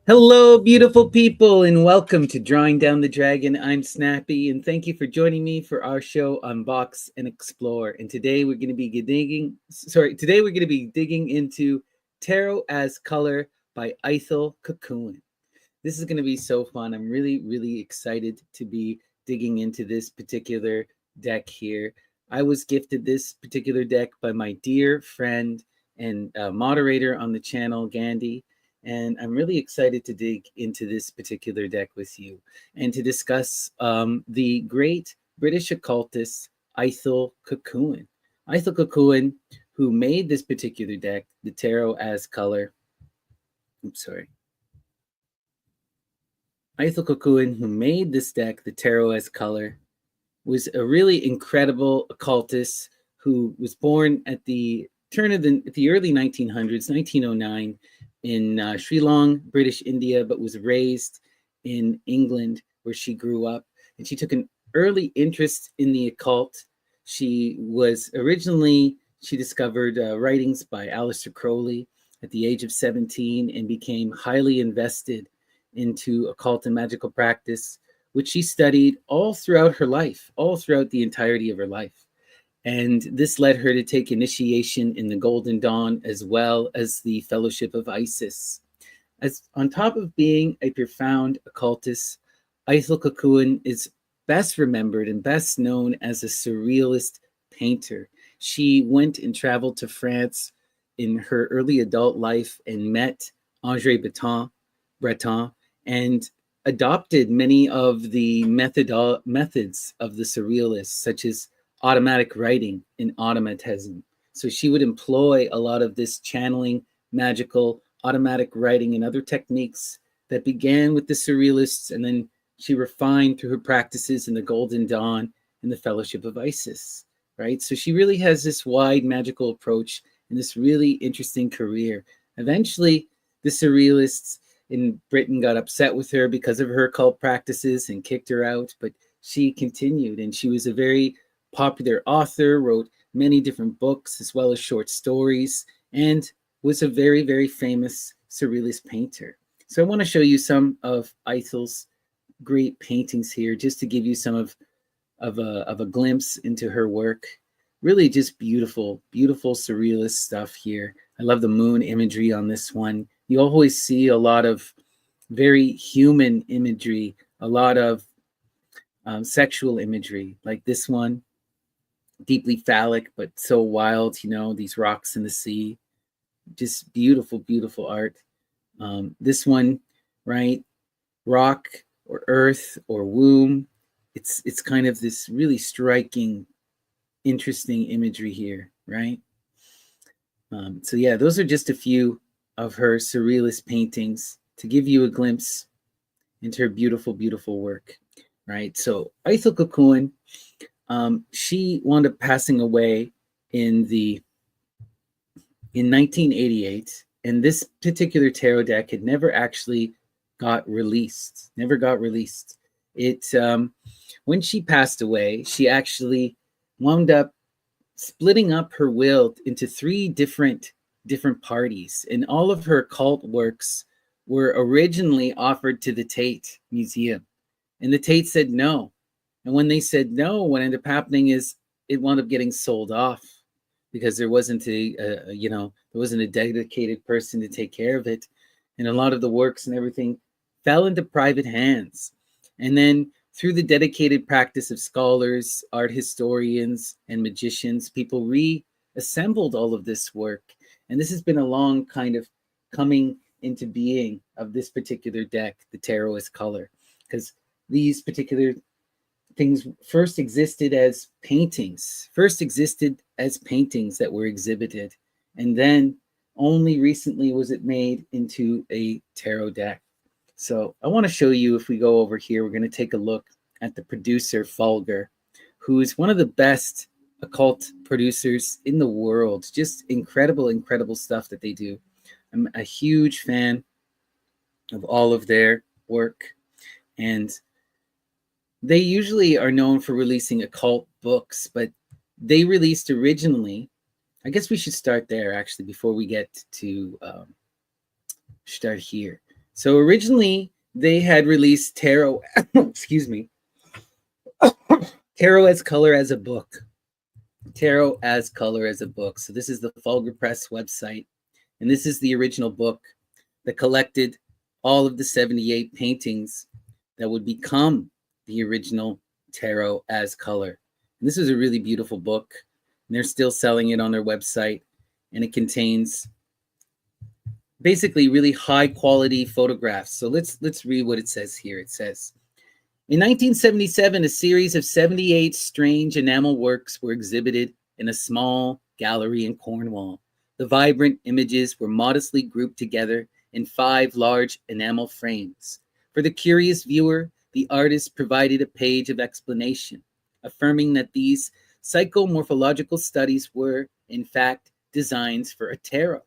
Hello, beautiful people, and welcome to Drawing Down the Dragon. I'm Snappy, and thank you for joining me for our show Unbox and Explore. And today we're going to be digging into Taro as Color by Ithell Colquhoun. This is going to be so fun. I'm really excited to be digging into this particular deck here. I was gifted this particular deck by my dear friend and moderator on the channel, Gandhi. And I'm really excited to dig into this particular deck with you and to discuss the great British occultist Ithell Colquhoun. Ithell Colquhoun, who made this particular deck, the Tarot as Color. Ithell Colquhoun, who made this deck, the Tarot as Color, was a really incredible occultist who was born at the turn of the early 1900s, 1909, in Sri Lanka, British India, but was raised in England where she grew up. And she took an early interest in the occult. She discovered writings by Aleister Crowley at the age of 17 and became highly invested into occult and magical practice, which she studied all throughout her life, all throughout the entirety of her life. And this led her to take initiation in the Golden Dawn as well as the Fellowship of Isis. As on top of being a profound occultist, Ithell Colquhoun is best remembered and best known as a surrealist painter. She went and traveled to France in her early adult life and met André Breton and adopted many of the methods of the surrealists, such as automatic writing and automatism. So she would employ a lot of this channeling, magical, automatic writing and other techniques that began with the surrealists, and then she refined through her practices in the Golden Dawn and the Fellowship of Isis, right? So she really has this wide magical approach and this really interesting career. Eventually, the surrealists in Britain got upset with her because of her occult practices and kicked her out, but she continued, and she was a very popular author, wrote many different books as well as short stories, and was a very famous surrealist painter. So I want to show you some of Ithell's great paintings here, just to give you some of a glimpse into her work. Really just beautiful surrealist stuff here. I love the moon imagery on this one. You always see a lot of very human imagery, a lot of sexual imagery, like this one, deeply phallic, but so wild, these rocks in the sea. Just beautiful art. This one, right? Rock or earth or womb. It's kind of this really striking, interesting imagery here, right? So yeah, those are just a few of her surrealist paintings to give you a glimpse into her beautiful work, right? So Ithell Colquhoun, she wound up passing away in 1988, and this particular tarot deck had never actually got released. It when she passed away, she actually wound up splitting up her will into three different parties, and all of her occult works were originally offered to the Tate Museum, and the Tate said no. And when they said no, what ended up happening is it wound up getting sold off because there wasn't a dedicated person to take care of it, and a lot of the works and everything fell into private hands. And then through the dedicated practice of scholars, art historians, and magicians, people reassembled all of this work. And this has been a long kind of coming into being of this particular deck, the Tarot as Color, because these particular things first existed as paintings that were exhibited. And then only recently was it made into a tarot deck. So I want to show you, if we go over here, we're going to take a look at the producer, Fulgur, who is one of the best occult producers in the world. Just incredible stuff that they do. I'm a huge fan of all of their work. And they usually are known for releasing occult books, but they released originally, I guess we should start there actually before we get to start here. So originally they had released Taro, excuse me, Taro as color as a book. Taro as color as a book. So this is the Fulgur Press website, and this is the original book that collected all of the 78 paintings that would become the original Taro as color. And this is a really beautiful book, and they're still selling it on their website, and it contains basically really high quality photographs. So let's read what it says here. It says, in 1977, a series of 78 strange enamel works were exhibited in a small gallery in Cornwall. The vibrant images were modestly grouped together in 5 large enamel frames. For the curious viewer, the artist provided a page of explanation, affirming that these psychomorphological studies were, in fact, designs for a tarot.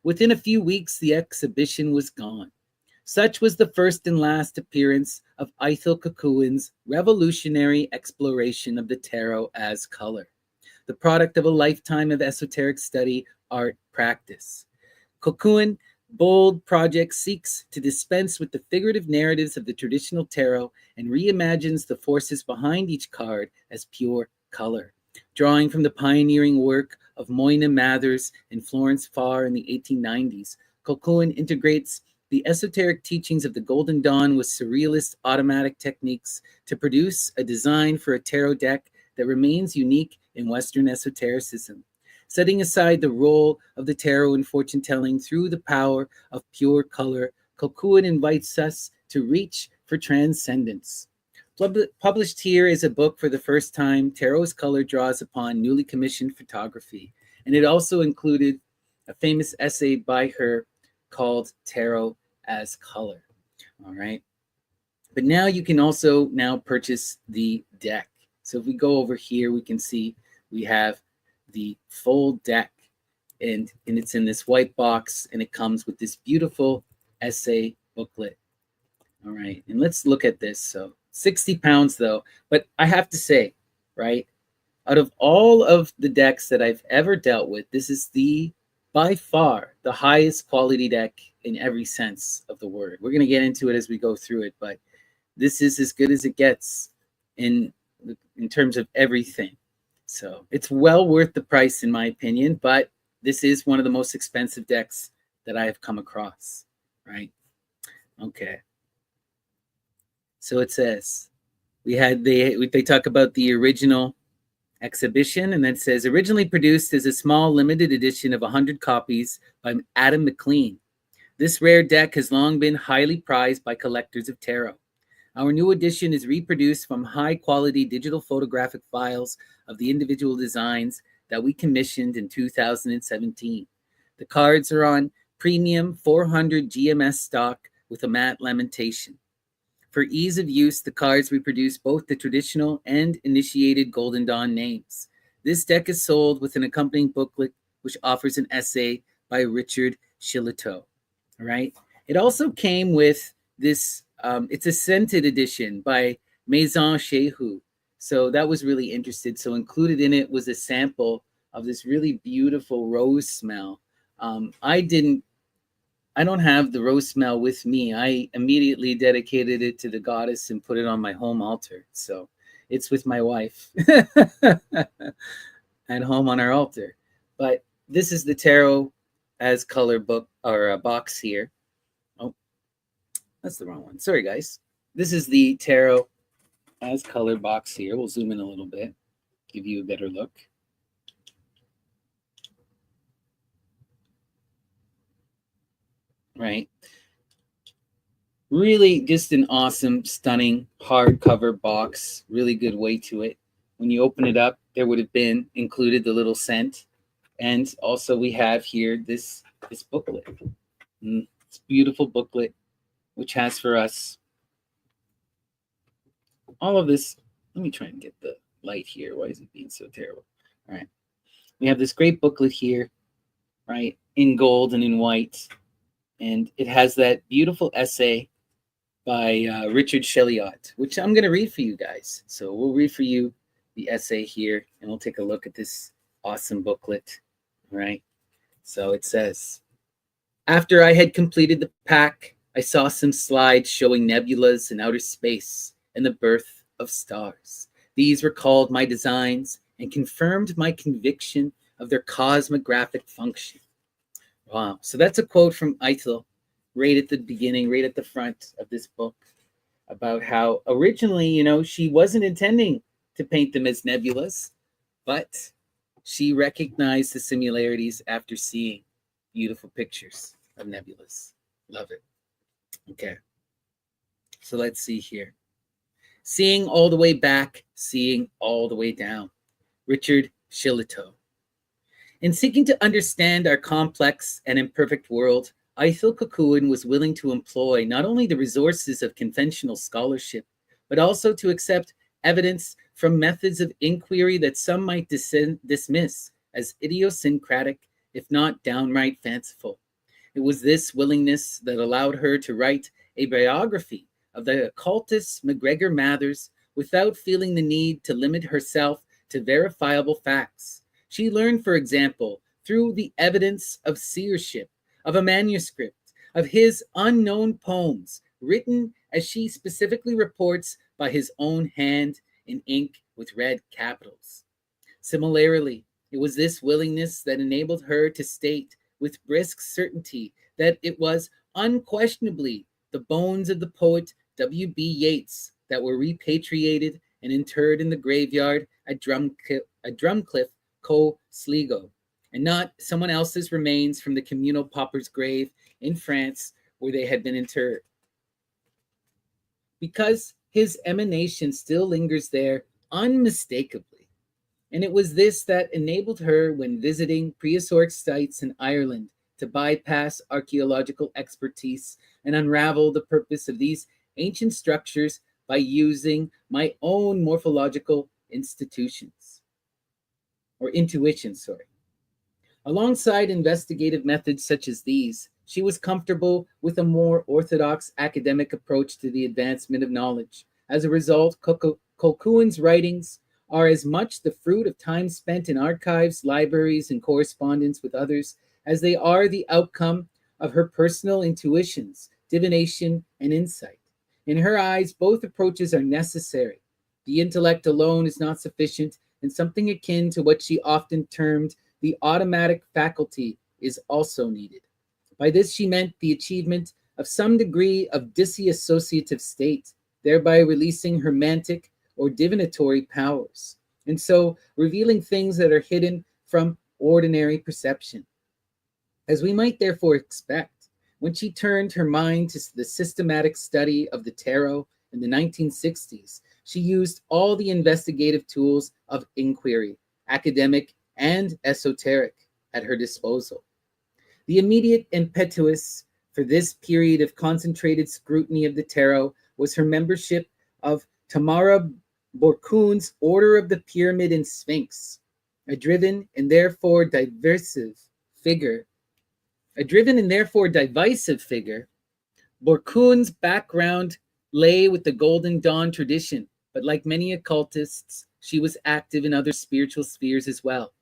Within a few weeks, the exhibition was gone. Such was the first and last appearance of Ithell Colquhoun's revolutionary exploration of the tarot as color, the product of a lifetime of esoteric study, art, practice. Colquhoun's bold project seeks to dispense with the figurative narratives of the traditional tarot and reimagines the forces behind each card as pure color. Drawing from the pioneering work of Moyna Mathers and Florence Farr in the 1890s, Colquhoun integrates the esoteric teachings of the Golden Dawn with surrealist automatic techniques to produce a design for a tarot deck that remains unique in Western esotericism. Setting aside the role of the tarot in fortune telling through the power of pure color, Colquhoun invites us to reach for transcendence. Published here is a book for the first time. Tarot's color draws upon newly commissioned photography, and it also included a famous essay by her called Tarot as Color. All right. But now you can also now purchase the deck. So if we go over here, we can see we have the full deck, and it's in this white box, and it comes with this beautiful essay booklet. All right. And let's look at this. So 60 pounds though, but I have to say, right, out of all of the decks that I've ever dealt with, this is by far the highest quality deck in every sense of the word. We're going to get into it as we go through it, but this is as good as it gets in terms of everything. So it's well worth the price in my opinion, but this is one of the most expensive decks that I have come across, right? Okay. So it says they talk about the original exhibition, and then it says originally produced as a small limited edition of 100 copies by Adam McLean. This rare deck has long been highly prized by collectors of tarot. Our new edition is reproduced from high-quality digital photographic files of the individual designs that we commissioned in 2017. The cards are on premium 400 GMS stock with a matte lamentation. For ease of use, the cards reproduce both the traditional and initiated Golden Dawn names. This deck is sold with an accompanying booklet, which offers an essay by Richard Shillitoe. All right. It also came with this, it's a scented edition by Maison Shehu. So that was really interesting. So included in it was a sample of this really beautiful rose smell. I don't have the rose smell with me. I immediately dedicated it to the goddess and put it on my home altar. So it's with my wife at home on our altar. But this is the Tarot as Color book or box here. Oh, that's the wrong one. Sorry, guys. This is the Tarot as Color box here. We'll zoom in a little bit, give you a better look. Right. Really just an awesome, stunning hardcover box. Really good weight to it. When you open it up, there would have been included the little scent. And also we have here this booklet. This beautiful booklet, which has for us all of this. Let me try and get the light here. Why is it being so terrible? All right. We have this great booklet here, right, in gold and in white. And it has that beautiful essay by Richard Shillitoe, which I'm going to read for you guys. So we'll read for you the essay here, and we'll take a look at this awesome booklet. All right. So it says, after I had completed the pack I saw some slides showing nebulas in outer space and the birth of stars. These recalled my designs and confirmed my conviction of their cosmographic function. Wow. So that's a quote from Ithell right at the beginning, right at the front of this book, about how originally, she wasn't intending to paint them as nebulas, but she recognized the similarities after seeing beautiful pictures of nebulas. Love it. Okay. So let's see here. Seeing all the way back, seeing all the way down. Richard Shillitoe. In seeking to understand our complex and imperfect world, Ithell Colquhoun was willing to employ not only the resources of conventional scholarship, but also to accept evidence from methods of inquiry that some might dismiss as idiosyncratic, if not downright fanciful. It was this willingness that allowed her to write a biography of the occultist MacGregor Mathers without feeling the need to limit herself to verifiable facts. She learned, for example, through the evidence of seership, of a manuscript, of his unknown poems, written, as she specifically reports, by his own hand in ink with red capitals. Similarly, it was this willingness that enabled her to state with brisk certainty that it was unquestionably the bones of the poet W.B. Yeats that were repatriated and interred in the graveyard at Drumcliff, Co. Sligo, and not someone else's remains from the communal pauper's grave in France where they had been interred. Because his emanation still lingers there unmistakably. And it was this that enabled her, when visiting prehistoric sites in Ireland, to bypass archaeological expertise and unravel the purpose of these ancient structures by using my own morphological intuitions. Alongside investigative methods such as these, she was comfortable with a more orthodox academic approach to the advancement of knowledge. As a result, Colquhoun's writings are as much the fruit of time spent in archives, libraries, and correspondence with others as they are the outcome of her personal intuitions, divination, and insight. In her eyes, both approaches are necessary. The intellect alone is not sufficient, and something akin to what she often termed the automatic faculty is also needed. By this, she meant the achievement of some degree of dissociative state, thereby releasing her mantic or divinatory powers, and so revealing things that are hidden from ordinary perception. As we might therefore expect, when she turned her mind to the systematic study of the Taro in the 1960s, she used all the investigative tools of inquiry, academic and esoteric, at her disposal. The immediate impetus for this period of concentrated scrutiny of the Taro was her membership of Tamara Borkun's Order of the Pyramid and Sphinx, a driven and therefore divisive figure. Borkun's background lay with the Golden Dawn tradition, but like many occultists, she was active in other spiritual spheres as well.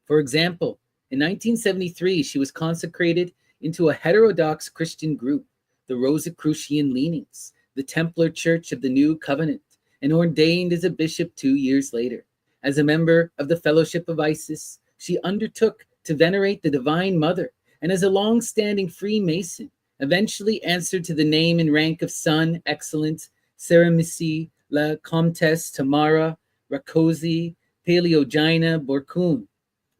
For example, in 1973, she was consecrated into a heterodox Christian group, the Rosicrucian Leanings, the Templar Church of the New Covenant, and ordained as a bishop 2 years later. As a member of the Fellowship of Isis, she undertook to venerate the Divine Mother, and as a long-standing Freemason, eventually answered to the name and rank of Son Excellent Seremissi la Comtesse Tamara Rakosi Paleogina Borkunn,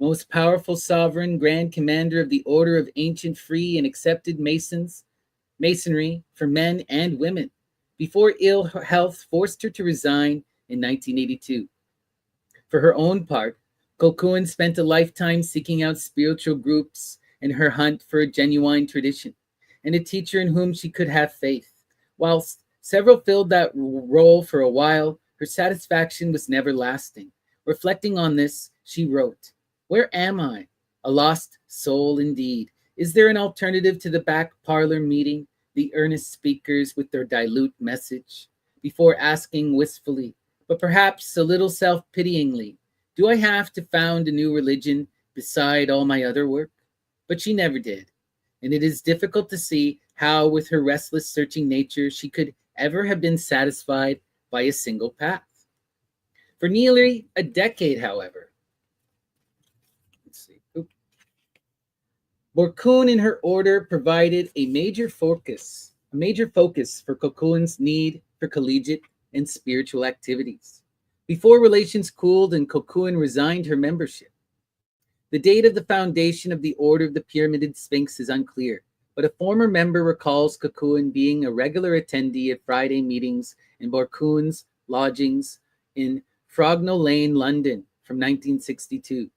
most powerful sovereign, grand commander of the Order of Ancient, Free, and Accepted Masonry for men and women, before ill health forced her to resign in 1982. For her own part, Colquhoun spent a lifetime seeking out spiritual groups in her hunt for a genuine tradition, and a teacher in whom she could have faith. Whilst several filled that role for a while, her satisfaction was never lasting. Reflecting on this, she wrote, "Where am I? A lost soul indeed. Is there an alternative to the back parlor meeting, the earnest speakers with their dilute message?" Before asking wistfully, but perhaps a little self-pityingly, "Do I have to found a new religion beside all my other work?" But she never did, and it is difficult to see how, with her restless, searching nature, she could ever have been satisfied by a single path. For nearly a decade, however, Colquhoun and her order provided a major focus for Colquhoun's need for collegiate and spiritual activities. Before relations cooled and Colquhoun resigned her membership. The date of the foundation of the Order of the Pyramided Sphinx is unclear, but a former member recalls Colquhoun being a regular attendee at Friday meetings in Colquhoun's lodgings in Frognall Lane, London, from 1962.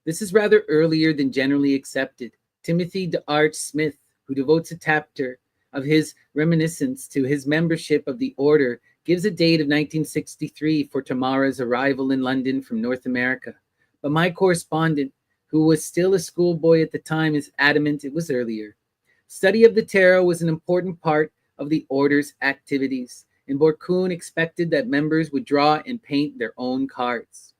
This is rather earlier than generally accepted. Timothy D'Arch Smith, who devotes a chapter of his reminiscence to his membership of the order, gives a date of 1963 for Tamara's arrival in London from North America. But my correspondent, who was still a schoolboy at the time, is adamant it was earlier. Study of the tarot was an important part of the order's activities, and Colquhoun expected that members would draw and paint their own cards.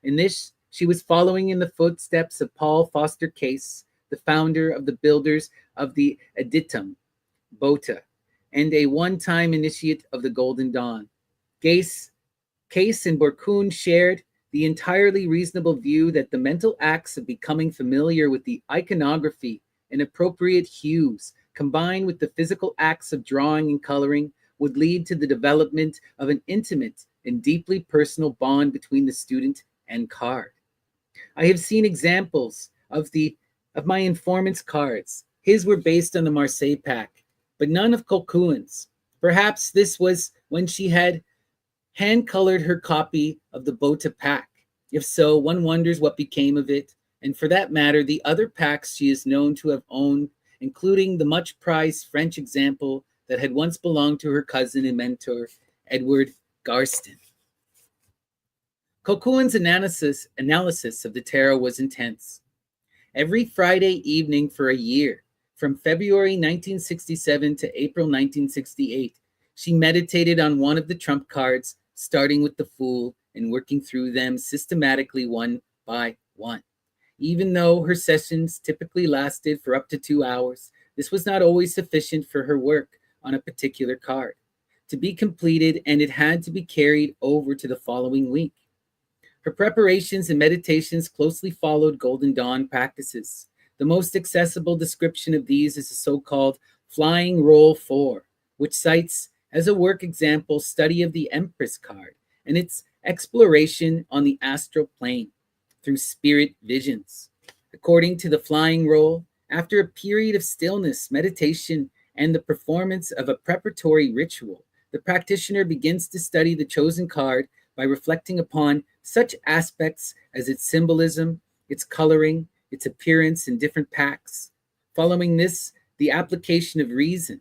In this, she was following in the footsteps of Paul Foster Case, the founder of the builders of the Editum, Bota, and a one-time initiate of the Golden Dawn. Case and Colquhoun shared the entirely reasonable view that the mental acts of becoming familiar with the iconography and appropriate hues, combined with the physical acts of drawing and coloring, would lead to the development of an intimate and deeply personal bond between the student and card. I have seen examples of my informant's cards. His were based on the Marseille pack, but none of Colquhoun's. Perhaps this was when she had hand-colored her copy of the Bota pack. If so, one wonders what became of it, and for that matter, the other packs she is known to have owned, including the much-prized French example that had once belonged to her cousin and mentor, Edward Garstin. Colquhoun's analysis of the tarot was intense. Every Friday evening for a year, from February 1967 to April 1968, she meditated on one of the trump cards, starting with the Fool and working through them systematically one by one. Even though her sessions typically lasted for up to 2 hours, this was not always sufficient for her work on a particular card to be completed, and it had to be carried over to the following week. Her preparations and meditations closely followed Golden Dawn practices. The most accessible description of these is the so-called Flying Roll 4, which cites as a work example study of the Empress card and its exploration on the astral plane through spirit visions. According to the Flying Roll, after a period of stillness, meditation, and the performance of a preparatory ritual, the practitioner begins to study the chosen card by reflecting upon such aspects as its symbolism, its coloring, its appearance in different packs. Following this, the application of reason,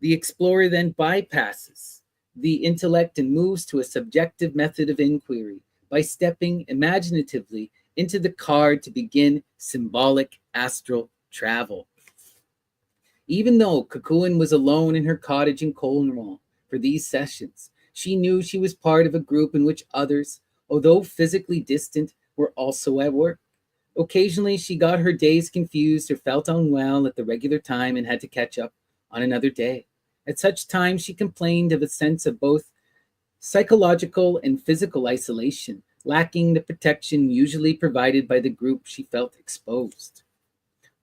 the explorer then bypasses the intellect and moves to a subjective method of inquiry by stepping imaginatively into the card to begin symbolic astral travel. Even though Colquhoun was alone in her cottage in Cornwall for these sessions, she knew she was part of a group in which others, although physically distant, were also at work. Occasionally, she got her days confused or felt unwell at the regular time and had to catch up on another day. At such times, she complained of a sense of both psychological and physical isolation, lacking the protection usually provided by the group she felt exposed.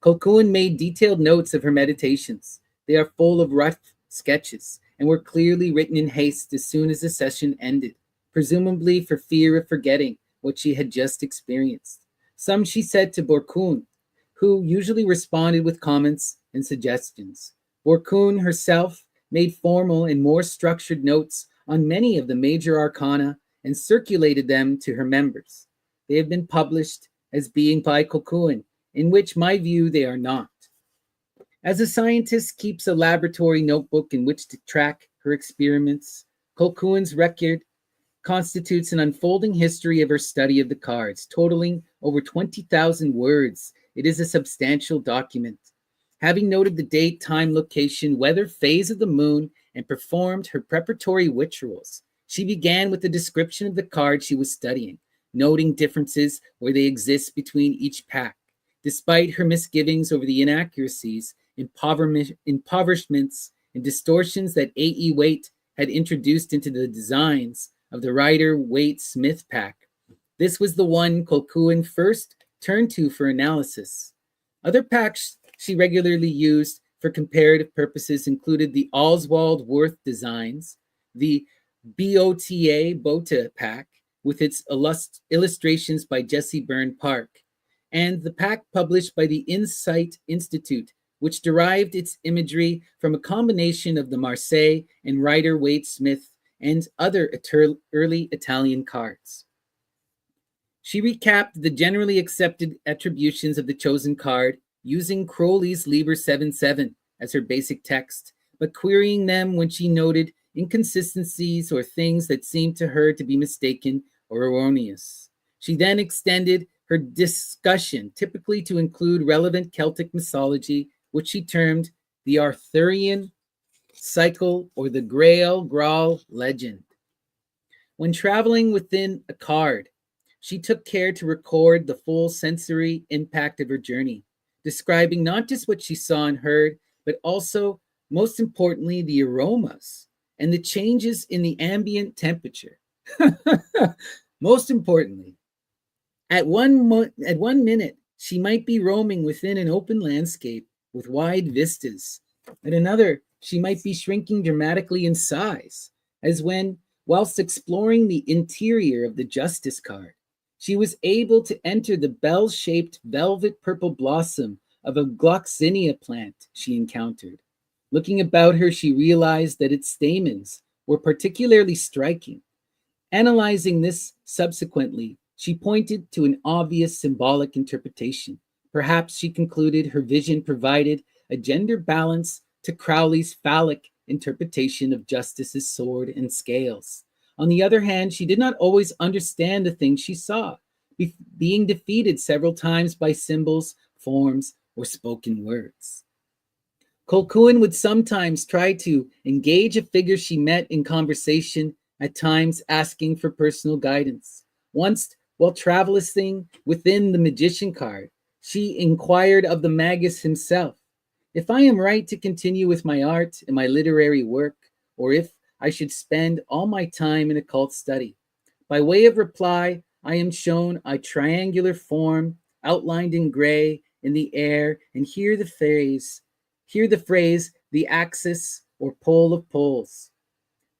Colquhoun made detailed notes of her meditations. They are full of rough sketches and were clearly written in haste as soon as the session ended, presumably for fear of forgetting what she had just experienced. Some she said to Colquhoun, who usually responded with comments and suggestions. Colquhoun herself made formal and more structured notes on many of the major arcana and circulated them to her members. They have been published as being by Colquhoun, in which my view they are not. As a scientist keeps a laboratory notebook in which to track her experiments, Colquhoun's record constitutes an unfolding history of her study of the cards, totaling over 20,000 words. It is a substantial document. Having noted the date, time, location, weather, phase of the moon, and performed her preparatory rituals, she began with the description of the card she was studying, noting differences where they exist between each pack. Despite her misgivings over the inaccuracies, impoverishments, and distortions that A.E. Waite had introduced into the designs of the Rider-Waite-Smith pack. This was the one Colquhoun first turned to for analysis. Other packs she regularly used for comparative purposes included the Oswald-Worth designs, the Bota pack with its illustrations by Jesse Byrne Park, and the pack published by the Insight Institute, which derived its imagery from a combination of the Marseille and Rider-Waite-Smith and other early Italian cards. She recapped the generally accepted attributions of the chosen card using Crowley's Liber 7-7 as her basic text, but querying them when she noted inconsistencies or things that seemed to her to be mistaken or erroneous. She then extended her discussion typically to include relevant Celtic mythology, which she termed the Arthurian cycle or the Graal legend. When traveling within a card, she took care to record the full sensory impact of her journey, describing not just what she saw and heard, but also, most importantly, the aromas and the changes in the ambient temperature. Most importantly, at one minute, she might be roaming within an open landscape with wide vistas. At another, she might be shrinking dramatically in size, as when, whilst exploring the interior of the Justice card, she was able to enter the bell-shaped velvet purple blossom of a gloxinia plant she encountered. Looking about her, she realized that its stamens were particularly striking. Analyzing this subsequently, she pointed to an obvious symbolic interpretation. Perhaps, she concluded, her vision provided a gender balance to Crowley's phallic interpretation of Justice's sword and scales. On the other hand, she did not always understand the things she saw, being defeated several times by symbols, forms, or spoken words. Colquhoun would sometimes try to engage a figure she met in conversation, at times asking for personal guidance. Once, while traversing within the magician card, she inquired of the magus himself if I am right to continue with my art and my literary work, or if I should spend all my time in occult study. By way of reply, I am shown a triangular form outlined in gray in the air, and hear the phrase, the axis or pole of poles.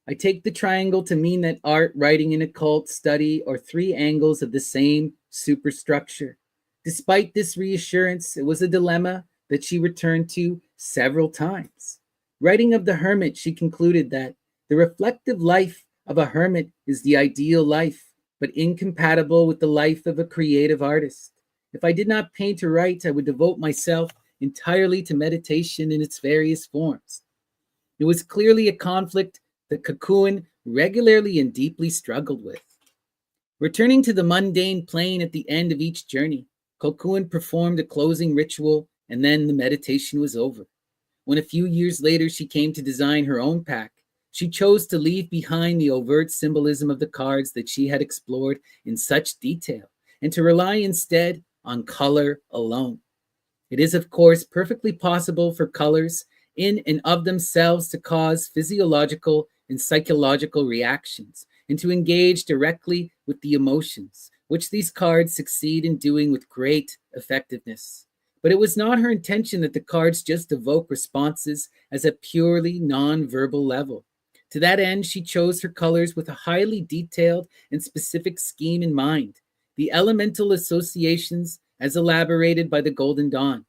I take the triangle to mean that art, writing, and occult study are three angles of the same superstructure. Despite this reassurance, it was a dilemma that she returned to several times. Writing of the hermit, she concluded that the reflective life of a hermit is the ideal life, but incompatible with the life of a creative artist. If I did not paint or write, I would devote myself entirely to meditation in its various forms. It was clearly a conflict that Colquhoun regularly and deeply struggled with. Returning to the mundane plane at the end of each journey, Colquhoun performed a closing ritual, and then the meditation was over. When a few years later she came to design her own pack, she chose to leave behind the overt symbolism of the cards that she had explored in such detail, and to rely instead on color alone. It is, of course, perfectly possible for colors in and of themselves to cause physiological and psychological reactions, and to engage directly with the emotions, which these cards succeed in doing with great effectiveness. But it was not her intention that the cards just evoke responses as a purely non-verbal level. To that end, she chose her colors with a highly detailed and specific scheme in mind, the elemental associations as elaborated by the Golden Dawn.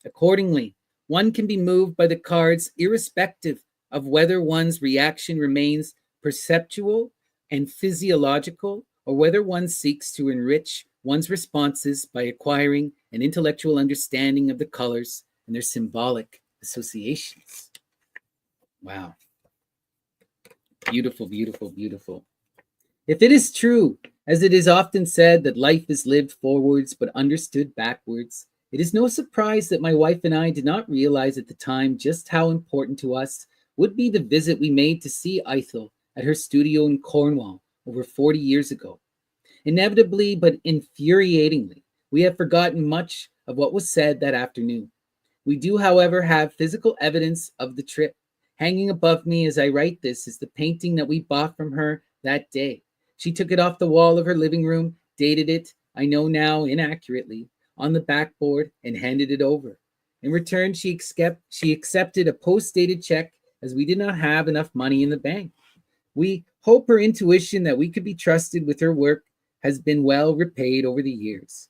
Accordingly, one can be moved by the cards irrespective of whether one's reaction remains perceptual and physiological, or whether one seeks to enrich one's responses by acquiring an intellectual understanding of the colors and their symbolic associations. Wow. Beautiful, beautiful, beautiful. If it is true, as it is often said, that life is lived forwards but understood backwards, it is no surprise that my wife and I did not realize at the time just how important to us would be the visit we made to see Ithell at her studio in Cornwall over 40 years ago. Inevitably but infuriatingly, we have forgotten much of what was said that afternoon. We do, however, have physical evidence of the trip. Hanging above me as I write this is the painting that we bought from her that day. She took it off the wall of her living room, dated it, I know now inaccurately, on the backboard, and handed it over. In return, she accepted a post-dated check as we did not have enough money in the bank. We hope her intuition that we could be trusted with her work has been well repaid over the years.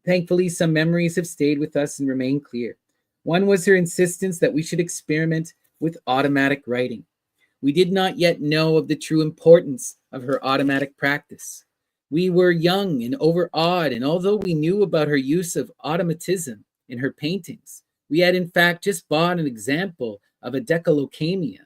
Thankfully, some memories have stayed with us and remain clear. One was her insistence that we should experiment with automatic writing. We did not yet know of the true importance of her automatic practice. We were young and overawed, and although we knew about her use of automatism in her paintings, we had in fact just bought an example of a decalocamia.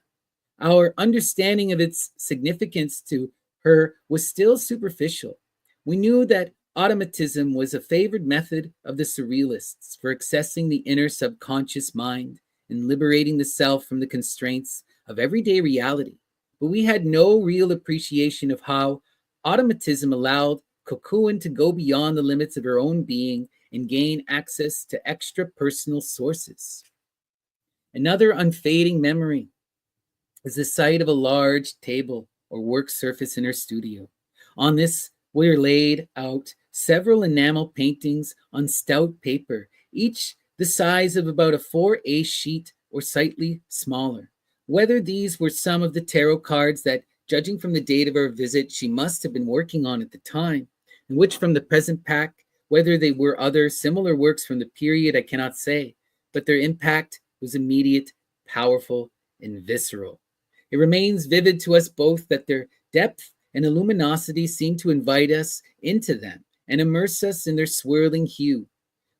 Our understanding of its significance to her was still superficial. We knew that automatism was a favored method of the surrealists for accessing the inner subconscious mind and liberating the self from the constraints of everyday reality. But we had no real appreciation of how automatism allowed Colquhoun to go beyond the limits of her own being and gain access to extra personal sources. Another unfading memory is the sight of a large table or work surface in her studio. On this were laid out several enamel paintings on stout paper, each the size of about a 4A sheet or slightly smaller. Whether these were some of the tarot cards that, judging from the date of her visit, she must have been working on at the time, and which from the present pack, whether they were other similar works from the period, I cannot say, but their impact was immediate, powerful, and visceral. It remains vivid to us both that their depth and luminosity seem to invite us into them and immerse us in their swirling hue.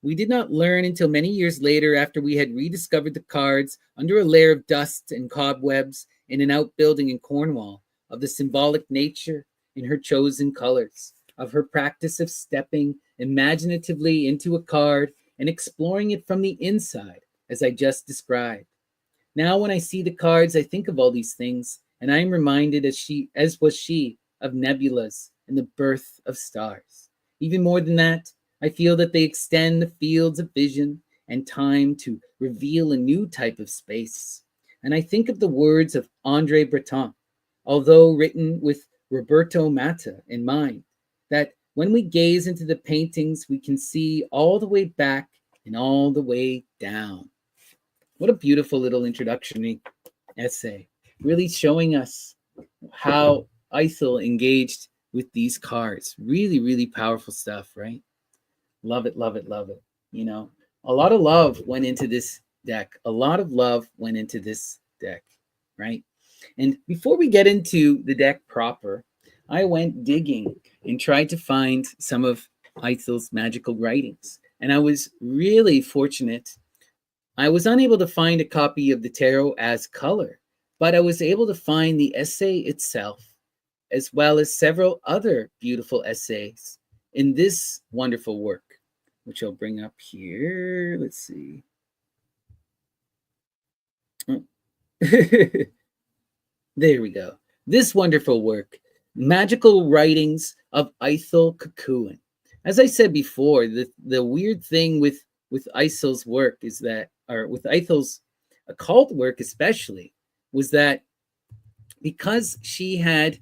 We did not learn until many years later, after we had rediscovered the cards under a layer of dust and cobwebs in an outbuilding in Cornwall, of the symbolic nature in her chosen colors, of her practice of stepping imaginatively into a card and exploring it from the inside, as I just described. Now, when I see the cards, I think of all these things, and I am reminded, as was she, of nebulas and the birth of stars. Even more than that, I feel that they extend the fields of vision and time to reveal a new type of space. And I think of the words of André Breton, although written with Roberto Matta in mind, that when we gaze into the paintings, we can see all the way back and all the way down. What a beautiful little introductory essay, really showing us how Ithell engaged with these cards. Really, really powerful stuff, right? Love it, love it, love it. You know, a lot of love went into this deck. A lot of love went into this deck, right? And before we get into the deck proper, I went digging and tried to find some of Ithell's magical writings. And I was really fortunate. I was unable to find a copy of the tarot as color, but I was able to find the essay itself, as well as several other beautiful essays in this wonderful work, which I'll bring up here. Let's see. Oh. There we go. This wonderful work, Magical Writings of Ithell Colquhoun. As I said before, the weird thing with Ithell's work is that, or with Ithell's occult work especially, was that because she had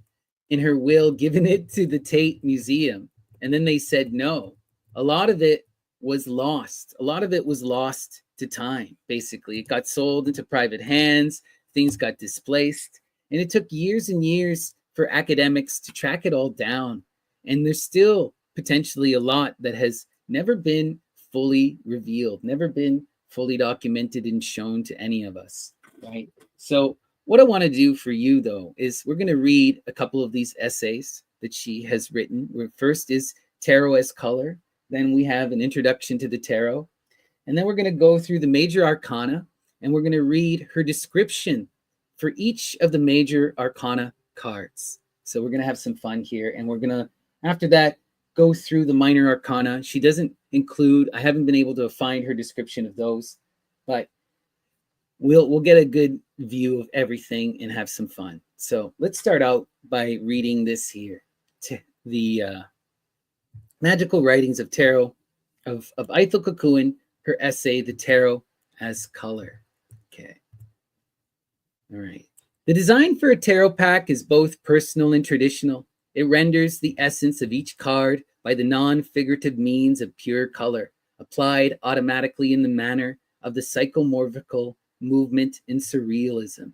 in her will given it to the Tate Museum, and then they said no, a lot of it was lost. A lot of it was lost to time, basically. It got sold into private hands, things got displaced, and it took years and years for academics to track it all down. And there's still potentially a lot that has never been fully revealed, never been fully documented and shown to any of us, right? So what I want to do for you, though, is we're going to read a couple of these essays that she has written. First is Tarot as Color. Then we have an introduction to the tarot. And then we're going to go through the major arcana, and we're going to read her description for each of the major arcana cards. So we're going to have some fun here, and we're going to, after that, go through the minor arcana. She doesn't include, I haven't been able to find her description of those, but we'll get a good view of everything and have some fun. So let's start out by reading this here, the Magical Writings of Tarot of Ithell Colquhoun her essay, The Taro as Color. Okay. All right. The design for a tarot pack is both personal and traditional. It renders the essence of each card by the non-figurative means of pure color, applied automatically in the manner of the psychomorphical movement in surrealism.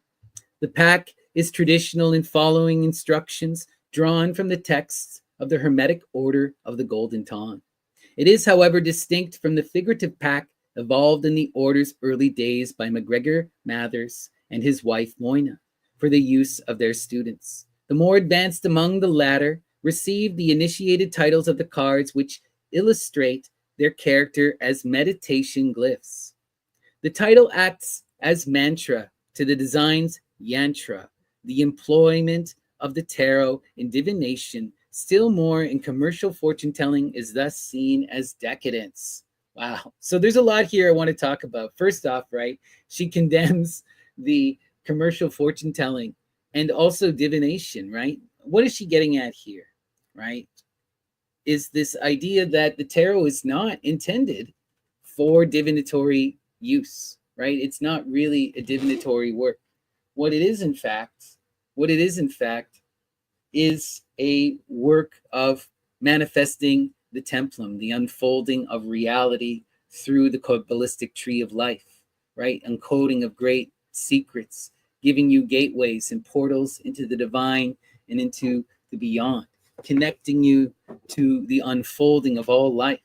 The pack is traditional in following instructions drawn from the texts of the Hermetic Order of the Golden Dawn. It is, however, distinct from the figurative pack evolved in the order's early days by MacGregor Mathers and his wife Moyna for the use of their students. The more advanced among the latter received the initiated titles of the cards, which illustrate their character as meditation glyphs. The title acts as mantra to the design's yantra, the employment of the tarot in divination. Still more in commercial fortune telling is thus seen as decadence. Wow. So there's a lot here I want to talk about. First off, right, she condemns the commercial fortune telling and also divination, right? What is she getting at here, right? Is this idea that the tarot is not intended for divinatory use, right? It's not really a divinatory work. What it is, in fact, is a work of manifesting the templum, the unfolding of reality through the Kabbalistic tree of life, right? Uncoding of great secrets, giving you gateways and portals into the divine and into the beyond, connecting you to the unfolding of all life.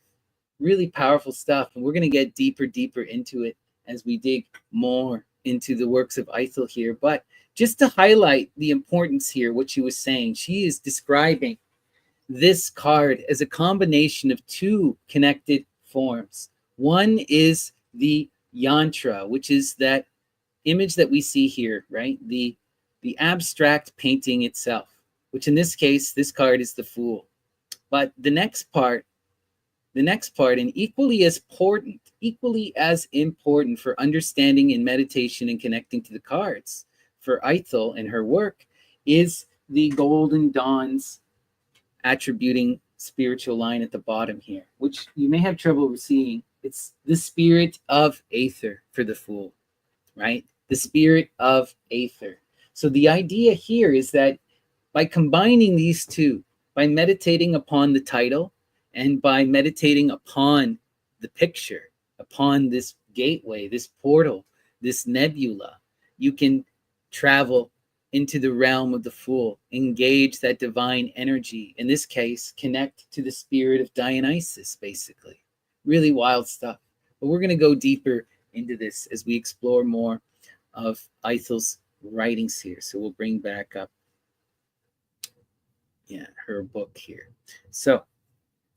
Really powerful stuff. And we're going to get deeper into it as we dig more into the works of Ithell here. But just to highlight the importance here, what she was saying, she is describing this card as a combination of two connected forms. One is the yantra, which is that image that we see here, right? The abstract painting itself, which in this case, this card is the Fool. But the next part, and equally as important for understanding and meditation and connecting to the cards for Ithell and her work, is the Golden Dawn's attributing spiritual line at the bottom here, which you may have trouble seeing. It's the spirit of Aether for the Fool, right? The spirit of Aether. So the idea here is that by combining these two, by meditating upon the title and by meditating upon the picture, upon this gateway, this portal, this nebula, you can travel into the realm of the Fool, engage that divine energy. In this case, connect to the spirit of Dionysus, basically. Really wild stuff. But we're going to go deeper into this as we explore more of Ithell's writings here. So we'll bring back up her book here. So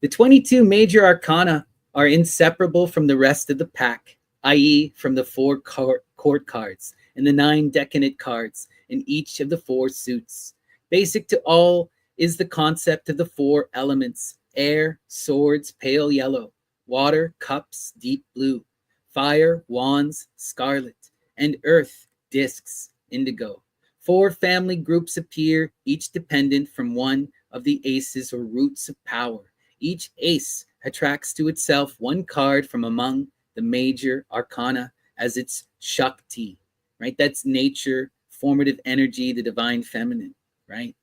the 22 major arcana are inseparable from the rest of the pack, i.e. from the 4 court cards and the 9 decadent cards in each of the 4 suits. Basic to all is the concept of the 4 elements: air, swords, pale yellow; water, cups, deep blue; fire, wands, scarlet; and earth, discs, indigo. 4 family groups appear, each dependent from one of the aces or roots of power. Each ace attracts to itself 1 card from among the major arcana as its Shakti, right? That's nature, formative energy, the divine feminine, right?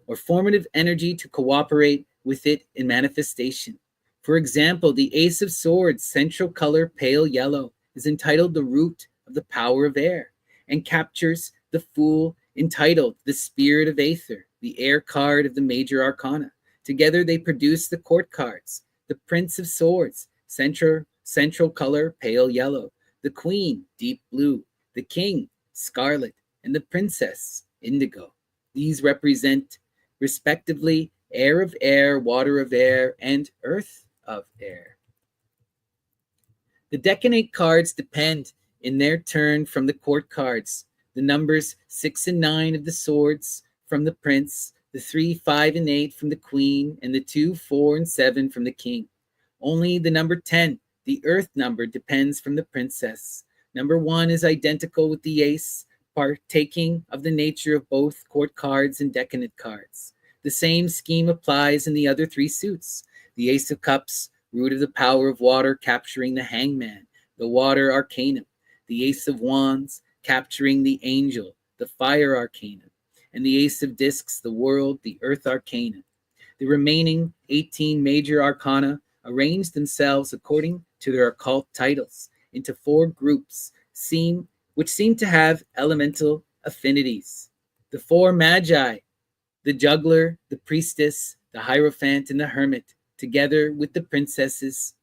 Or formative energy to cooperate with it in manifestation. For example, the Ace of Swords, central color pale yellow, is entitled the root of the power of air and captures the Fool, entitled the Spirit of Aether, the air card of the major arcana. Together they produce the court cards: the Prince of Swords, central color pale yellow; the Queen, deep blue; the King, scarlet; and the Princess, indigo. These represent, respectively, air of air, water of air, and earth of air. The decadent cards depend in their turn from the court cards: the numbers 6 and 9 of the swords from the Prince, the 3, 5, and 8 from the Queen, and the 2, 4, and 7 from the King. Only the number 10, the earth number, depends from the Princess. Number 1 is identical with the ace, partaking of the nature of both court cards and decadent cards. The same scheme applies in the other 3 suits: the Ace of Cups, root of the power of water, capturing the Hangman; the Water Arcanum, the Ace of Wands, capturing the Angel, the Fire Arcanum, and the Ace of Discs, the World, the Earth Arcanum. The remaining 18 major arcana arrange themselves according to their occult titles into 4 groups, which seem to have elemental affinities. The 4 magi, the juggler, the priestess, the hierophant, and the hermit, together with the princesses.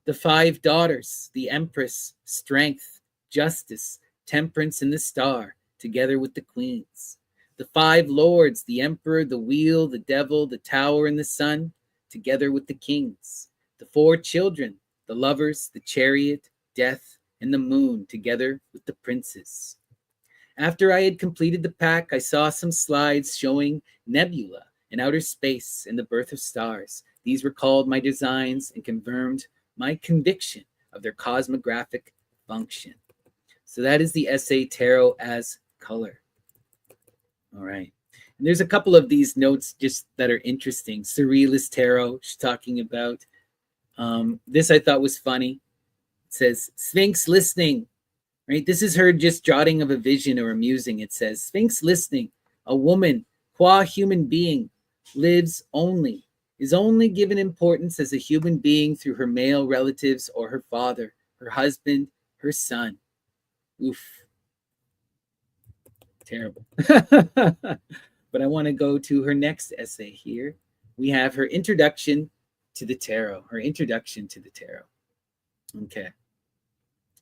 The 5 daughters, the empress, strength, justice, temperance, and the star, together with the queens. The 5 lords, the emperor, the wheel, the devil, the tower, and the sun, together with the kings. The 4 children, the lovers, the chariot, death, and the moon, together with the princes. After I had completed the pack, I saw some slides showing nebula and outer space and the birth of stars. These recalled my designs and confirmed my conviction of their cosmographic function. So that is the essay Tarot as Color. All right. And there's a couple of these notes just that are interesting. Surrealist Tarot, she's talking about. This I thought was funny. It says, Sphinx listening. Right? This is her just jotting of a vision or a musing. It says, Sphinx listening. A woman, qua human being, is only given importance as a human being through her male relatives or her father, her husband, her son. Oof. Terrible. But I want to go to her next essay here. We have her introduction to the tarot. Okay.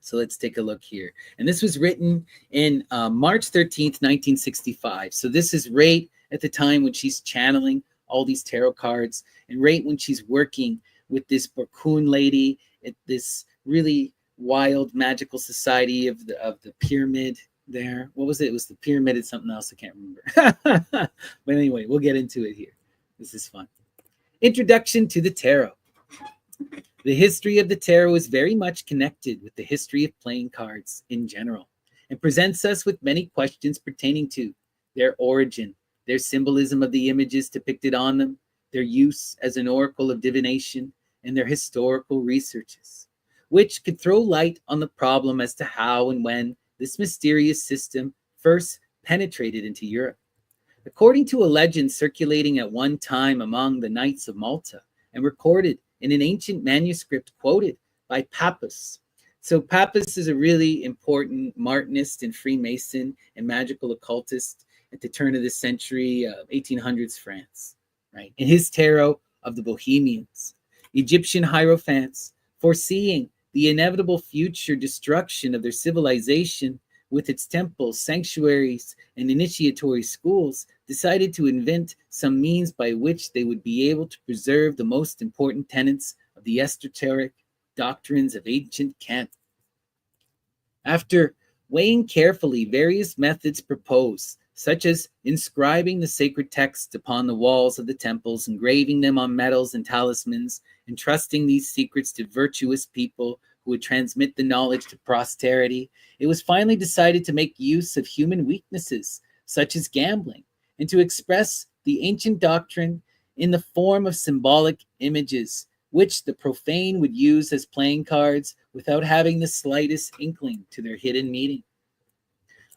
So let's take a look here. And this was written in March 13th, 1965. So this is right at the time when she's channeling all these tarot cards and right when she's working with this Colquhoun lady at this really wild magical society of the pyramid there. What was it? It was the pyramid and something else. I can't remember. But anyway, we'll get into it here. This is fun. Introduction to the tarot. The history of the tarot is very much connected with the history of playing cards in general and presents us with many questions pertaining to their origin, their symbolism of the images depicted on them, their use as an oracle of divination, and their historical researches, which could throw light on the problem as to how and when this mysterious system first penetrated into Europe. According to a legend circulating at one time among the Knights of Malta and recorded in an ancient manuscript quoted by Pappus. So Pappus is a really important Martinist and Freemason and magical occultist at the turn of the century, 1800s France, right? In his tarot of the Bohemians, Egyptian hierophants, foreseeing the inevitable future destruction of their civilization with its temples, sanctuaries, and initiatory schools, decided to invent some means by which they would be able to preserve the most important tenets of the esoteric doctrines of ancient Kent. After weighing carefully various methods proposed, such as inscribing the sacred texts upon the walls of the temples, engraving them on medals and talismans, entrusting these secrets to virtuous people who would transmit the knowledge to posterity, it was finally decided to make use of human weaknesses, such as gambling, and to express the ancient doctrine in the form of symbolic images, which the profane would use as playing cards without having the slightest inkling to their hidden meaning.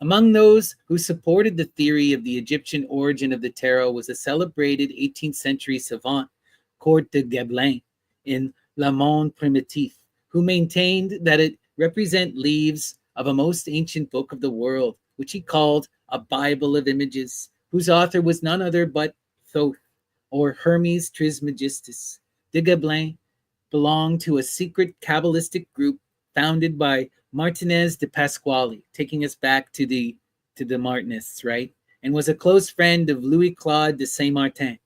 Among those who supported the theory of the Egyptian origin of the tarot was a celebrated 18th century savant, Court de Gabelin, in Le Monde Primitif, who maintained that it represent leaves of a most ancient book of the world, which he called a Bible of images, whose author was none other but Thoth, or Hermes Trismegistus. De Gabelin belonged to a secret Kabbalistic group founded by Martinez de Pasquale, taking us back to the Martinists, right? And was a close friend of Louis-Claude de Saint-Martin,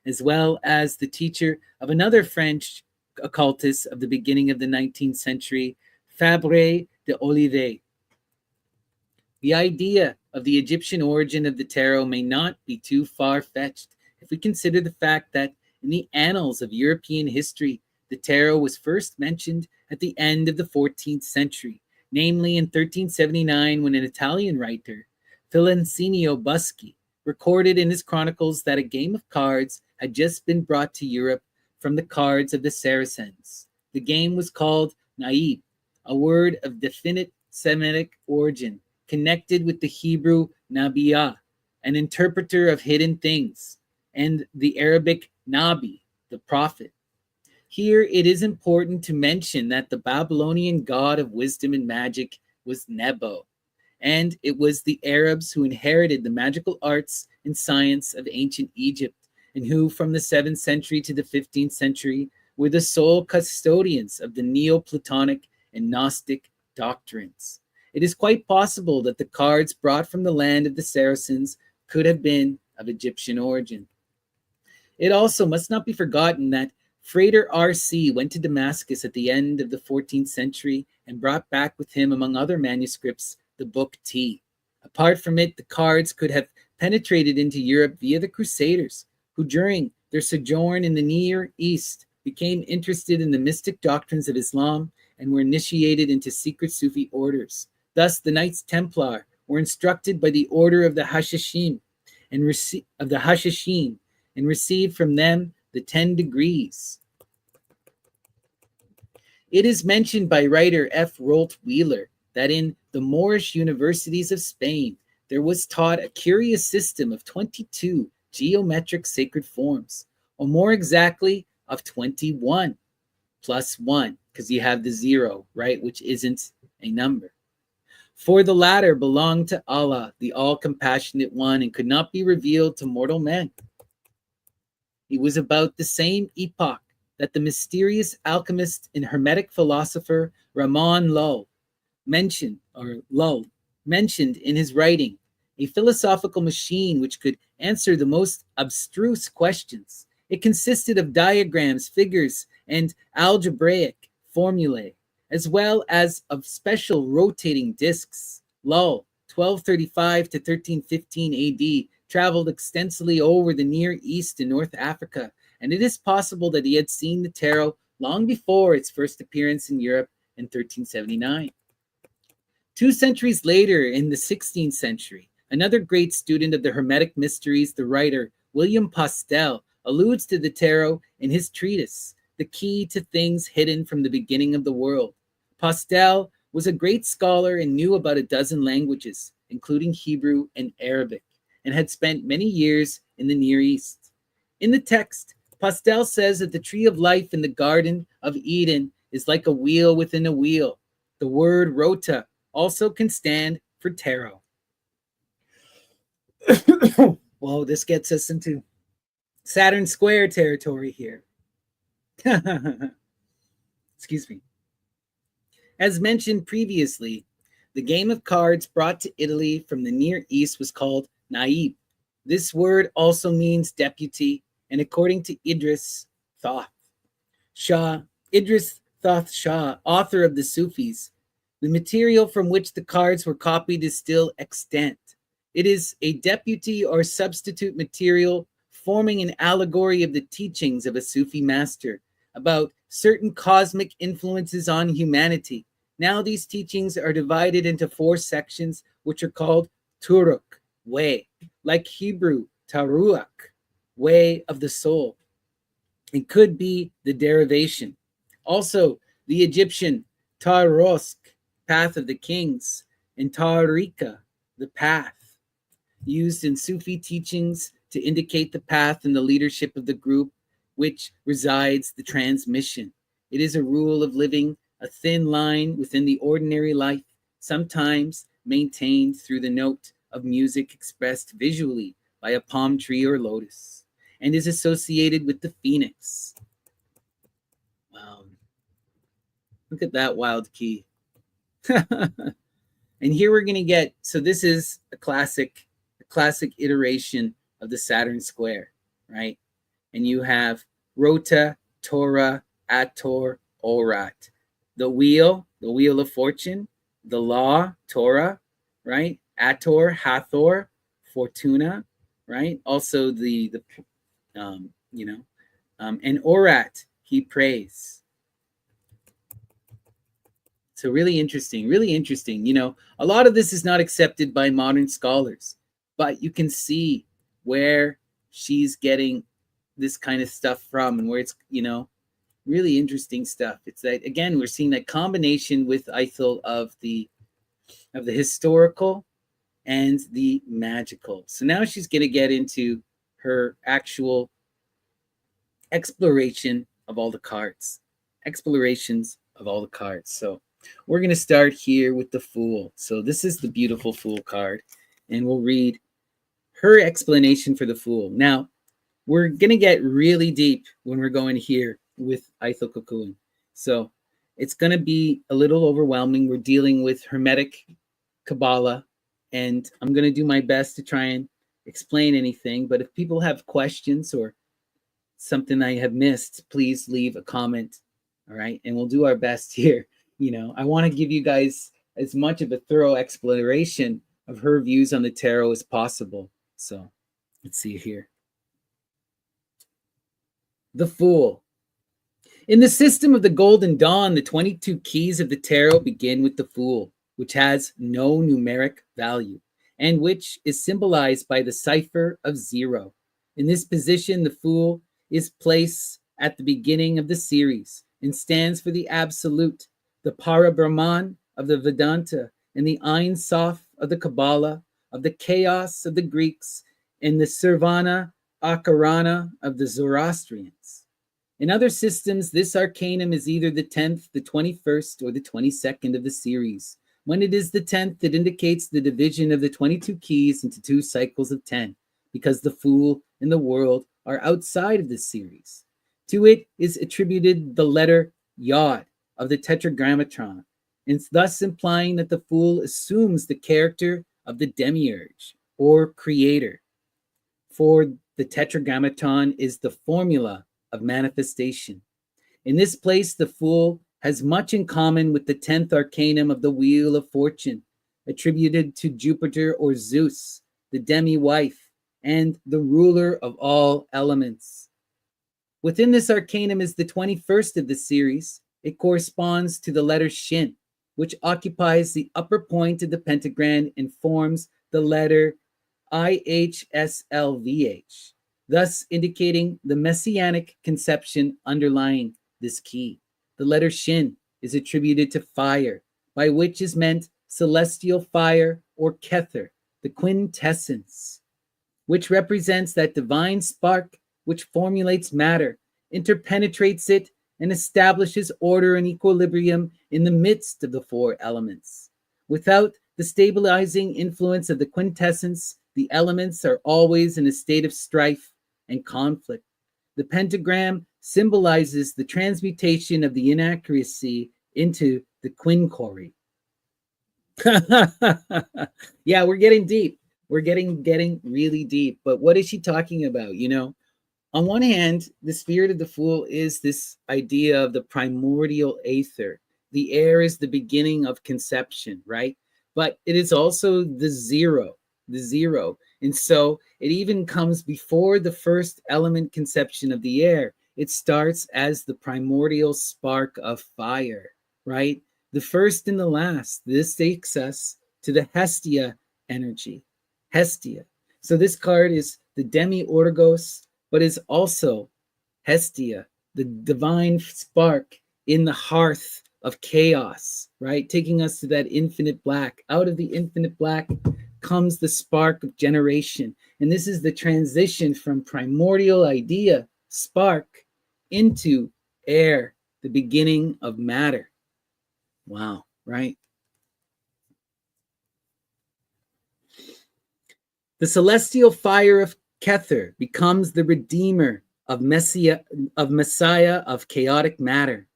as well as the teacher of another French occultist of the beginning of the 19th century, Fabre de Olivet. The idea of the Egyptian origin of the tarot may not be too far-fetched if we consider the fact that in the annals of European history, the tarot was first mentioned at the end of the 14th century, namely in 1379 when an Italian writer, Filencinio Buschi, recorded in his chronicles that a game of cards had just been brought to Europe from the cards of the Saracens. The game was called Naïb, a word of definite Semitic origin, connected with the Hebrew Nabiyah, an interpreter of hidden things, and the Arabic Nabi, the prophet. Here it is important to mention that the Babylonian god of wisdom and magic was Nebo, and it was the Arabs who inherited the magical arts and science of ancient Egypt, and who, from the 7th century to the 15th century, were the sole custodians of the Neoplatonic and Gnostic doctrines. It is quite possible that the cards brought from the land of the Saracens could have been of Egyptian origin. It also must not be forgotten that Freighter R.C. went to Damascus at the end of the 14th century and brought back with him, among other manuscripts, the Book T. Apart from it, the cards could have penetrated into Europe via the Crusaders, who during their sojourn in the Near East became interested in the mystic doctrines of Islam and were initiated into secret Sufi orders. Thus, the Knights Templar were instructed by the order of the Hashishim and received from them the 10 degrees. It is mentioned by writer F. Rolt Wheeler that in the Moorish universities of Spain there was taught a curious system of 22 geometric sacred forms, or more exactly, of 21 plus 1, because you have the 0, right, which isn't a number. For the latter belonged to Allah, the all-compassionate one, and could not be revealed to mortal men. It was about the same epoch that the mysterious alchemist and hermetic philosopher Ramon Lull mentioned in his writing a philosophical machine which could answer the most abstruse questions. It consisted of diagrams, figures, and algebraic formulae, as well as of special rotating discs. Lull, 1235 to 1315 AD, traveled extensively over the Near East and North Africa, and it is possible that he had seen the tarot long before its first appearance in Europe in 1379. 2 centuries later, in the 16th century, another great student of the Hermetic mysteries, the writer William Pastel, alludes to the tarot in his treatise, The Key to Things Hidden from the Beginning of the World. Pastel was a great scholar and knew about a dozen languages, including Hebrew and Arabic, and had spent many years in the Near East. In the text, Pastel says that the tree of life in the Garden of Eden is like a wheel within a wheel. The word rota also can stand for tarot. Well, this gets us into Saturn Square territory here. Excuse me. As mentioned previously, the game of cards brought to Italy from the Near East was called naib. This word also means deputy, and according to Idris Thoth Shah, author of the Sufis, the material from which the cards were copied is still extant. It is a deputy or substitute material forming an allegory of the teachings of a Sufi master about certain cosmic influences on humanity. Now these teachings are divided into 4 sections, which are called Turuk, way, like Hebrew, Taruach, way of the soul. It could be the derivation. Also, the Egyptian Tarosk, path of the kings, and Tarika, the path, used in Sufi teachings to indicate the path and the leadership of the group, which resides the transmission. It is a rule of living a thin line within the ordinary life, sometimes maintained through the note of music expressed visually by a palm tree or lotus, and is associated with the phoenix. Wow. Look at that wild key. And here we're going to get, so this is a classic iteration of the Saturn Square, right? And you have Rota, Torah, Ator, Orat. The wheel of fortune, the law, Torah, right? Ator, Hathor, Fortuna, right? Also and Orat, he prays. So really interesting. You know, a lot of this is not accepted by modern scholars, but you can see where she's getting this kind of stuff from and where it's, you know, Really interesting stuff. It's that, again, we're seeing that combination with Ithell of the historical and the magical. So now she's going to get into her actual exploration of all the cards. Explorations of all the cards. So we're going to start here with the Fool. So this is the beautiful Fool card, and we'll read her explanation for the Fool. Now, we're going to get really deep when we're going here with Ithell Colquhoun. So it's going to be a little overwhelming. We're dealing with Hermetic Kabbalah, and I'm going to do my best to try and explain anything. But if people have questions or something I have missed, please leave a comment. All right. And we'll do our best here. I want to give you guys as much of a thorough exploration of her views on the tarot as possible. So let's see here. The Fool. In the system of the Golden Dawn, the 22 keys of the tarot begin with the Fool, which has no numeric value and which is symbolized by the cipher of 0. In this position, the Fool is placed at the beginning of the series and stands for the Absolute, the Para-Brahman of the Vedanta, and the Ein Sof of the Kabbalah, of the Chaos of the Greeks, and the Sirvana Akarana of the Zoroastrians. In other systems, this arcanum is either the 10th, the 21st, or the 22nd of the series. When it is the 10th, it indicates the division of the 22 keys into 2 cycles of 10, because the Fool and the World are outside of this series. To it is attributed the letter Yod of the Tetragrammaton, and thus implying that the Fool assumes the character of the demiurge, or creator. For the Tetragrammaton is the formula of manifestation. In this place, the Fool has much in common with the 10th arcanum of the Wheel of Fortune, attributed to Jupiter or Zeus, the demi-wife, and the ruler of all elements. Within this arcanum is the 21st of the series. It corresponds to the letter Shin, which occupies the upper point of the pentagram and forms the letter IHSLVH, thus indicating the messianic conception underlying this key. The letter Shin is attributed to fire, by which is meant celestial fire or Kether, the quintessence, which represents that divine spark which formulates matter, interpenetrates it, and establishes order and equilibrium in the midst of the 4 elements. Without the stabilizing influence of the quintessence, the elements are always in a state of strife and conflict. The pentagram symbolizes the transmutation of the inaccuracy into the quinquerry. Yeah, we're getting deep. We're getting really deep. But what is she talking about? On one hand, the spirit of the Fool is this idea of the primordial aether. The air is the beginning of conception, right? But it is also the zero. And so it even comes before the first element conception of the air. It starts as the primordial spark of fire, right? The first and the last. This takes us to the Hestia energy. Hestia. So this card is the Demiurgos, but is also Hestia, the divine spark in the hearth of chaos, right? Taking us to that infinite black. Out of the infinite black comes the spark of generation. And this is the transition from primordial idea, spark, into air, the beginning of matter. Wow, right? The celestial fire of Kether becomes the redeemer of Messiah of chaotic matter,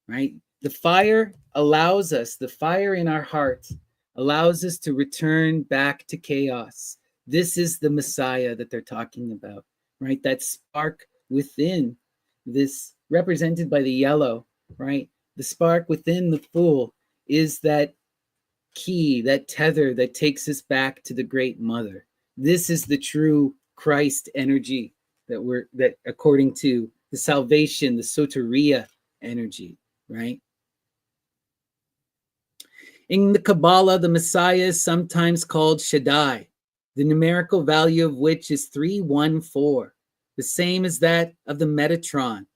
right? The fire allows us, the fire in our heart allows us to return back to chaos. This is the Messiah that they're talking about, right? That spark within this, represented by the yellow, right? The spark within the Fool is that key, that tether that takes us back to the Great Mother. This is the true Christ energy that according to the salvation, the soteria energy, right? In the Kabbalah, the Messiah is sometimes called Shaddai, the numerical value of which is 314, the same as that of the Metatron.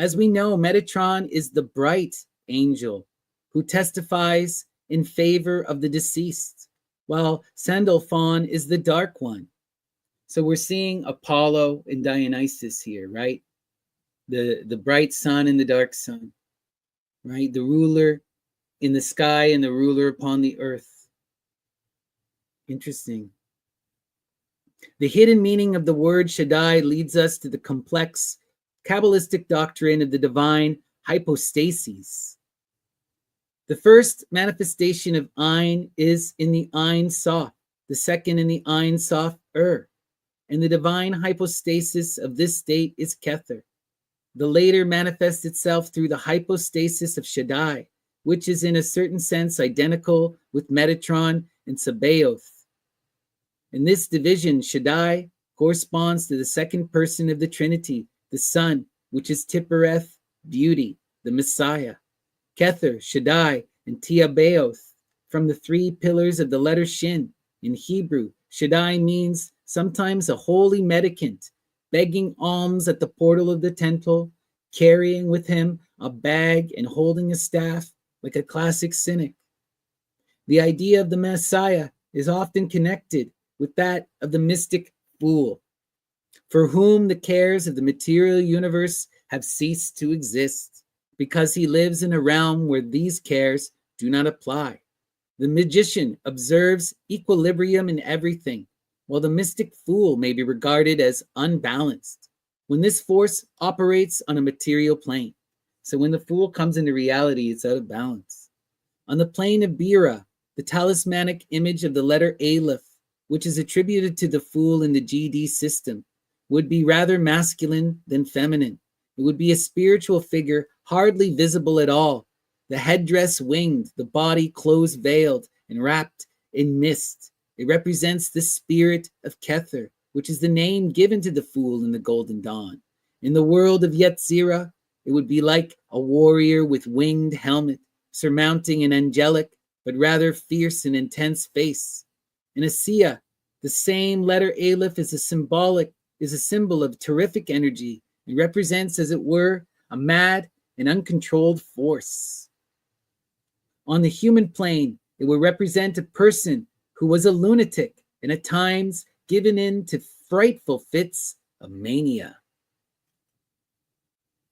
As we know, Metatron is the bright angel who testifies in favor of the deceased, while Sandalphon is the dark one. So we're seeing Apollo and Dionysus here, right? The bright sun and the dark sun, right? The ruler in the sky and the ruler upon the earth. Interesting. The hidden meaning of the word Shaddai leads us to the complex Kabbalistic doctrine of the divine hypostases. The first manifestation of Ein is in the Ein Sof, the second in the Ein Sof and the divine hypostasis of this state is Kether. The later manifests itself through the hypostasis of Shaddai, which is in a certain sense identical with Metatron and Sabaoth. In this division, Shaddai corresponds to the second person of the Trinity, the Son, which is Tiphareth, beauty, the Messiah. Kether, Shaddai, and Tiabaoth, from the three pillars of the letter Shin. In Hebrew, Shaddai means sometimes a holy mendicant, begging alms at the portal of the temple, carrying with him a bag and holding a staff like a classic cynic. The idea of the Messiah is often connected with that of the mystic fool, for whom the cares of the material universe have ceased to exist, because he lives in a realm where these cares do not apply. The magician observes equilibrium in everything, while the mystic fool may be regarded as unbalanced when this force operates on a material plane. So when the fool comes into reality, it's out of balance. On the plane of Bira, the talismanic image of the letter Aleph, which is attributed to the fool in the GD system, would be rather masculine than feminine. It would be a spiritual figure hardly visible at all, the headdress winged, the body close veiled and wrapped in mist. It represents the spirit of Kether, which is the name given to the fool in the Golden Dawn. In the world of Yetzirah, it would be like a warrior with winged helmet, surmounting an angelic, but rather fierce and intense face. In Asiya, the same letter Aleph is a symbol of terrific energy and represents, as it were, a mad and uncontrolled force. On the human plane, it will represent a person who was a lunatic and at times given in to frightful fits of mania.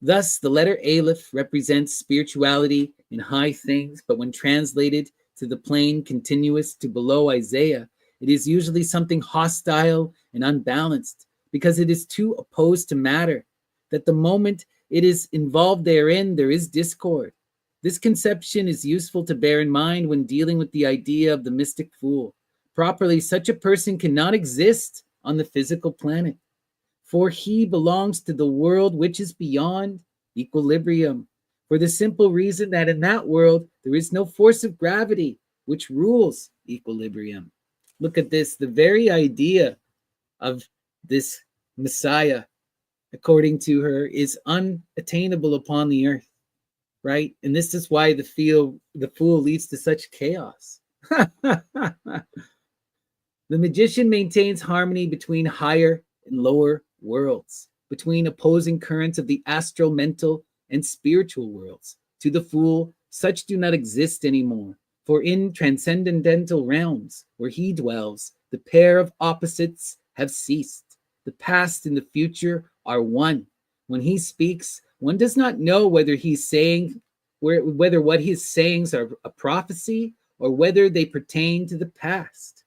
Thus, the letter Aleph represents spirituality in high things, but when translated to the plane continuous to below Isaiah, it is usually something hostile and unbalanced, because it is too opposed to matter, that the moment it is involved therein, there is discord. This conception is useful to bear in mind when dealing with the idea of the mystic fool. Properly, such a person cannot exist on the physical planet, for he belongs to the world which is beyond equilibrium, for the simple reason that in that world there is no force of gravity which rules equilibrium. Look at this, the very idea of this Messiah, according to her, is unattainable upon the earth, right? And this is why the fool leads to such chaos. The magician maintains harmony between higher and lower worlds, between opposing currents of the astral, mental, and spiritual worlds. To the fool, such do not exist anymore, for in transcendental realms where he dwells, the pair of opposites have ceased. The past and the future are one. When he speaks, one does not know whether whether what his sayings are a prophecy or whether they pertain to the past.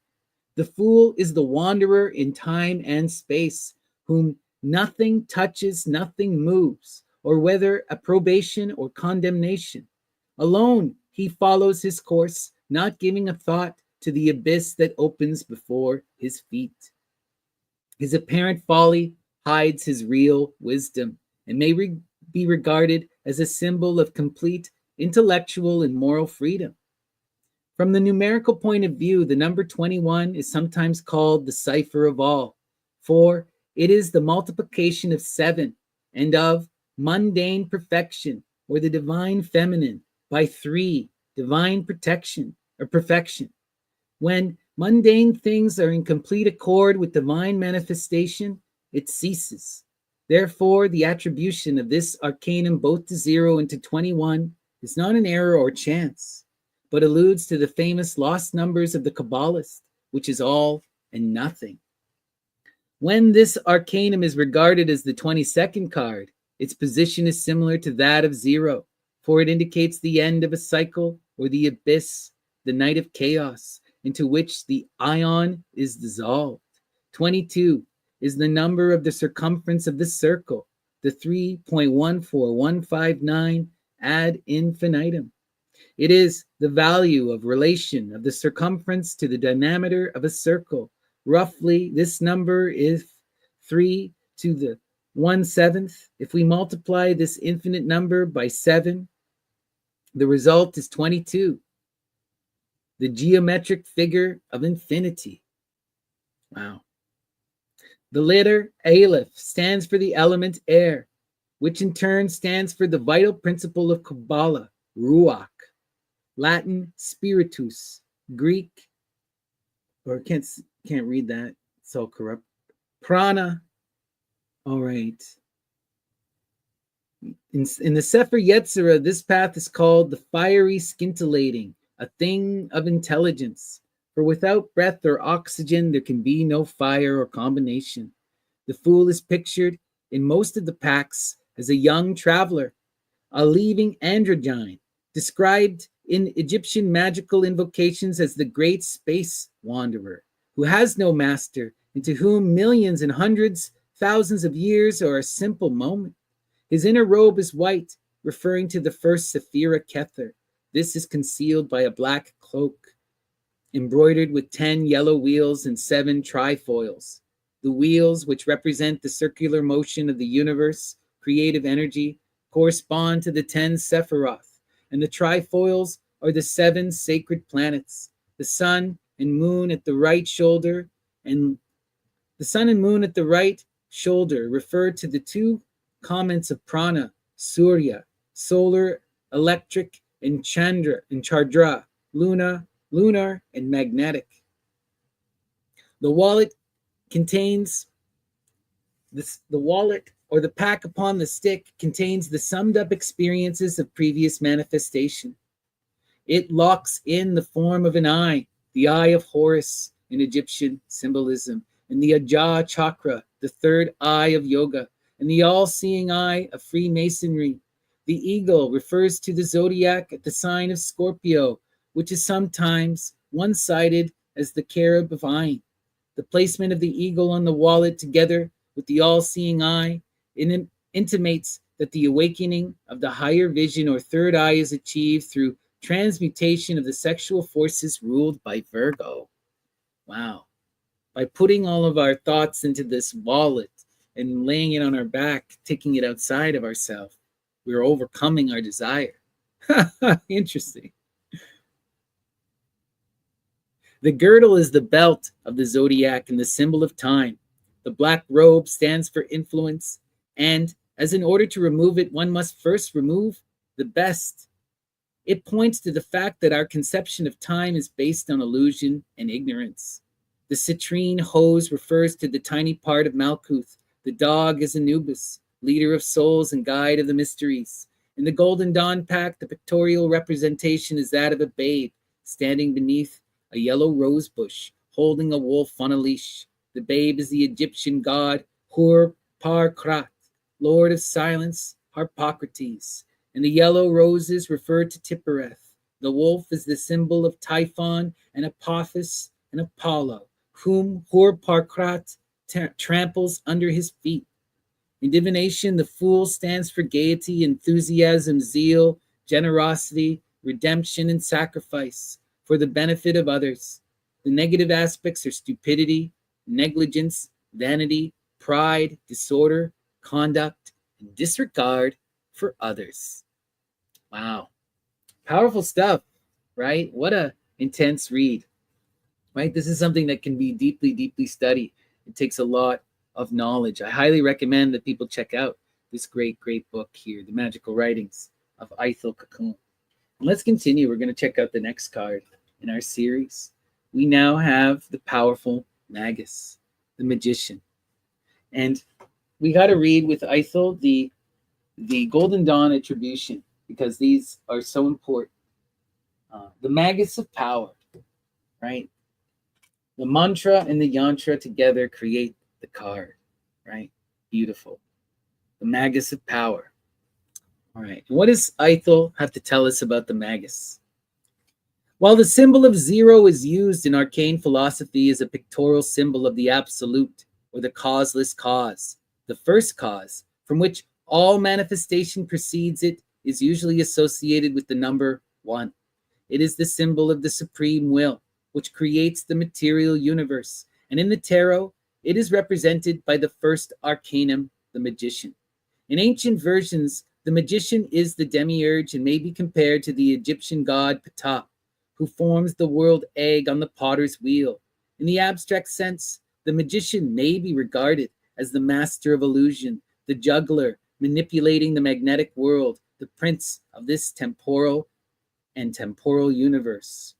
The fool is the wanderer in time and space, whom nothing touches, nothing moves, or whether approbation or condemnation. Alone he follows his course, not giving a thought to the abyss that opens before his feet. His apparent folly hides his real wisdom and may be regarded as a symbol of complete intellectual and moral freedom. From the numerical point of view, the number 21 is sometimes called the cipher of all, for it is the multiplication of 7 and of mundane perfection, or the divine feminine, by 3, divine protection or perfection. When mundane things are in complete accord with divine manifestation, it ceases. Therefore, the attribution of this arcanum both to 0 and to 21 is not an error or chance, but alludes to the famous lost numbers of the Kabbalist, which is all and nothing. When this arcanum is regarded as the 22nd card, its position is similar to that of 0, for it indicates the end of a cycle or the abyss, the night of chaos, into which the ion is dissolved. 22 is the number of the circumference of the circle, the 3.14159 ad infinitum. It is the value of relation of the circumference to the diameter of a circle. Roughly, this number is 3 to the 1/7. If we multiply this infinite number by 7, the result is 22, the geometric figure of infinity. Wow. The letter Aleph stands for the element air, which in turn stands for the vital principle of Kabbalah, Ruach. Latin, spiritus. Greek, or can't read that, it's all corrupt. Prana. All right. In the Sefer Yetzirah, this path is called the fiery scintillating, a thing of intelligence. For without breath or oxygen, there can be no fire or combination. The fool is pictured in most of the pacts as a young traveler, a leaving androgyne, described in Egyptian magical invocations as the great space wanderer, who has no master, and to whom millions and hundreds, thousands of years are a simple moment. His inner robe is white, referring to the first Sephira Kether. This is concealed by a black cloak, embroidered with 10 yellow wheels and 7 trifoils. The wheels, which represent the circular motion of the universe, creative energy, correspond to the 10 Sephiroth, and the trifoils are the 7 sacred planets, the sun and moon at the right shoulder, and the sun and moon at the right shoulder refer to the 2 comments of prana, surya, solar, electric, and chandra, lunar, and magnetic. The wallet contains the wallet or the pack upon the stick contains the summed up experiences of previous manifestation. It locks in the form of an eye, the eye of Horus in Egyptian symbolism, and the Ajah chakra, the third eye of yoga, and the all-seeing eye of Freemasonry. The eagle refers to the zodiac at the sign of Scorpio, which is sometimes one-sided as the cherub of Ayin. The placement of the eagle on the wallet together with the all-seeing eye intimates that the awakening of the higher vision or third eye is achieved through transmutation of the sexual forces ruled by Virgo. Wow. By putting all of our thoughts into this wallet and laying it on our back, taking it outside of ourselves, we're overcoming our desire. Interesting. The girdle is the belt of the zodiac and the symbol of time. The black robe stands for influence, and as in order to remove it, one must first remove the best. It points to the fact that our conception of time is based on illusion and ignorance. The citrine hose refers to the tiny part of Malkuth. The dog is Anubis, leader of souls and guide of the mysteries. In the Golden Dawn pack, the pictorial representation is that of a babe standing beneath a yellow rose bush, holding a wolf on a leash. The babe is the Egyptian god Hur-Par-Krat, lord of silence, Harpocrates. And the yellow roses refer to Tippereth. The wolf is the symbol of Typhon and Apophis and Apollo, whom Hur-Par-Krat tramples under his feet. In divination, the fool stands for gaiety, enthusiasm, zeal, generosity, redemption, and sacrifice for the benefit of others. The negative aspects are stupidity, negligence, vanity, pride, disorder, conduct, and disregard for others. Wow. Powerful stuff, right? What a intense read, right? This is something that can be deeply, deeply studied. It takes a lot of knowledge. I highly recommend that people check out this great, great book here, The Magical Writings of Ithell Colquhoun. And let's continue. We're going to check out the next card in our series. We now have the powerful Magus, the magician. And we got to read with Ithell the Golden Dawn attribution, because these are so important. The Magus of Power, right? The mantra and the yantra together create the card, right? Beautiful. The Magus of Power. All right. What does Ithell have to tell us about the Magus? While the symbol of zero is used in arcane philosophy as a pictorial symbol of the absolute, or the causeless cause, the first cause, from which all manifestation precedes it, is usually associated with the number 1. It is the symbol of the supreme will, which creates the material universe, and in the tarot, it is represented by the first arcanum, the magician. In ancient versions, the magician is the demiurge and may be compared to the Egyptian god Ptah, who forms the world egg on the potter's wheel. In the abstract sense, the magician may be regarded as the master of illusion, the juggler manipulating the magnetic world, the prince of this temporal universe.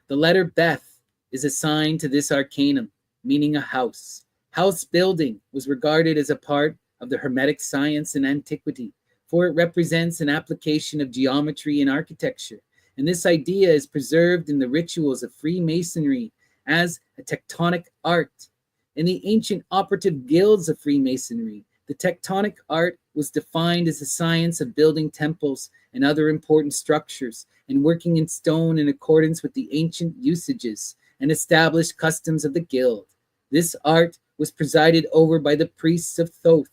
The letter Beth is assigned to this arcanum, meaning a house. House building was regarded as a part of the Hermetic science in antiquity, for it represents an application of geometry and architecture, and this idea is preserved in the rituals of Freemasonry as a tectonic art. In the ancient operative guilds of Freemasonry, the tectonic art was defined as the science of building temples and other important structures, and working in stone in accordance with the ancient usages and established customs of the guild. This art was presided over by the priests of Thoth,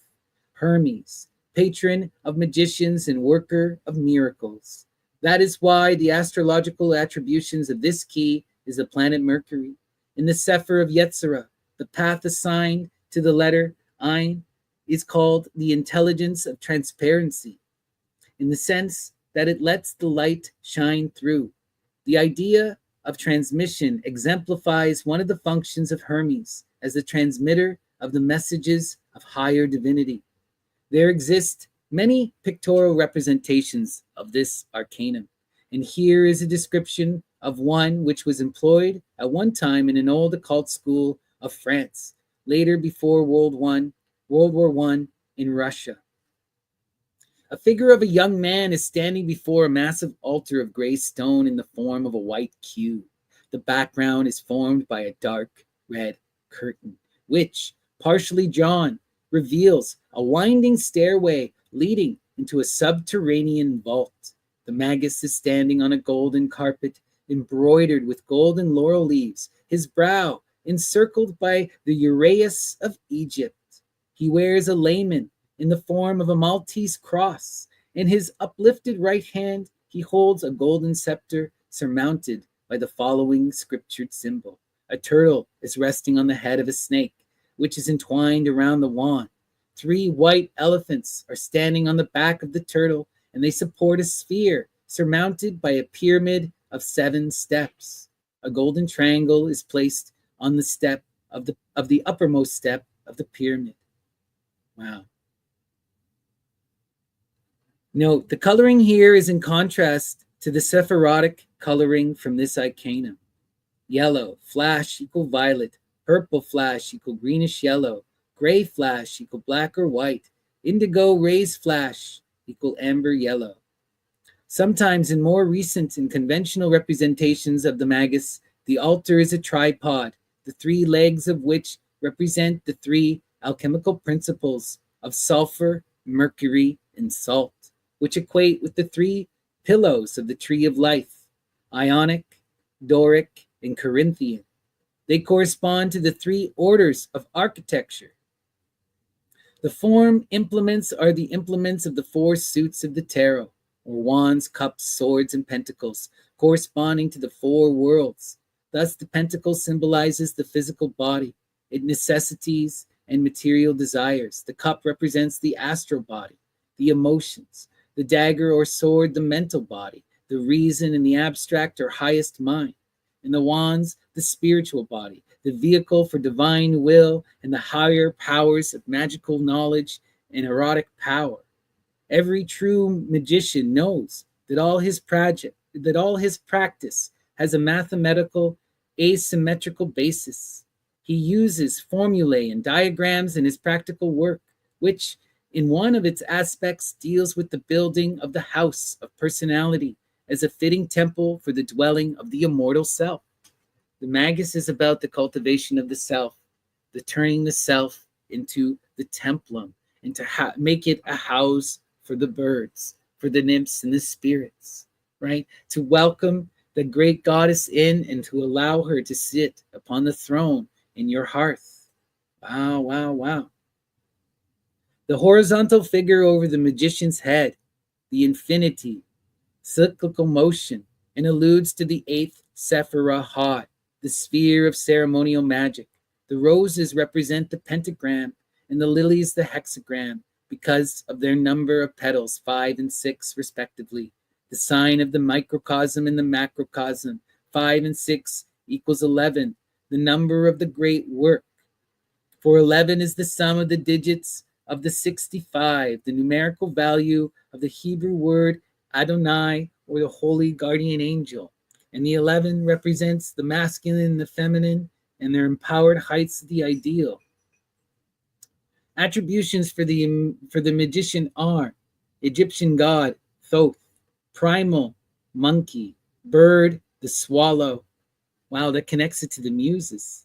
Hermes, patron of magicians and worker of miracles. That is why the astrological attributions of this key is the planet Mercury. In the Sefer of Yetzirah, the path assigned to the letter Ayin is called the intelligence of transparency, in the sense that it lets the light shine through. The idea of transmission exemplifies one of the functions of Hermes as the transmitter of the messages of higher divinity. There exist many pictorial representations of this arcanum, and here is a description of one which was employed at one time in an old occult school of France, later before World War I in Russia. A figure of a young man is standing before a massive altar of gray stone in the form of a white cube. The background is formed by a dark red curtain, which, partially drawn, reveals a winding stairway leading into a subterranean vault. The magus is standing on a golden carpet embroidered with golden laurel leaves, his brow encircled by the uraeus of Egypt. He wears a layman in the form of a Maltese cross. In his uplifted right hand, he holds a golden scepter surmounted by the following scriptured symbol. A turtle is resting on the head of a snake, which is entwined around the wand. 3 white elephants are standing on the back of the turtle, and they support a sphere surmounted by a pyramid of 7 steps. A golden triangle is placed on the step of the uppermost step of the pyramid. Wow. Note, the coloring here is in contrast to the Sephirotic coloring from this arcanum. Yellow, flash equal violet, purple flash equal greenish yellow, gray flash equal black or white, indigo rays flash equal amber yellow. Sometimes in more recent and conventional representations of the magus, the altar is a tripod, the 3 legs of which represent the 3 alchemical principles of sulfur, mercury, and salt, which equate with the 3 pillows of the tree of life, Ionic, Doric, and Corinthian. They correspond to the 3 orders of architecture. The form implements are the implements of the 4 suits of the tarot, or wands, cups, swords, and pentacles, corresponding to the 4 worlds. Thus, the pentacle symbolizes the physical body, its necessities and material desires. The cup represents the astral body, the emotions. The dagger or sword, the mental body, the reason and the abstract or highest mind. And the wands, the spiritual body, the vehicle for divine will and the higher powers of magical knowledge and erotic power. Every true magician knows that all his practice has a mathematical, asymmetrical basis. He uses formulae and diagrams in his practical work, which in one of its aspects deals with the building of the house of personality as a fitting temple for the dwelling of the immortal self. The Magus is about the cultivation of the self, the turning the self into the templum, and to make it a house for the birds, for the nymphs and the spirits, right? To welcome the great goddess in and to allow her to sit upon the throne in your hearth. Wow, wow, wow. The horizontal figure over the magician's head, the infinity, cyclical motion, and alludes to the eighth Sephirah Hod, the sphere of ceremonial magic. The roses represent the pentagram and the lilies the hexagram because of their number of petals, 5 and 6 respectively. The sign of the microcosm and the macrocosm, 5 and 6 equals 11, the number of the great work. For 11 is the sum of the digits of the 65, the numerical value of the Hebrew word Adonai, or the holy guardian angel. And the 11 represents the masculine and the feminine and their empowered heights of the ideal. Attributions for the magician are Egyptian god, Thoth, primal, monkey, bird, the swallow. Wow, that connects it to the muses.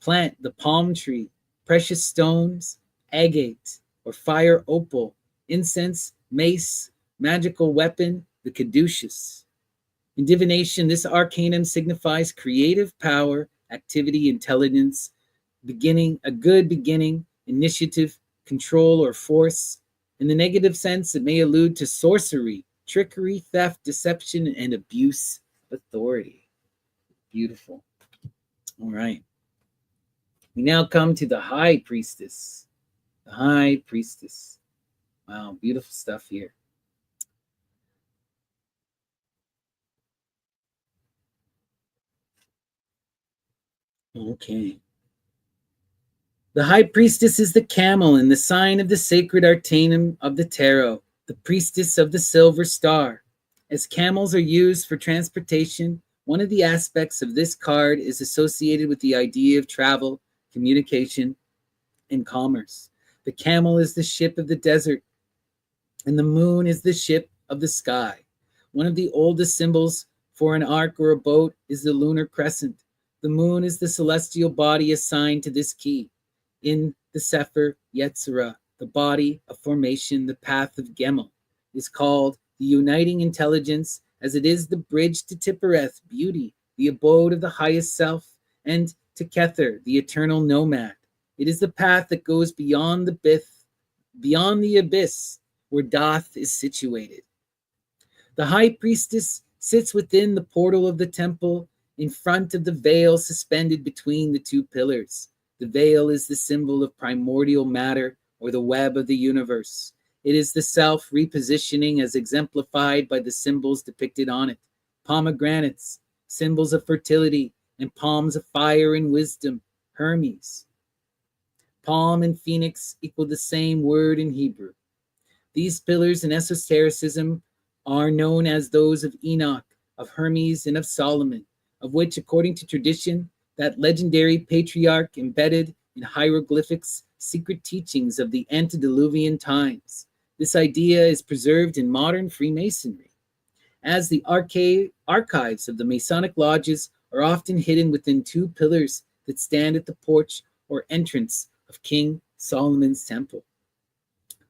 Plant, the palm tree, precious stones, agate, or fire opal, incense, mace, magical weapon, the caduceus. In divination, this arcanum signifies creative power, activity, intelligence, beginning, a good beginning, initiative, control, or force. In the negative sense, it may allude to sorcery, trickery, theft, deception, and abuse of authority. Beautiful. All right. We now come to the high priestess. The high priestess. Wow, beautiful stuff here. Okay. The high priestess is the camel in the sign of the sacred arcanum of the Taro, the priestess of the silver star. As camels are used for transportation, one of the aspects of this card is associated with the idea of travel, communication, and commerce. The camel is the ship of the desert, and the moon is the ship of the sky. One of the oldest symbols for an ark or a boat is the lunar crescent. The moon is the celestial body assigned to this key. In the Sefer Yetzirah, the body of formation, the path of Gemel, is called the uniting intelligence, as it is the bridge to Tippereth, beauty, the abode of the highest self, and to Kether, the eternal nomad. It is the path that goes beyond the abyss, where Doth is situated. The high priestess sits within the portal of the temple, in front of the veil suspended between the two pillars. The veil is the symbol of primordial matter, or the web of the universe. It is the self repositioning as exemplified by the symbols depicted on it. Pomegranates, symbols of fertility, and palms of fire and wisdom, Hermes. Palm and phoenix equal the same word in Hebrew. These pillars in esotericism are known as those of Enoch, of Hermes, and of Solomon, of which, according to tradition, that legendary patriarch embedded in hieroglyphics secret teachings of the antediluvian times. This idea is preserved in modern Freemasonry, as the archives of the Masonic lodges are often hidden within two pillars that stand at the porch or entrance of King Solomon's temple.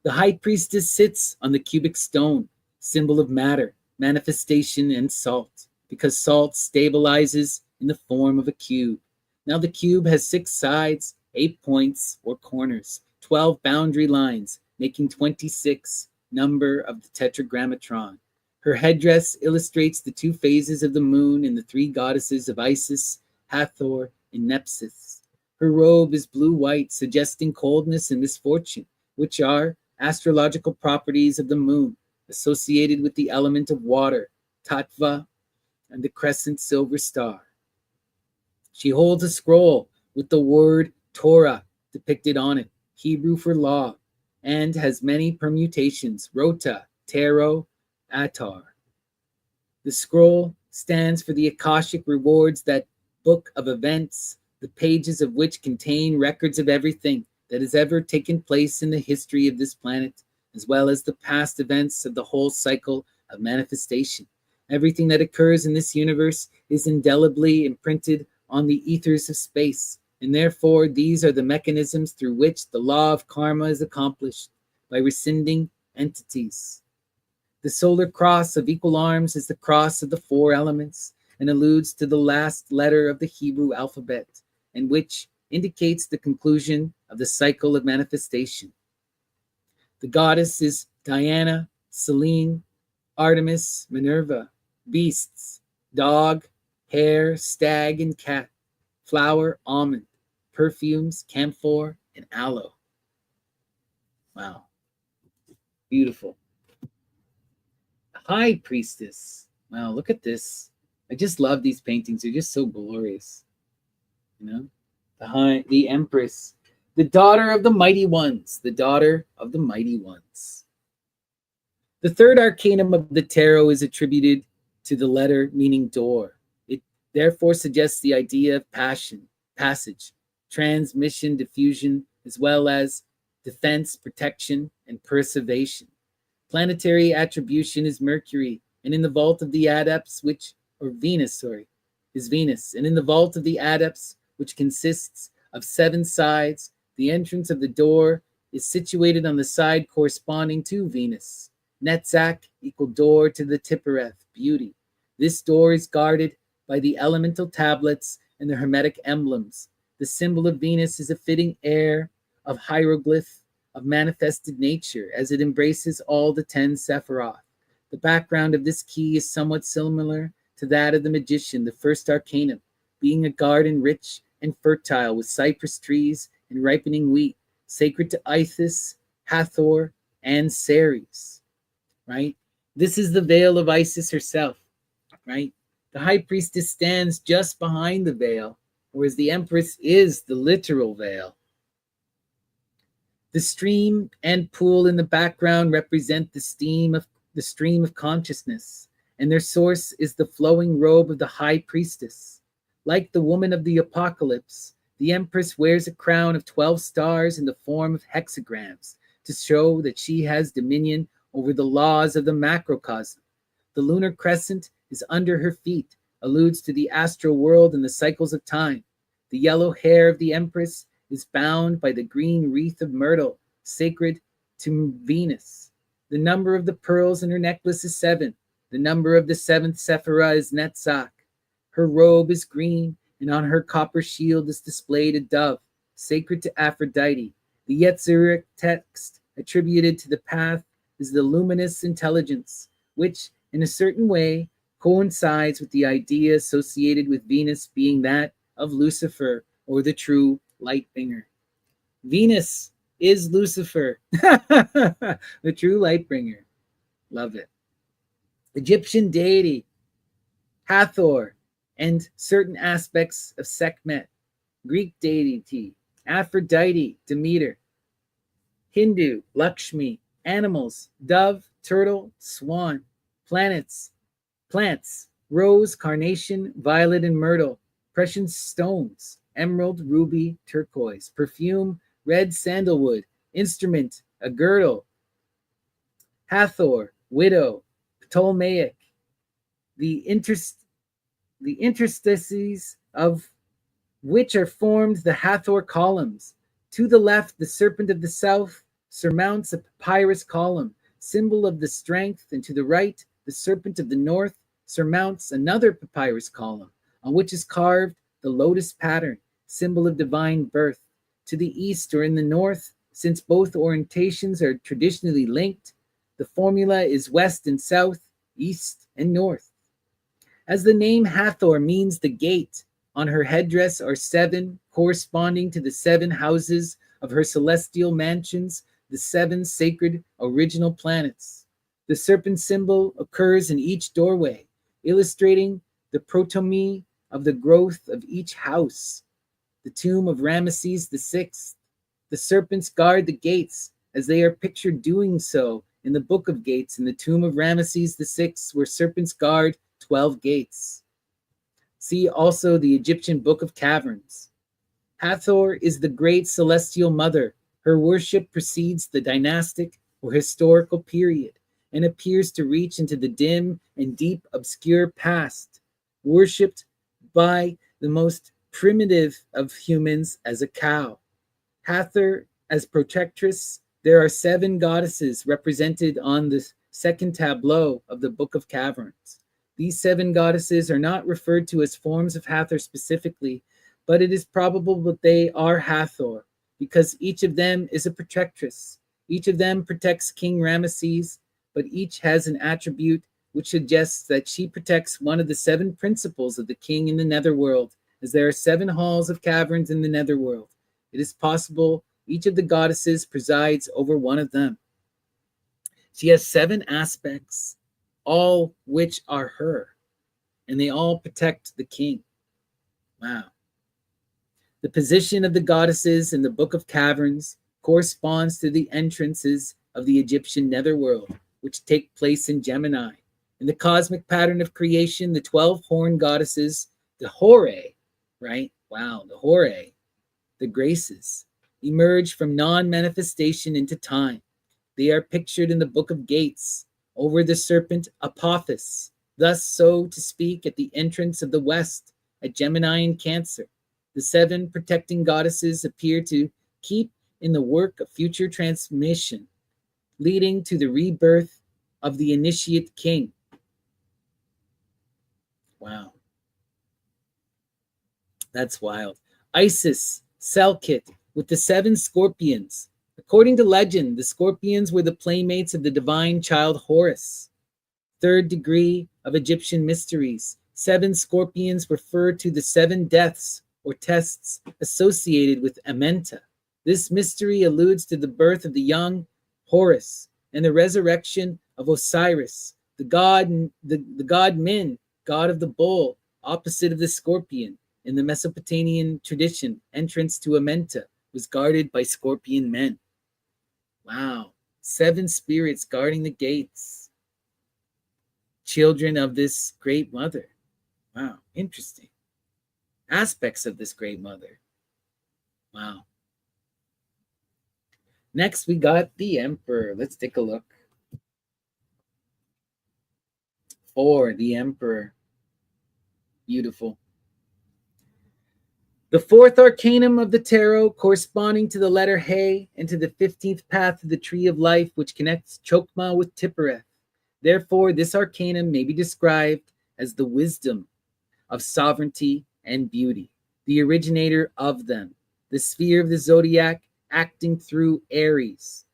The high priestess sits on the cubic stone, symbol of matter, manifestation, and salt, because salt stabilizes in the form of a cube. Now the cube has 6 sides, 8 points or corners, 12 boundary lines, making 26 number of the tetragrammatron. Her headdress illustrates the 2 phases of the moon and the 3 goddesses of Isis, Hathor, and Nephthys. Her robe is blue-white, suggesting coldness and misfortune, which are astrological properties of the moon, associated with the element of water, Tatva, and the crescent silver star. She holds a scroll with the word Torah depicted on it, Hebrew for law, and has many permutations, Rota, Taro, Atar. The scroll stands for the Akashic rewards, that book of events, the pages of which contain records of everything that has ever taken place in the history of this planet, as well as the past events of the whole cycle of manifestation. Everything that occurs in this universe is indelibly imprinted on the ethers of space, and therefore these are the mechanisms through which the law of karma is accomplished by rescinding entities. The solar cross of equal arms is the cross of the four elements and alludes to the last letter of the Hebrew alphabet, and which indicates the conclusion of the cycle of manifestation. The goddess is Diana, Selene, Artemis, Minerva. Beasts: dog, hare, stag, and cat. Flower: almond. Perfumes: camphor and aloe. Wow. Beautiful. High priestess. Wow, look at this. I just love these paintings. They're just so glorious. You know? The empress. The daughter of the mighty ones. The daughter of the mighty ones. The third arcanum of the tarot is attributed to the letter meaning door. It therefore suggests the idea of passion, passage, transmission, diffusion, as well as defense, protection, and preservation. Planetary attribution is Mercury, and in the vault of the adepts, is Venus, and in the vault of the adepts, which consists of 7 sides, the entrance of the door is situated on the side corresponding to Venus. Netzach equal door to the Tippereth, beauty. This door is guarded by the elemental tablets and the hermetic emblems. The symbol of Venus is a fitting heir of hieroglyph of manifested nature, as it embraces all the 10 Sephiroth. The background of this key is somewhat similar to that of the magician, the first arcanum, being a garden rich and fertile with cypress trees and ripening wheat, sacred to Isis, Hathor, and Ceres. Right? This is the veil of Isis herself, right? The high priestess stands just behind the veil, whereas the empress is the literal veil. The stream and pool in the background represent the stream of consciousness, and their source is the flowing robe of the high priestess. Like the woman of the apocalypse, the empress wears a crown of 12 stars in the form of hexagrams to show that she has dominion over the laws of the macrocosm. The lunar crescent is under her feet, alludes to the astral world and the cycles of time. The yellow hair of the empress is bound by the green wreath of myrtle, sacred to Venus. The number of the pearls in her necklace is 7. The number of the 7th Sephirah is Netzach. Her robe is green, and on her copper shield is displayed a dove, sacred to Aphrodite. The Yetzirah text attributed to the path is the luminous intelligence, which, in a certain way, coincides with the idea associated with Venus being that of Lucifer, or the true light bringer. Venus is Lucifer, the true light bringer. Love it. Egyptian deity, Hathor, and certain aspects of Sekhmet. Greek deity, Aphrodite, Demeter. Hindu, Lakshmi. Animals, dove, turtle, swan. Planets, plants, rose, carnation, violet, and myrtle. Precious stones, emerald, ruby, turquoise. Perfume, red sandalwood. Instrument, a girdle. Hathor, widow, Ptolemaic. The interstices of which are formed the Hathor columns. To the left, the serpent of the south surmounts a papyrus column, symbol of the strength, and to the right, the serpent of the north surmounts another papyrus column, on which is carved the lotus pattern, symbol of divine birth. To the east or in the north, since both orientations are traditionally linked, the formula is west and south, east and north. As the name Hathor means the gate, on her headdress are 7, corresponding to the 7 houses of her celestial mansions, the 7 sacred original planets. The serpent symbol occurs in each doorway, illustrating the protomy of the growth of each house. The tomb of Ramesses VI. The serpents guard the gates, as they are pictured doing so in the Book of Gates in the tomb of Ramesses VI, where serpents guard 12 gates. See also the Egyptian Book of Caverns. Hathor is the great celestial mother, Her worship precedes the dynastic or historical period and appears to reach into the dim and deep obscure past, worshipped by the most primitive of humans as a cow. Hathor as protectress, there are 7 goddesses represented on the second tableau of the Book of Caverns. These 7 goddesses are not referred to as forms of Hathor specifically, but it is probable that they are Hathor, because each of them is a protectress. Each of them protects King Ramesses, but each has an attribute which suggests that she protects one of the 7 principles of the king in the netherworld, as there are 7 halls of caverns in the netherworld. It is possible each of the goddesses presides over one of them. She has 7 aspects, all which are her, and they all protect the king. Wow. The position of the goddesses in the Book of Caverns corresponds to the entrances of the Egyptian netherworld, which take place in Gemini. In the cosmic pattern of creation, the 12 horned goddesses, the Hore, right? Wow, the Hore, the Graces, emerge from non-manifestation into time. They are pictured in the Book of Gates over the serpent Apophis, thus, so to speak, at the entrance of the West at Gemini and Cancer. The 7 protecting goddesses appear to keep in the work of future transmission, leading to the rebirth of the initiate king. Wow. That's wild. Isis, Selkit, with the 7 scorpions. According to legend, the scorpions were the playmates of the divine child Horus. 3rd degree of Egyptian mysteries. 7 scorpions refer to the 7 deaths or tests associated with Amenta. This mystery alludes to the birth of the young Horus and the resurrection of Osiris, the god Min, god of the bull, opposite of the scorpion. In the Mesopotamian tradition, entrance to Amenta was guarded by scorpion men. Wow. 7 spirits guarding the gates. Children of this great mother. Wow. Interesting. Aspects of this great mother. Wow. Next, we got the Emperor. Let's take a look. 4, the Emperor. Beautiful. The 4th arcanum of the tarot, corresponding to the letter He and to the 15th path of the tree of life, which connects Chokmah with Tippereth. Therefore, this arcanum may be described as the wisdom of sovereignty and beauty, the originator of them, the sphere of the zodiac acting through Aries,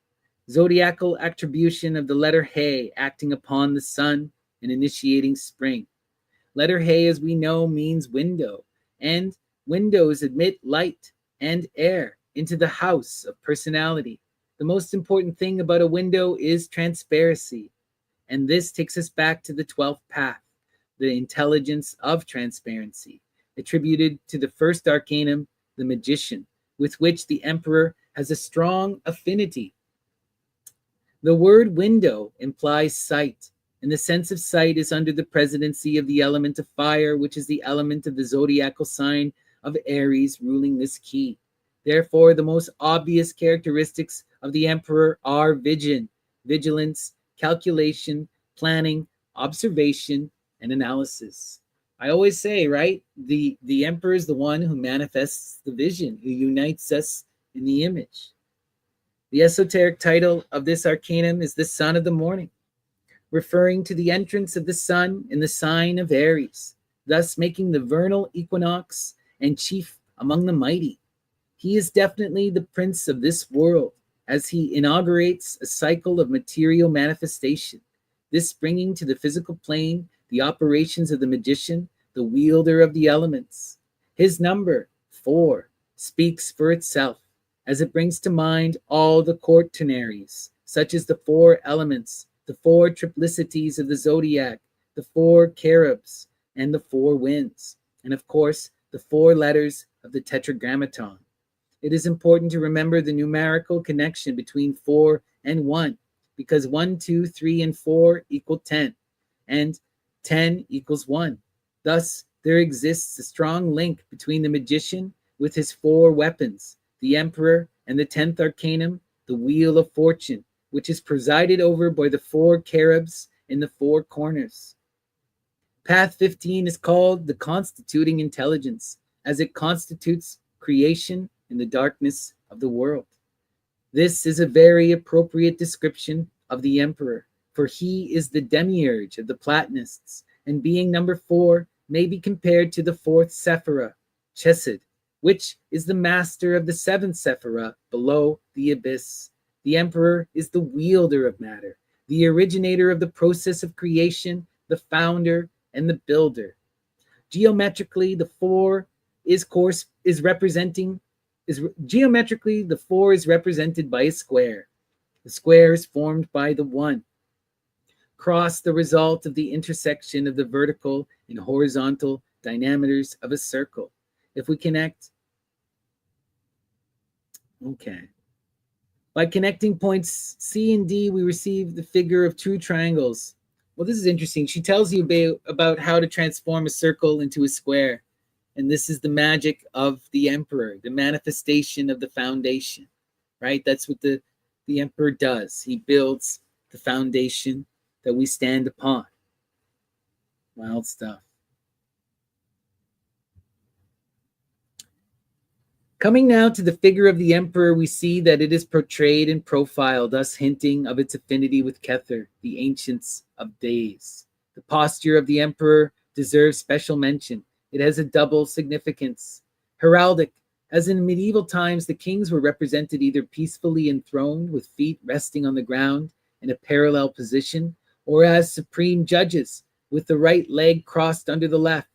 zodiacal attribution of the letter He acting upon the sun and initiating spring. Letter He, as we know, means window, and windows admit light and air into the house of personality. The most important thing about a window is transparency, and this takes us back to the 12th path, the intelligence of transparency, attributed to the 1st arcanum, the magician, with which the emperor has a strong affinity. The word window implies sight, and the sense of sight is under the presidency of the element of fire, which is the element of the zodiacal sign of Aries ruling this key. Therefore, the most obvious characteristics of the emperor are vision, vigilance, calculation, planning, observation, and analysis. I always say, right, the emperor is the one who manifests the vision, who unites us in the image. The esoteric title of this arcanum is the Sun of the Morning, referring to the entrance of the sun in the sign of Aries, thus making the vernal equinox and chief among the mighty. He is definitely the prince of this world, as he inaugurates a cycle of material manifestation, this bringing to the physical plane the operations of the magician, the wielder of the elements. His number, 4, speaks for itself, as it brings to mind all the quaternaries, such as the 4 elements, the 4 triplicities of the zodiac, the 4 cherubs, and the 4 winds, and of course, the 4 letters of the tetragrammaton. It is important to remember the numerical connection between 4 and 1, because 1, 2, 3, and 4 equal 10, and 10 equals 1. Thus, there exists a strong link between the magician with his 4 weapons, the emperor And the 10th arcanum, the Wheel of Fortune, which is presided over by the 4 cherubs in the 4 corners. Path 15 is called the Constituting Intelligence, as it constitutes creation in the darkness of the world. This is a very appropriate description of the Emperor, for he is the demiurge of the Platonists, and being number 4 may be compared to the 4th Sephirah, Chesed, which is the master of the 7th Sephirah below the abyss. The Emperor is the wielder of matter, the originator of the process of creation, the founder and the builder. Geometrically, the 4 is represented by a square. The square is formed by the 1. Cross, the result of the intersection of the vertical and horizontal diameters of a circle. If we connect, by connecting points C and D, we receive the figure of 2 triangles. Well, this is interesting. She tells you about how to transform a circle into a square. And this is the magic of the Emperor, the manifestation of the foundation, right? That's what the Emperor does. He builds the foundation that we stand upon. Wild stuff. Coming now to the figure of the Emperor, we see that it is portrayed in profile, thus hinting of its affinity with Kether, the ancients of days. The posture of the Emperor deserves special mention. It has a double significance. Heraldic, as in medieval times, the kings were represented either peacefully enthroned with feet resting on the ground in a parallel position, or as supreme judges with the right leg crossed under the left.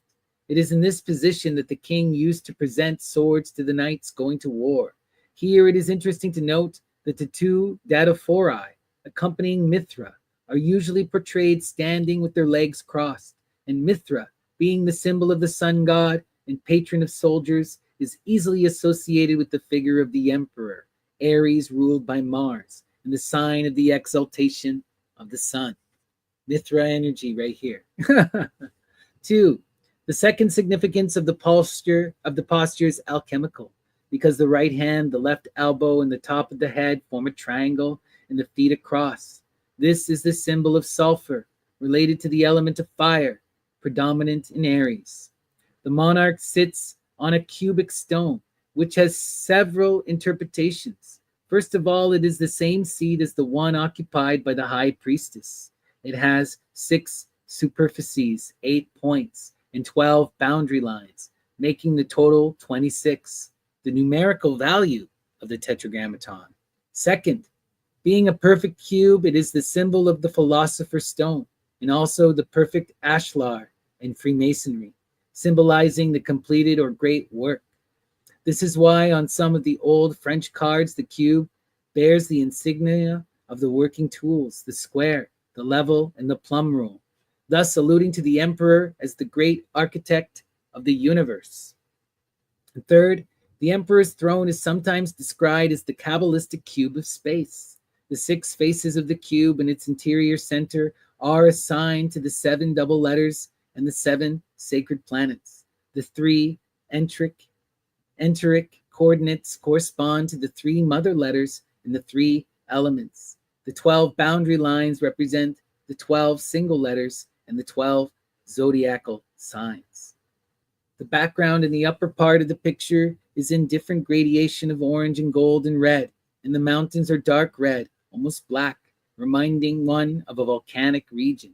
It is in this position that the king used to present swords to the knights going to war. Here it is interesting to note that the 2 datophori accompanying Mithra are usually portrayed standing with their legs crossed, and Mithra, being the symbol of the sun god and patron of soldiers, is easily associated with the figure of the Emperor, Aries ruled by Mars, and the sign of the exaltation of the sun. Mithra energy right here. 2. The second significance of the posture is alchemical, because the right hand, the left elbow, and the top of the head form a triangle, and the feet a cross. This is the symbol of sulfur, related to the element of fire, predominant in Aries. The monarch sits on a cubic stone, which has several interpretations. First of all, it is the same seat as the one occupied by the high priestess. It has 6 superficies, 8 points, and 12 boundary lines, making the total 26, the numerical value of the Tetragrammaton. Second, being a perfect cube, it is the symbol of the philosopher's stone, and also the perfect ashlar in Freemasonry, symbolizing the completed or great work. This is why on some of the old French cards, the cube bears the insignia of the working tools, the square, the level, and the plumb rule, thus alluding to the Emperor as the great architect of the universe. And third, the Emperor's throne is sometimes described as the Kabbalistic cube of space. The 6 faces of the cube and its interior center are assigned to the 7 double letters and the 7 sacred planets. The 3 enteric coordinates correspond to the 3 mother letters and the 3 elements. The 12 boundary lines represent the 12 single letters and the 12 zodiacal signs. The background in the upper part of the picture is in different gradation of orange and gold and red, and the mountains are dark red, almost black, reminding one of a volcanic region.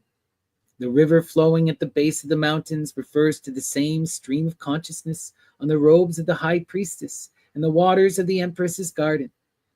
The river flowing at the base of the mountains refers to the same stream of consciousness on the robes of the high priestess and the waters of the empress's garden.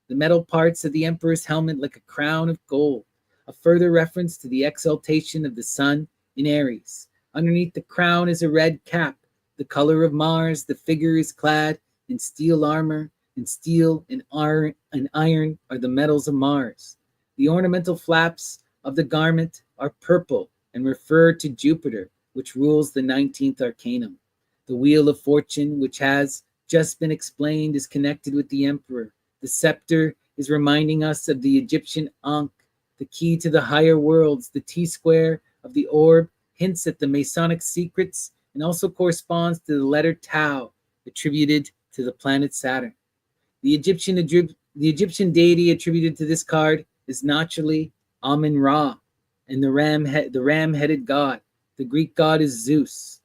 The metal parts of the emperor's helmet like a crown of gold, a further reference to the exaltation of the sun in Aries. Underneath the crown is a red cap, the color of Mars. The figure is clad in steel armor, and steel and iron are the metals of Mars. The ornamental flaps of the garment are purple and refer to Jupiter, which rules the 19th arcanum. The Wheel of Fortune, which has just been explained, is connected with the Emperor. The scepter is reminding us of the Egyptian Ankh, the key to the higher worlds. The T-square of the orb hints at the Masonic secrets and also corresponds to the letter Tau, attributed to the planet Saturn. The Egyptian deity attributed to this card is naturally Amun Ra, and the ram-headed god. The Greek god is Zeus.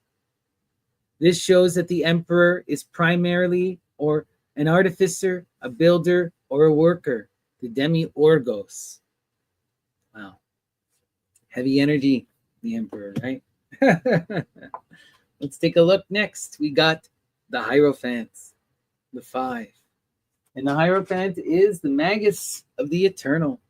This shows that the emperor is primarily or an artificer, a builder, or a worker, the demi-orgos. Wow. Heavy energy, the emperor, right? Let's take a look next. We got the Hierophants, the 5. And the Hierophant is the Magus of the Eternal.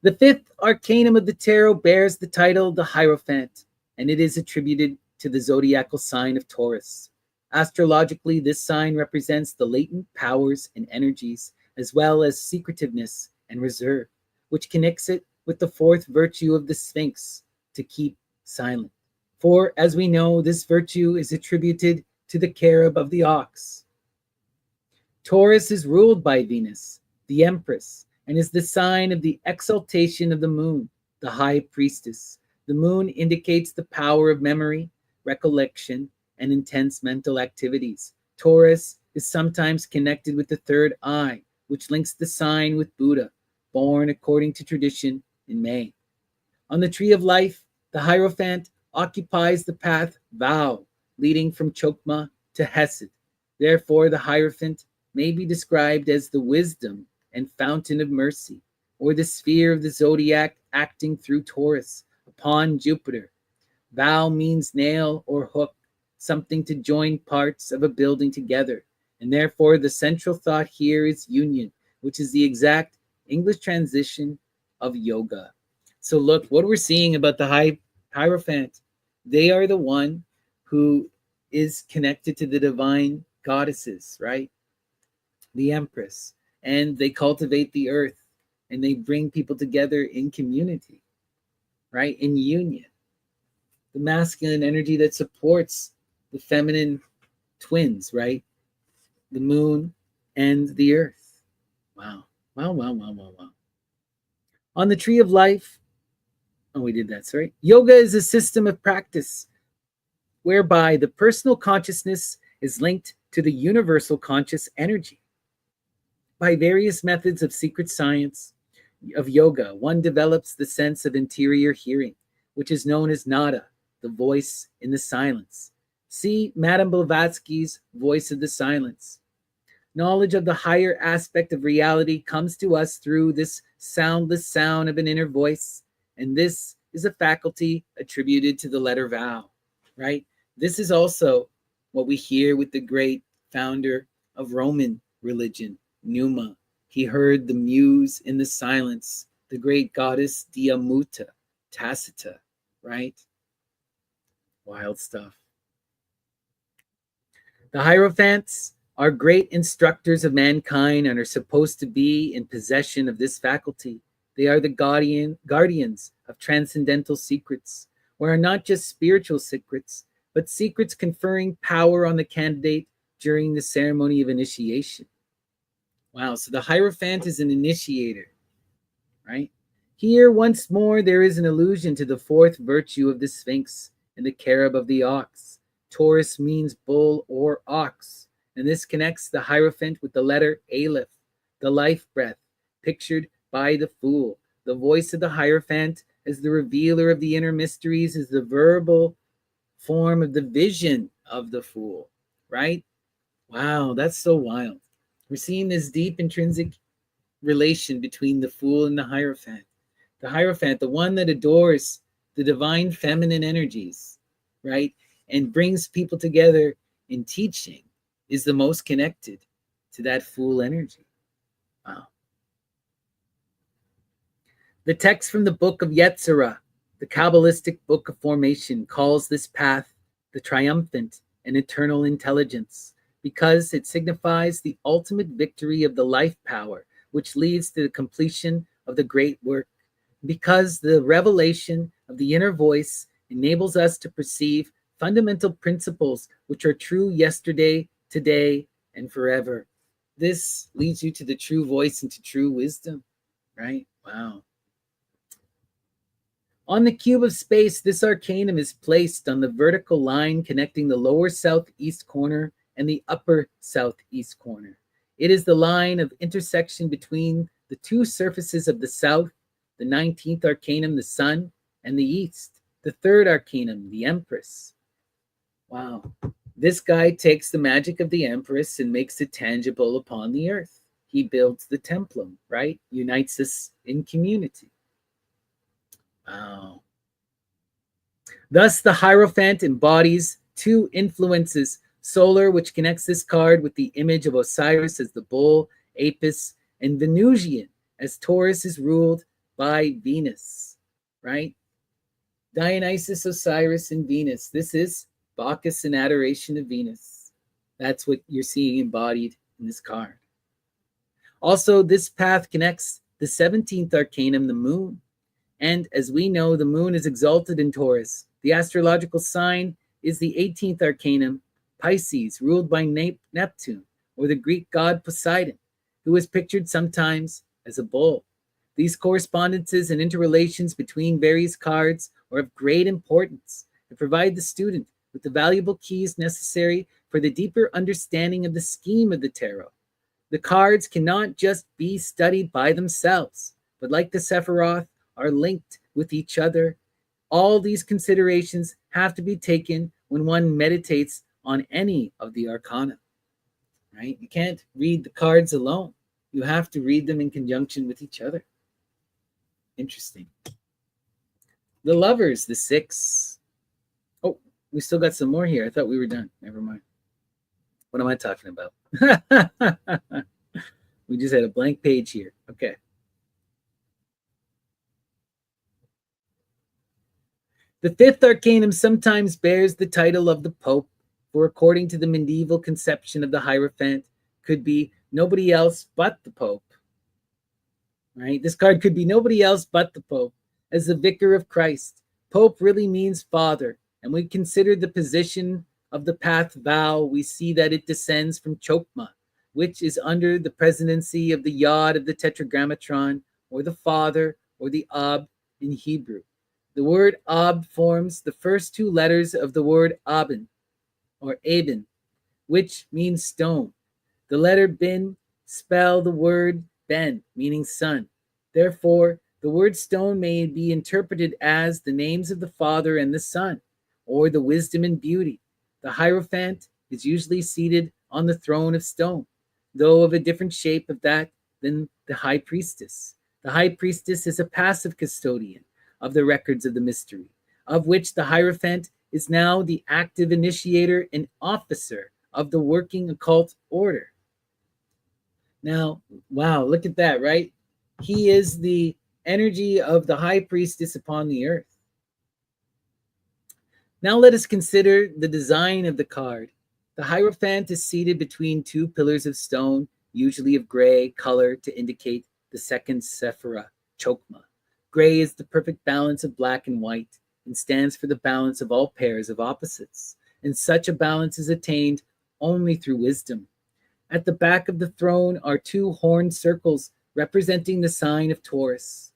The 5th arcanum of the tarot bears the title the Hierophant, and it is attributed to the zodiacal sign of Taurus. Astrologically, this sign represents the latent powers and energies, as well as secretiveness and reserve, which connects it with the 4th virtue of the Sphinx, to keep silent. For, as we know, this virtue is attributed to the cherub of the ox. Taurus is ruled by Venus, the Empress, and is the sign of the exaltation of the moon, the high priestess. The moon indicates the power of memory, recollection, and intense mental activities. Taurus is sometimes connected with the 3rd eye, which links the sign with Buddha, born according to tradition in May. On the tree of life, the Hierophant occupies the path Vow, leading from Chokmah to Hesed. Therefore, the Hierophant may be described as the wisdom and fountain of mercy, or the sphere of the zodiac acting through Taurus upon Jupiter. Vow means nail or hook, something to join parts of a building together, and therefore the central thought here is union, which is the exact English transition of yoga. So look, what we're seeing about the Hierophant, they are the one who is connected to the divine goddesses, right? The Empress. And they cultivate the earth, and they bring people together in community, right? In union. The masculine energy that supports the feminine twins, right? The moon and the earth. Wow. Wow, wow, wow, wow, wow. On the tree of life, we did that, sorry. Yoga is a system of practice whereby the personal consciousness is linked to the universal conscious energy. By various methods of secret science of yoga, one develops the sense of interior hearing, which is known as nada, the voice in the silence. See Madame Blavatsky's Voice of the Silence. Knowledge of the higher aspect of reality comes to us through this soundless sound of an inner voice, and this is a faculty attributed to the letter Vow, right? This is also what we hear with the great founder of Roman religion, Numa. He heard the muse in the silence, the great goddess Diamuta, Tacita, right? Wild stuff. The Hierophants are great instructors of mankind and are supposed to be in possession of this faculty. They are the guardians of transcendental secrets, or are not just spiritual secrets, but secrets conferring power on the candidate during the ceremony of initiation. Wow, so the Hierophant is an initiator, right? Here, once more, there is an allusion to the 4th virtue of the Sphinx and the cherub of the ox. Taurus means bull or ox, and this connects the Hierophant with the letter Aleph, the life breath, pictured by the Fool. The voice of the Hierophant as the revealer of the inner mysteries is the verbal form of the vision of the Fool, right? Wow, that's so wild. We're seeing this deep intrinsic relation between the Fool and the Hierophant. The Hierophant, the one that adores the divine feminine energies, right? And brings people together in teaching, is the most connected to that Fool energy. Wow. The text from the book of Yetzirah, the Kabbalistic book of formation, calls this path the triumphant and eternal intelligence, because it signifies the ultimate victory of the life power, which leads to the completion of the great work. Because the revelation of the inner voice enables us to perceive fundamental principles which are true yesterday, today, and forever. This leads you to the true voice and to true wisdom, right? Wow. On the cube of space, this arcanum is placed on the vertical line connecting the lower southeast corner and the upper southeast corner. It is the line of intersection between the two surfaces of the south, the 19th arcanum, the sun, and the east, the third arcanum, the empress. Wow. This guy takes the magic of the empress and makes it tangible upon the earth. He builds the templum, right? Unites us in community. Wow. Thus, the Hierophant embodies two influences: solar, which connects this card with the image of Osiris as the bull, Apis, and Venusian, as Taurus is ruled by Venus, right? Dionysus, Osiris, and Venus. This is Bacchus in adoration of Venus. That's what you're seeing embodied in this card. Also, this path connects the 17th arcanum, the moon. And as we know, the moon is exalted in Taurus. The astrological sign is the 18th arcanum, Pisces, ruled by Neptune, or the Greek god Poseidon, who is pictured sometimes as a bull. These correspondences and interrelations between various cards are of great importance and provide the student with the valuable keys necessary for the deeper understanding of the scheme of the tarot. The cards cannot just be studied by themselves, but like the Sephiroth, are linked with each other. All these considerations have to be taken when one meditates on any of the arcana, right? You can't read the cards alone. You have to read them in conjunction with each other. Interesting. The Lovers, the 6. Oh, we still got some more here. I thought we were done. Never mind. What am I talking about? We just had a blank page here. Okay. The 5th arcanum sometimes bears the title of the Pope, for according to the medieval conception of the Hierophant, could be nobody else but the Pope. Right? This card could be nobody else but the Pope, as the Vicar of Christ. Pope really means father, and we consider the position of the path vow, we see that it descends from Chokmah, which is under the presidency of the Yod of the Tetragrammatron, or the Father, or the Ab in Hebrew. The word Ab forms the first two letters of the word Aben, or Aben, which means stone. The letter Bin spell the word Ben, meaning son. Therefore, the word stone may be interpreted as the names of the Father and the Son, or the wisdom and beauty. The Hierophant is usually seated on the throne of stone, though of a different shape of that than the High Priestess. The High Priestess is a passive custodian of the records of the mystery, of which the Hierophant is now the active initiator and officer of the working occult order. Now, wow, look at that, right? He is the energy of the High Priestess upon the earth. Now let us consider the design of the card. The Hierophant is seated between two pillars of stone, usually of gray color, to indicate the second Sephirah, Chokmah. Gray is the perfect balance of black and white and stands for the balance of all pairs of opposites. And such a balance is attained only through wisdom. At the back of the throne are two horned circles representing the sign of Taurus.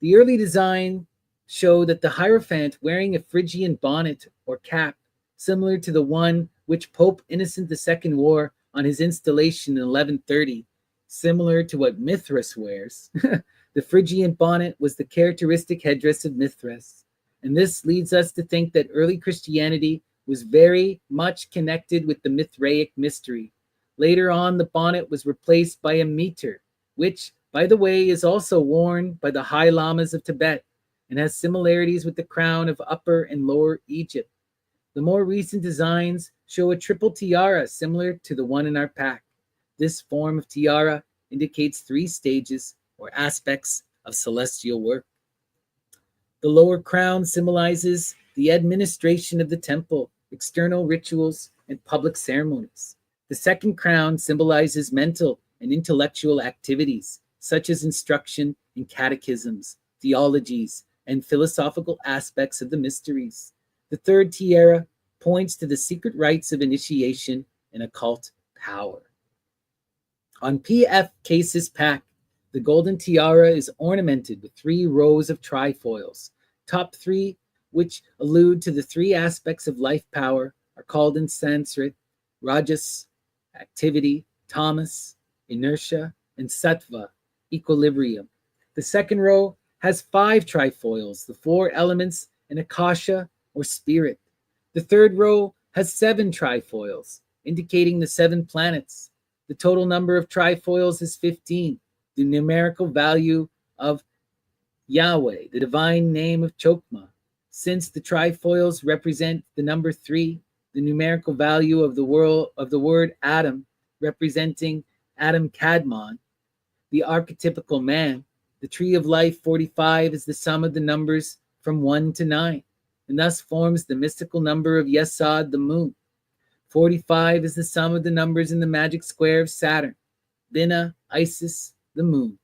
The early design show that the Hierophant, wearing a Phrygian bonnet or cap, similar to the one which Pope Innocent II wore on his installation in 1130, similar to what Mithras wears. The Phrygian bonnet was the characteristic headdress of Mithras, and this leads us to think that early Christianity was very much connected with the Mithraic mystery. Later on, the bonnet was replaced by a mitre, which, by the way, is also worn by the High Lamas of Tibet and has similarities with the crown of Upper and Lower Egypt. The more recent designs show a triple tiara similar to the one in our pack. This form of tiara indicates 3 stages or aspects of celestial work. The lower crown symbolizes the administration of the temple, external rituals, and public ceremonies. The second crown symbolizes mental and intellectual activities, such as instruction in catechisms, theologies, and philosophical aspects of the mysteries. The third tiara points to the secret rites of initiation and occult power. On P.F. Case's pack, the golden tiara is ornamented with 3 rows of trifoils. Top 3, which allude to the 3 aspects of life power, are called in Sanskrit Rajas, activity, tamas, inertia, and sattva, equilibrium. The second row has 5 trifoils, the 4 elements, and akasha, or spirit. The third row has 7 trifoils, indicating the 7 planets. The total number of trifoils is 15, the numerical value of Yahweh, the divine name of Chokmah. Since the trifoils represent the number 3, the numerical value of the word Adam, representing Adam Kadmon, the archetypical man, the tree of life 45 is the sum of the numbers from 1 to 9, and thus forms the mystical number of Yesod, the moon. 45 is the sum of the numbers in the magic square of Saturn, Binah, Isis, the moon.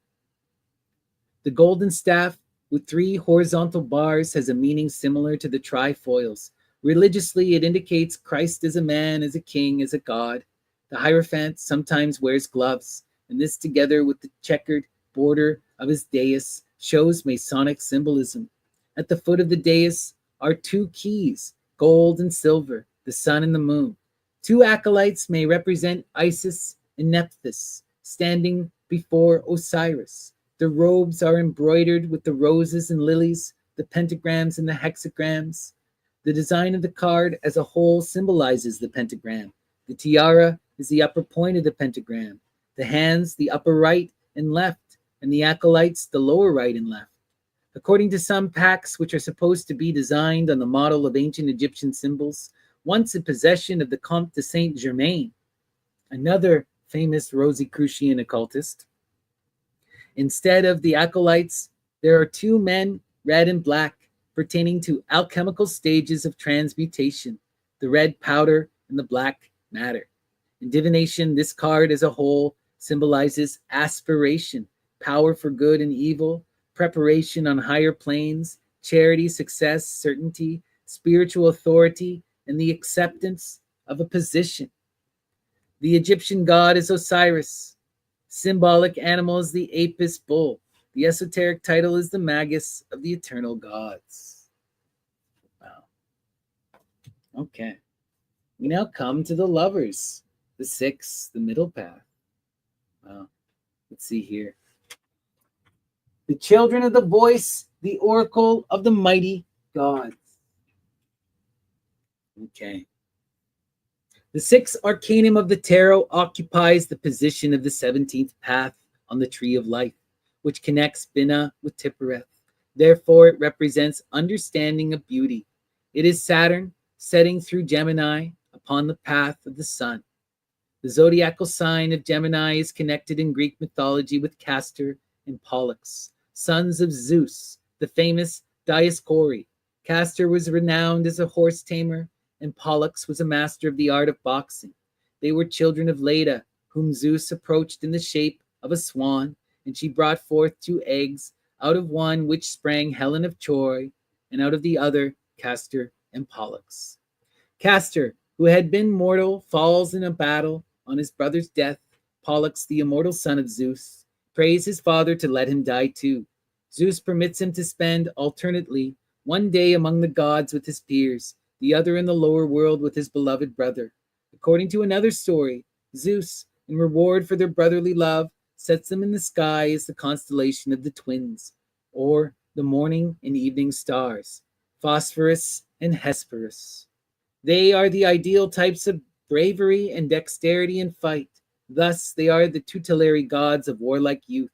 The golden staff with 3 horizontal bars has a meaning similar to the trifoils. Religiously, it indicates Christ as a man, as a king, as a god. The Hierophant sometimes wears gloves, and this, together with the checkered border of his dais, shows Masonic symbolism. At the foot of the dais are 2 keys, gold and silver, the sun and the moon. 2 acolytes may represent Isis and Nephthys, standing before Osiris. The robes are embroidered with the roses and lilies, the pentagrams and the hexagrams. The design of the card as a whole symbolizes the pentagram. The tiara is the upper point of the pentagram, the hands the upper right and left, and the acolytes the lower right and left. According to some packs, which are supposed to be designed on the model of ancient Egyptian symbols, once in possession of the Comte de Saint-Germain, another famous Rosicrucian occultist, instead of the acolytes, there are 2 men, red and black, pertaining to alchemical stages of transmutation, the red powder and the black matter. In divination, this card as a whole symbolizes aspiration, power for good and evil, preparation on higher planes, charity, success, certainty, spiritual authority, and the acceptance of a position. The Egyptian god is Osiris. Symbolic animal is the Apis bull. The esoteric title is the Magus of the eternal gods. Wow. Okay. We now come to the lovers, the 6, the middle path. Wow. Let's see here. The children of the voice, the oracle of the mighty gods. Okay. The 6th arcanum of the Taro occupies the position of the 17th path on the tree of life, which connects Binah with Tiphereth. Therefore, it represents understanding of beauty. It is Saturn setting through Gemini upon the path of the sun. The zodiacal sign of Gemini is connected in Greek mythology with Castor and Pollux, sons of Zeus, the famous Dioscuri. Castor was renowned as a horse tamer, and Pollux was a master of the art of boxing. They were children of Leda, whom Zeus approached in the shape of a swan, and she brought forth 2 eggs, out of one which sprang Helen of Troy, and out of the other Castor and Pollux. Castor, who had been mortal, falls in a battle on his brother's death. Pollux, the immortal son of Zeus, prays his father to let him die too. Zeus permits him to spend alternately one day among the gods with his peers, the other in the lower world with his beloved brother. According to another story, Zeus, in reward for their brotherly love, sets them in the sky as the constellation of the twins, or the morning and evening stars, Phosphorus and Hesperus. They are the ideal types of bravery and dexterity in fight. Thus, they are the tutelary gods of warlike youth,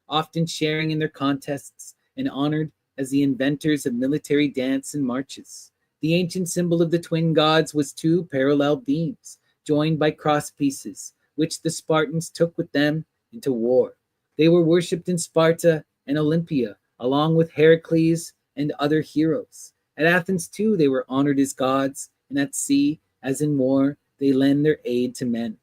often sharing in their contests and honored as the inventors of military dance and marches. The ancient symbol of the twin gods was 2 parallel beams, joined by cross pieces, which the Spartans took with them into war. They were worshipped in Sparta and Olympia, along with Heracles and other heroes. At Athens, too, they were honored as gods, and at sea, as in war, they lend their aid to men.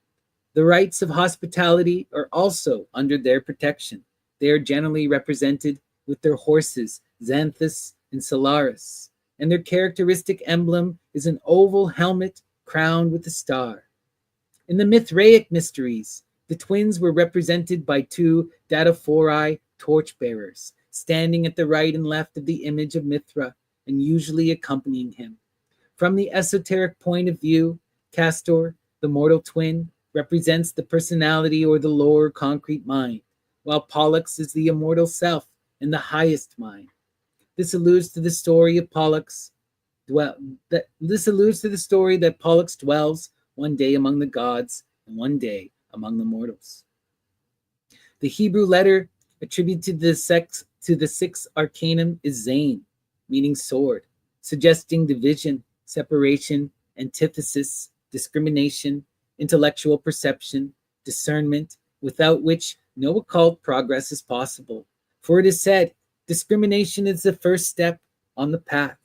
The rites of hospitality are also under their protection. They are generally represented with their horses, Xanthus and Solaris, and their characteristic emblem is an oval helmet crowned with a star. In the Mithraic mysteries, the twins were represented by 2 dataphori torchbearers, standing at the right and left of the image of Mithra and usually accompanying him. From the esoteric point of view, Castor, the mortal twin, represents the personality or the lower concrete mind, while Pollux is the immortal self and the highest mind. This alludes to the story of Pollux. This alludes to the story that Pollux dwells one day among the gods and one day among the mortals. The Hebrew letter attributed to the sixth arcanum is Zain, meaning sword, suggesting division, separation, antithesis, discrimination, intellectual perception, discernment, without which no occult progress is possible. For it is said, discrimination is the first step on the path.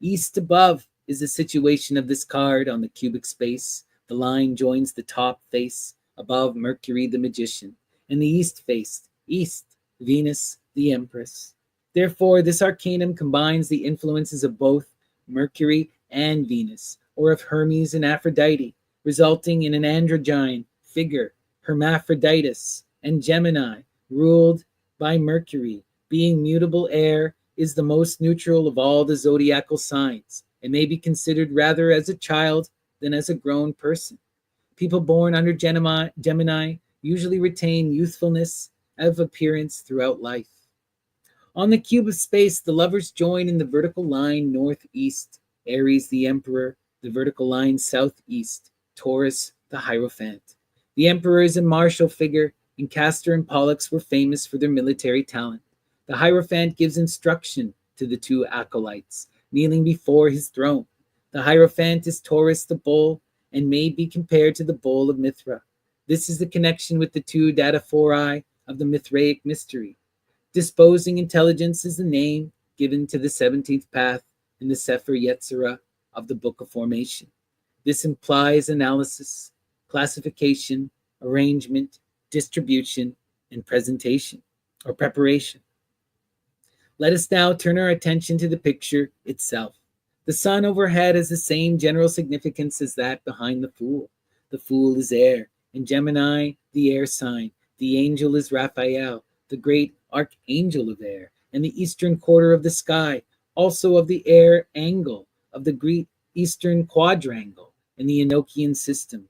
East above is the situation of this card on the cubic space. The line joins the top face, above Mercury the magician, and the east face, east, Venus the empress. Therefore, this arcanum combines the influences of both Mercury and Venus, or of Hermes and Aphrodite, resulting in an androgyne figure, Hermaphroditus, and Gemini, ruled by Mercury, being mutable air, is the most neutral of all the zodiacal signs, and may be considered rather as a child than as a grown person. People born under Gemini usually retain youthfulness of appearance throughout life. On the cube of space, the lovers join in the vertical line northeast, Aries the emperor, the vertical line southeast, Taurus the Hierophant. The emperor is a martial figure, and Castor and Pollux were famous for their military talent. The Hierophant gives instruction to the two acolytes, kneeling before his throne. The Hierophant is Taurus the bull, and may be compared to the bull of Mithra. This is the connection with the two dataphori of the Mithraic mystery. Disposing intelligence is the name given to the 17th path in the Sefer Yetzirah of the Book of Formation. This implies analysis, classification, arrangement, distribution, and presentation, or preparation. Let us now turn our attention to the picture itself. The sun overhead has the same general significance as that behind the Fool. The Fool is air, and Gemini, the air sign. The angel is Raphael, the great archangel of air, and the eastern quarter of the sky, also of the air angle of the Greek eastern quadrangle in the Enochian system.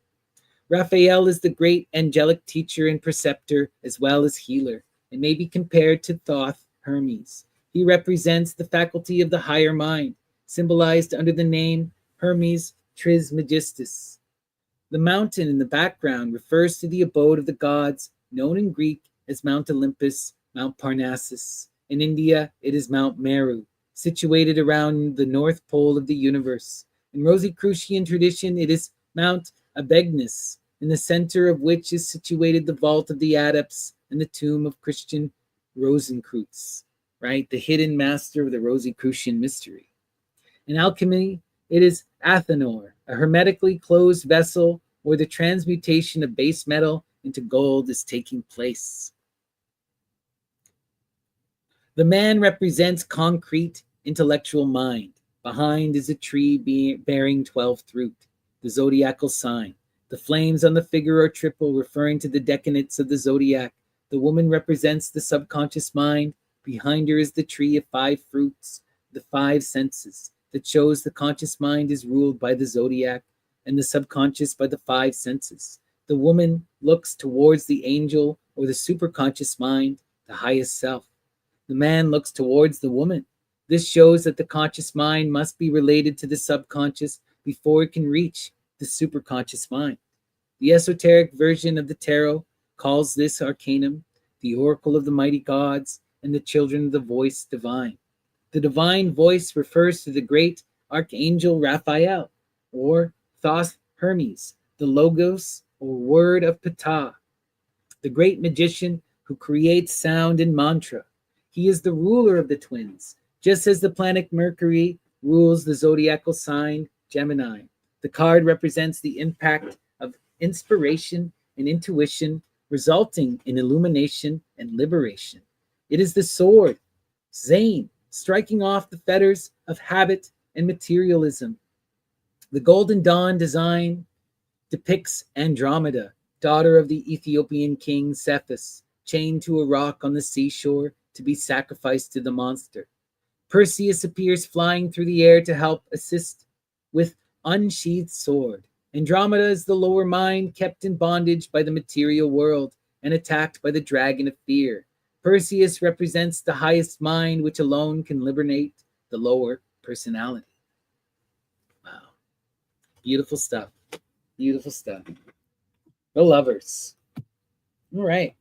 Raphael is the great angelic teacher and preceptor as well as healer, and may be compared to Thoth Hermes. He represents the faculty of the higher mind, symbolized under the name Hermes Trismegistus. The mountain in the background refers to the abode of the gods, known in Greek as Mount Olympus, Mount Parnassus. In India, it is Mount Meru, situated around the north pole of the universe. In Rosicrucian tradition, it is Mount Abegnus, in the center of which is situated the vault of the adepts and the tomb of Christian Rosenkreutz, right? The hidden master of the Rosicrucian mystery. In alchemy, it is Athanor, a hermetically closed vessel where the transmutation of base metal into gold is taking place. The man represents concrete, intellectual mind. Behind is a tree bearing 12th fruit, the zodiacal sign. The flames on the figure are triple, referring to the decanates of the zodiac. The woman represents the subconscious mind. Behind her is the tree of 5 fruits, the 5 senses, that shows the conscious mind is ruled by the zodiac and the subconscious by the 5 senses. The woman looks towards the angel or the superconscious mind, the highest self. The man looks towards the woman. This shows that the conscious mind must be related to the subconscious before it can reach the superconscious mind. The esoteric version of the Taro calls this arcanum the oracle of the mighty gods and the children of the voice divine. The divine voice refers to the great archangel Raphael, or Thoth Hermes, the logos or word of Ptah, the great magician who creates sound and mantra. He is the ruler of the twins, just as the planet Mercury rules the zodiacal sign Gemini. The card represents the impact of inspiration and intuition, resulting in illumination and liberation. It is the sword, Zain, striking off the fetters of habit and materialism. The Golden Dawn design depicts Andromeda, daughter of the Ethiopian king Cephas, chained to a rock on the seashore to be sacrificed to the monster. Perseus appears flying through the air to help assist with unsheathed sword. Andromeda is the lower mind kept in bondage by the material world and attacked by the dragon of fear. Perseus represents the highest mind, which alone can liberate the lower personality. Wow. Beautiful stuff. Beautiful stuff. The Lovers. All right.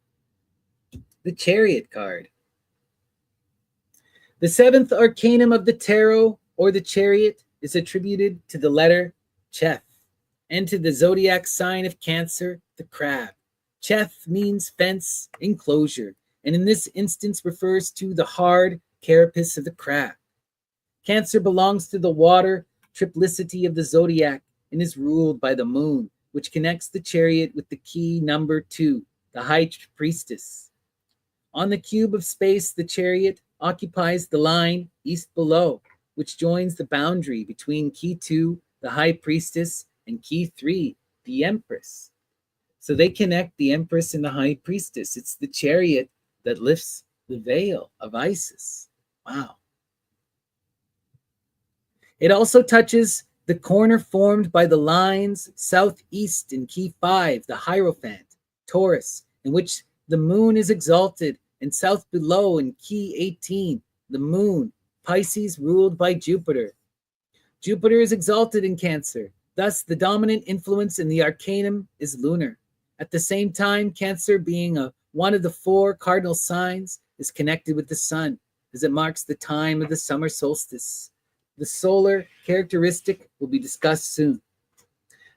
The Chariot card. The seventh arcanum of the Taro, or the Chariot, is attributed to the letter Cheth and to the zodiac sign of Cancer, the crab. Cheth means fence, enclosure, and in this instance refers to the hard carapace of the crab. Cancer belongs to the water triplicity of the zodiac and is ruled by the moon, which connects the chariot with the key number 2, the high priestess. On the cube of space, the chariot occupies the line east below, which joins the boundary between key 2, the high priestess, and key 3, the empress. So they connect the empress and the high priestess. It's the chariot that lifts the veil of Isis. Wow. It also touches the corner formed by the lines southeast in key 5, the Hierophant, Taurus, in which the moon is exalted, and south below in key 18, the moon, Pisces, ruled by Jupiter. Jupiter is exalted in Cancer. Thus, the dominant influence in the arcanum is lunar. At the same time, Cancer, being one of the 4 cardinal signs, is connected with the sun, as it marks the time of the summer solstice. The solar characteristic will be discussed soon.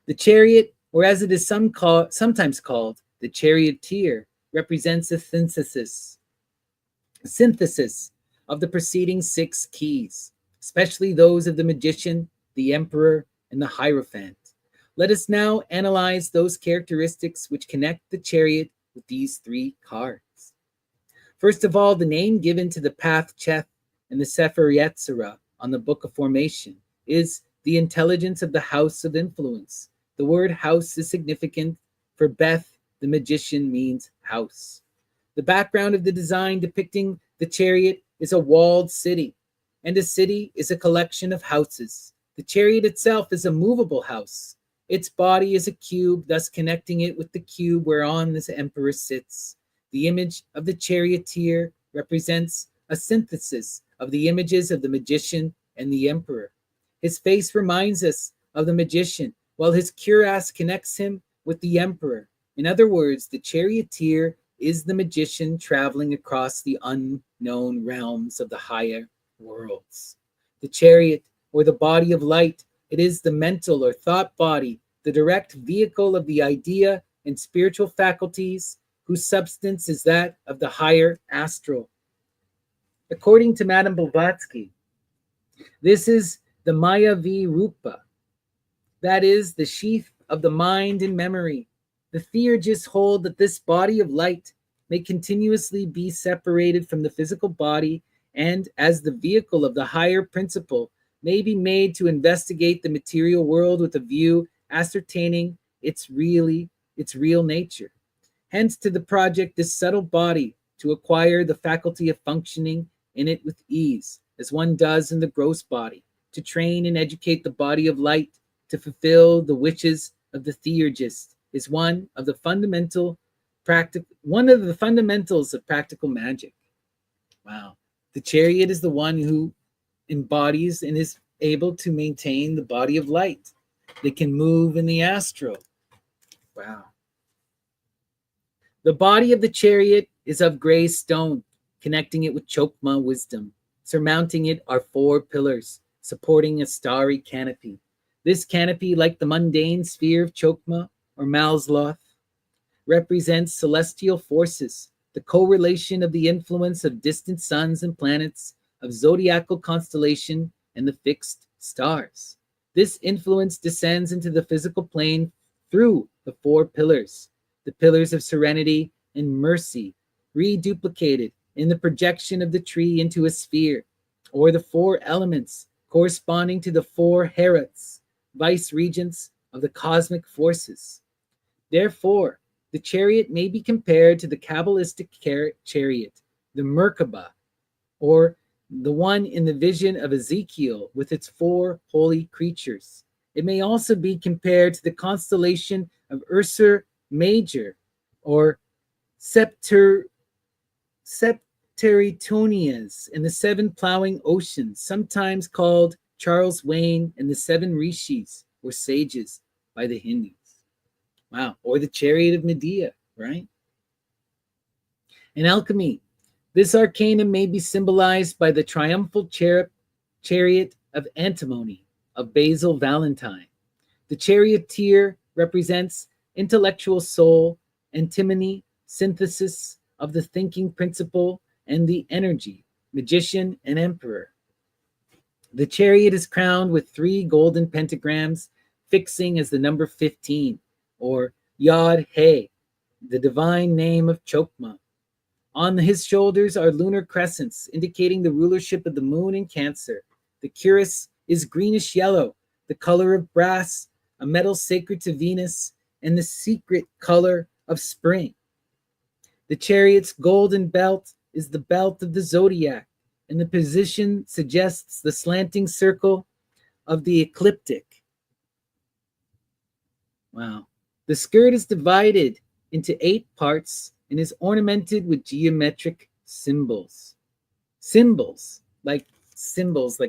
The chariot, or as it is sometimes called, the charioteer, represents a synthesis of the preceding 6 keys, especially those of the magician, the emperor, and the hierophant. Let us now analyze those characteristics which connect the chariot with these 3 cards. First of all, the name given to the path Cheth and the Sefer Yetzirah on the Book of Formation is the intelligence of the house of influence. The word house is significant. For Beth, the magician, means house. The background of the design depicting the chariot is a walled city, and a city is a collection of houses. The chariot itself is a movable house. Its body is a cube, thus connecting it with the cube whereon this emperor sits. The image of the charioteer represents a synthesis of the images of the magician and the emperor. His face reminds us of the magician, while his cuirass connects him with the emperor. In other words, the charioteer is the magician traveling across the unknown realms of the higher worlds. The chariot, or the body of light, it is the mental or thought body, the direct vehicle of the idea and spiritual faculties, whose substance is that of the higher astral. According to Madame Blavatsky, this is the Maya V. Rupa, that is, the sheath of the mind and memory. The theurgists hold that this body of light may continuously be separated from the physical body and, as the vehicle of the higher principle, may be made to investigate the material world with a view ascertaining its real nature. Hence to the project this subtle body to acquire the faculty of functioning in it with ease, as one does in the gross body, to train and educate the body of light to fulfill the wishes of the theurgist is one of the fundamentals of practical magic. Wow. The chariot is the one who embodies and is able to maintain the body of light. They can move in the astral. Wow. The body of the chariot is of gray stone, connecting it with Chokmah wisdom. Surmounting it are 4 pillars, supporting a starry canopy. This canopy, like the mundane sphere of Chokmah or Malzloth, represents celestial forces, the correlation of the influence of distant suns and planets, of zodiacal constellation, and the fixed stars. This influence descends into the physical plane through the 4 pillars, the pillars of serenity and mercy, reduplicated in the projection of the tree into a sphere, or the 4 elements corresponding to the 4 Herets, vice-regents of the cosmic forces. Therefore, the chariot may be compared to the Kabbalistic chariot, the Merkabah, or the one in the vision of Ezekiel with its 4 holy creatures. It may also be compared to the constellation of Ursa Major or Septer, Septeritonias in the seven plowing oceans, sometimes called Charles Wain and the seven rishis or sages by the Hindus. Wow. Or the chariot of Medea, right? In alchemy, this arcanum may be symbolized by the triumphal chariot of antimony of Basil Valentine. The charioteer represents intellectual soul, antimony, synthesis of the thinking principle, and the energy, magician and emperor. The chariot is crowned with 3 golden pentagrams, fixing as the number 15, or Yod He, the divine name of Chokmah. On his shoulders are lunar crescents, indicating the rulership of the moon in Cancer. The cuirass is greenish yellow, the color of brass, a metal sacred to Venus, and the secret color of spring. The chariot's golden belt is the belt of the zodiac, and the position suggests the slanting circle of the ecliptic. Wow. The skirt is divided into 8 parts and is ornamented with geometric symbols. Symbols, like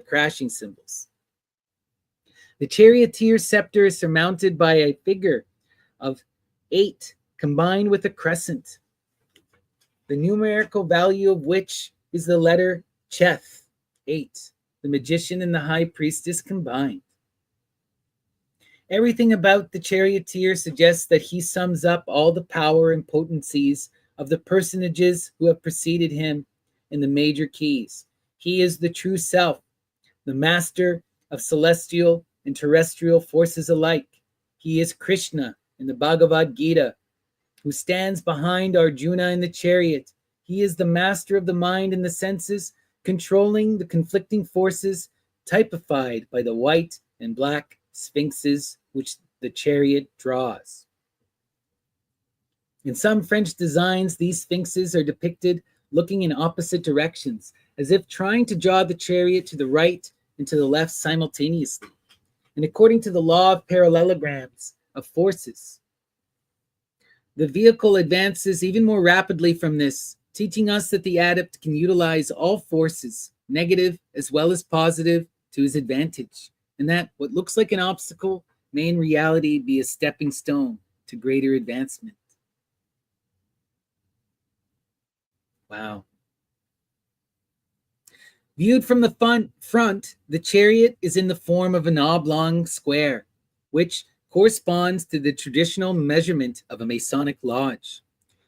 crashing cymbals. The charioteer's scepter is surmounted by a figure of 8 combined with a crescent, the numerical value of which is the letter Cheth, 8, the magician and the high priestess combined. Everything about the charioteer suggests that he sums up all the power and potencies of the personages who have preceded him in the major keys. He is the true self, the master of celestial and terrestrial forces alike. He is Krishna in the Bhagavad Gita, who stands behind Arjuna in the chariot. He is the master of the mind and the senses, controlling the conflicting forces typified by the white and black sphinxes which the chariot draws. In some French designs, these sphinxes are depicted looking in opposite directions, as if trying to draw the chariot to the right and to the left simultaneously. And according to the law of parallelograms of forces, the vehicle advances even more rapidly from this, teaching us that the adept can utilize all forces, negative as well as positive, to his advantage, and that what looks like an obstacle may in reality be a stepping stone to greater advancement. Wow. Viewed from the front, the chariot is in the form of an oblong square, which corresponds to the traditional measurement of a Masonic lodge.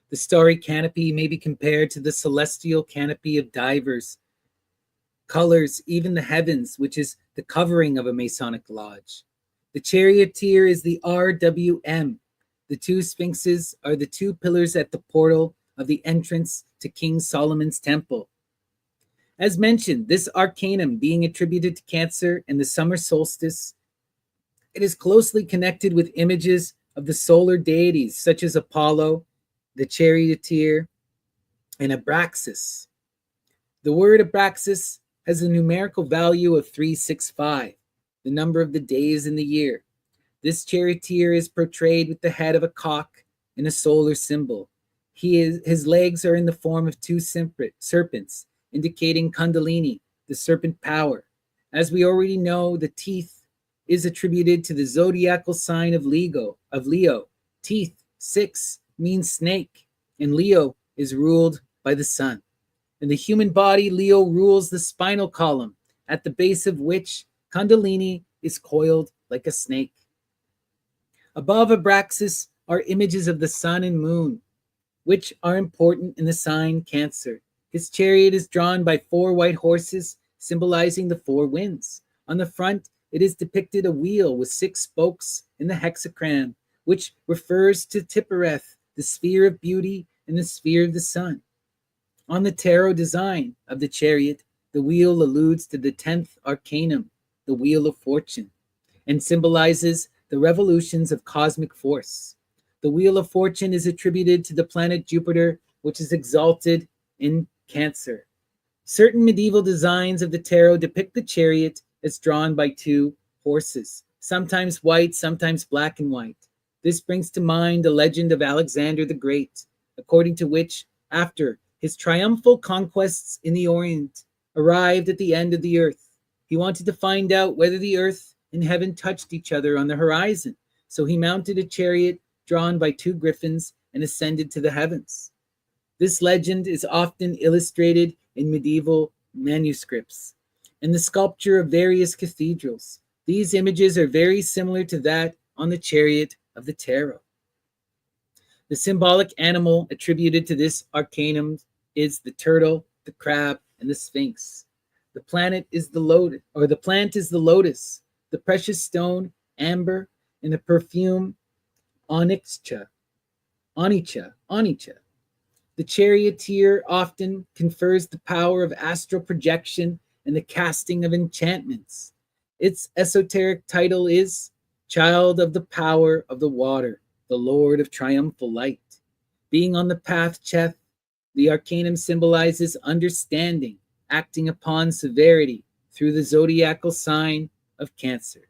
The starry canopy may be compared to the celestial canopy of divers colors, even the heavens, which is the covering of a Masonic lodge. The charioteer is the RWM. The 2 sphinxes are the 2 pillars at the portal of the entrance to King Solomon's temple. As mentioned, this arcanum being attributed to Cancer and the summer solstice, it is closely connected with images of the solar deities such as Apollo, the charioteer, and Abraxas. The word Abraxas has a numerical value of 365, the number of the days in the year. This charioteer is portrayed with the head of a cock and a solar symbol. His legs are in the form of 2 serpents, indicating Kundalini, the serpent power. As we already know, the teeth is attributed to the zodiacal sign of Leo. Teeth, 6, means snake, and Leo is ruled by the sun. In the human body, Leo rules the spinal column, at the base of which Kundalini is coiled like a snake. Above Abraxas are images of the sun and moon, which are important in the sign Cancer. His chariot is drawn by 4 white horses, symbolizing the 4 winds. On the front, it is depicted a wheel with 6 spokes in the hexagram, which refers to Tippereth, the sphere of beauty and the sphere of the sun. On the Taro design of the chariot, the wheel alludes to the 10th arcanum, the wheel of fortune, and symbolizes the revolutions of cosmic force. The wheel of fortune is attributed to the planet Jupiter, which is exalted in Cancer. Certain medieval designs of the tarot depict the chariot as drawn by 2 horses, sometimes white, sometimes black and white. This brings to mind the legend of Alexander the Great, according to which, after his triumphal conquests in the Orient arrived at the end of the earth, he wanted to find out whether the earth and heaven touched each other on the horizon. So he mounted a chariot drawn by 2 griffins and ascended to the heavens. This legend is often illustrated in medieval manuscripts and the sculpture of various cathedrals. These images are very similar to that on the chariot of the Taro. The symbolic animal attributed to this arcanum is the turtle, the crab, and the sphinx. The plant is the lotus, the precious stone, amber, and the perfume onycha. The charioteer often confers the power of astral projection and the casting of enchantments. Its esoteric title is Child of the Power of the Water, the Lord of Triumphal Light. Being on the path Cheth, the arcanum symbolizes understanding, acting upon severity through the zodiacal sign of Cancer.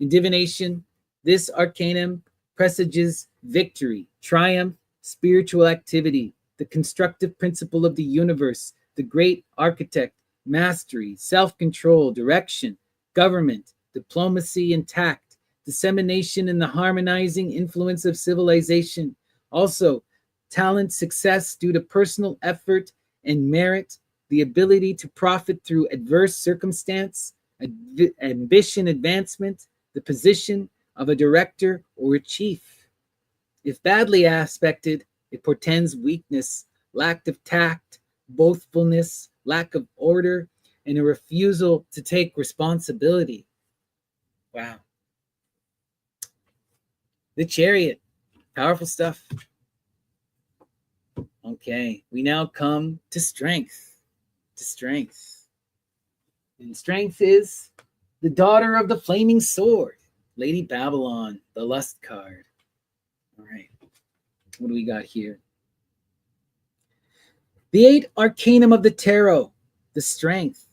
In divination, this arcanum presages victory, triumph, spiritual activity, the constructive principle of the universe, the great architect, mastery, self-control, direction, government, diplomacy, and tact, dissemination and the harmonizing influence of civilization. Also, talent, success due to personal effort and merit, the ability to profit through adverse circumstance, ambition, advancement, the position of a director or a chief. If badly aspected, it portends weakness, lack of tact, boastfulness, lack of order, and a refusal to take responsibility. Wow. The Chariot. Powerful stuff. Okay, we now come to strength. And strength is the daughter of the flaming sword, Lady Babylon, the lust card. All right, what do we got here? The 8 arcanum of the tarot, the strength,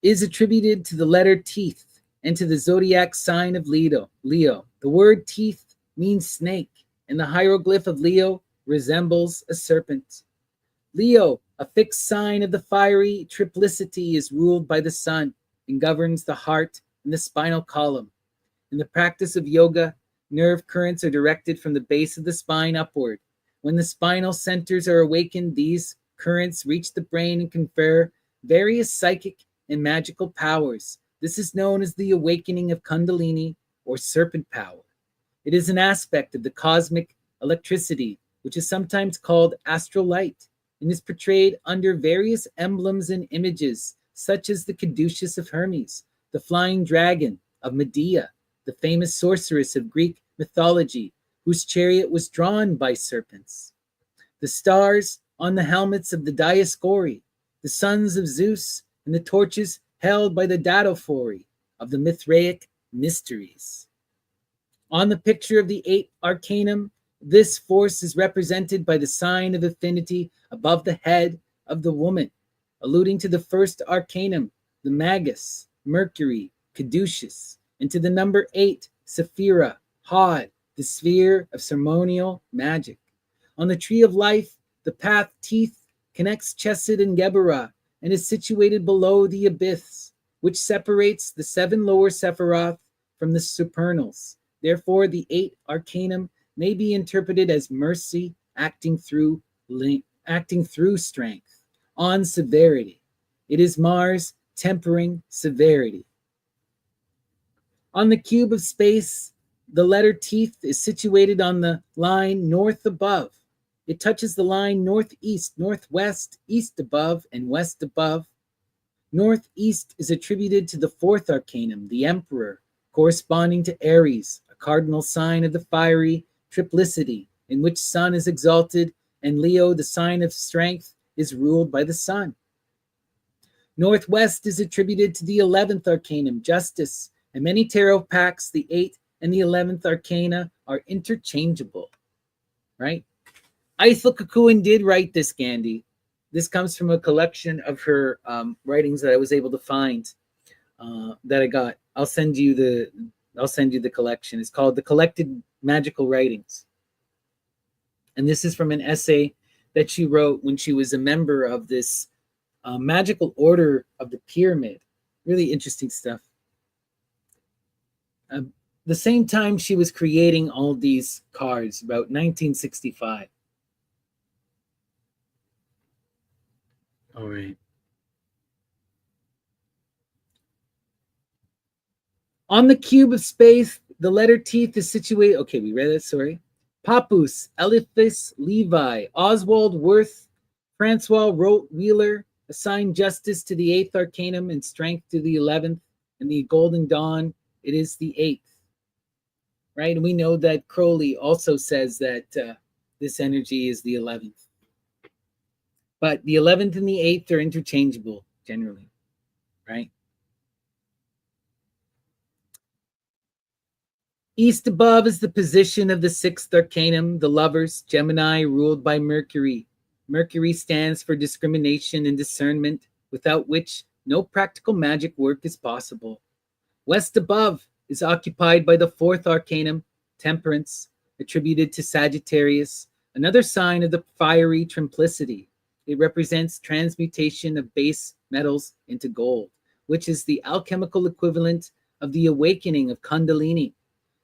is attributed to the letter teeth and to the zodiac sign of Leo. The word teeth means snake, and the hieroglyph of Leo resembles a serpent. Leo, a fixed sign of the fiery triplicity, is ruled by the sun and governs the heart and the spinal column. In the practice of yoga, nerve currents are directed from the base of the spine upward. When the spinal centers are awakened, these currents reach the brain and confer various psychic and magical powers. This is known as the awakening of Kundalini or serpent power. It is an aspect of the cosmic electricity, which is sometimes called astral light, and is portrayed under various emblems and images, such as the caduceus of Hermes, the flying dragon of Medea, the famous sorceress of Greek mythology, whose chariot was drawn by serpents. The stars on the helmets of the Dioscuri, the sons of Zeus, and the torches held by the Datophori of the Mithraic mysteries. On the picture of the 8 arcanum, this force is represented by the sign of affinity above the head of the woman, alluding to the first arcanum, the Magus, Mercury, Caduceus, and to the number 8, Sephira, Hod, the sphere of ceremonial magic. On the tree of life, the path teeth connects Chesed and Geburah and is situated below the abyss, which separates the 7 lower Sephiroth from the supernals. Therefore, the 8 arcanum may be interpreted as mercy acting through strength on severity. It is Mars tempering severity. On the cube of space, the letter teeth is situated on the line north above. It touches the line northeast, northwest, east above, and west above. Northeast is attributed to the 4th arcanum, the Emperor, corresponding to Aries, a cardinal sign of the fiery triplicity, in which Sun is exalted, and Leo, the sign of strength, is ruled by the Sun. Northwest is attributed to the 11th arcanum, Justice, and many tarot packs, the 8th and the 11th arcana, are interchangeable, right? Ithell Colquhoun did write this, Gandhi. This comes from a collection of her writings that I was able to find that I got. I'll send you I'll send you the collection. It's called The Collected Magical Writings. And this is from an essay that she wrote when she was a member of this magical order of the pyramid. Really interesting stuff. The same time she was creating all these cards, about 1965. All right. On the cube of space, the letter teeth is situated. Okay, we read that, sorry. Papus, Eliphas, Levi, Oswald, Worth, Francois Wheeler assigned justice to the 8th arcanum and strength to the 11th, and the golden dawn, it is the 8th. Right? And we know that Crowley also says that this energy is the 11th. But the 11th and the 8th are interchangeable generally, right? East above is the position of the 6th arcanum, the lovers, Gemini, ruled by Mercury. Mercury stands for discrimination and discernment, without which no practical magic work is possible. West above is occupied by the 4th arcanum, Temperance, attributed to Sagittarius, another sign of the fiery Trimplicity. It represents transmutation of base metals into gold, which is the alchemical equivalent of the awakening of Kundalini.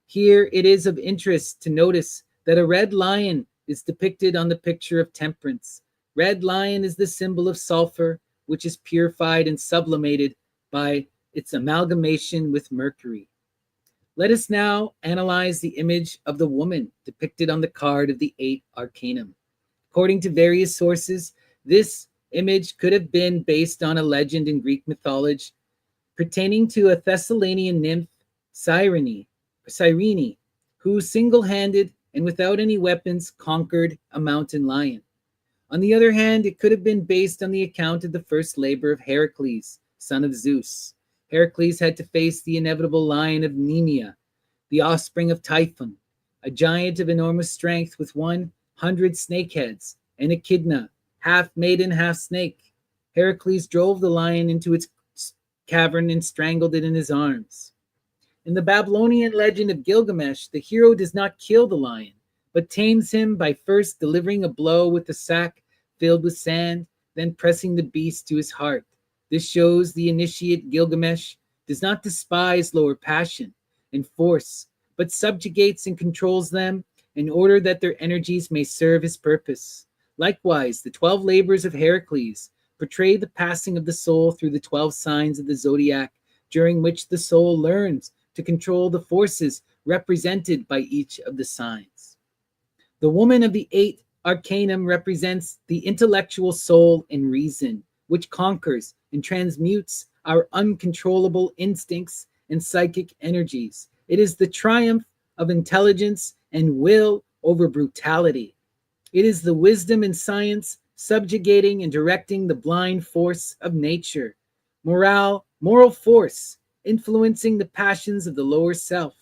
Here it is of interest to notice that a red lion is depicted on the picture of Temperance. Red lion is the symbol of sulfur, which is purified and sublimated by its amalgamation with Mercury. Let us now analyze the image of the woman depicted on the card of the 8th arcanum. According to various sources, this image could have been based on a legend in Greek mythology pertaining to a Thessalian nymph, Cyrene, who single-handed and without any weapons conquered a mountain lion. On the other hand, it could have been based on the account of the first labor of Heracles, son of Zeus. Heracles had to face the inevitable lion of Nemea, the offspring of Typhon, a giant of enormous strength with 100 snakeheads, and Echidna, half maiden, half snake. Heracles drove the lion into its cavern and strangled it in his arms. In the Babylonian legend of Gilgamesh, the hero does not kill the lion, but tames him by first delivering a blow with a sack filled with sand, then pressing the beast to his heart. This shows the initiate Gilgamesh does not despise lower passion and force, but subjugates and controls them in order that their energies may serve his purpose. Likewise, the 12 labors of Heracles portray the passing of the soul through the 12 signs of the zodiac, during which the soul learns to control the forces represented by each of the signs. The woman of the 8th arcanum represents the intellectual soul and reason, which conquers and transmutes our uncontrollable instincts and psychic energies. It is the triumph of intelligence and will over brutality. It is the wisdom and science subjugating and directing the blind force of nature. Moral force influencing the passions of the lower self.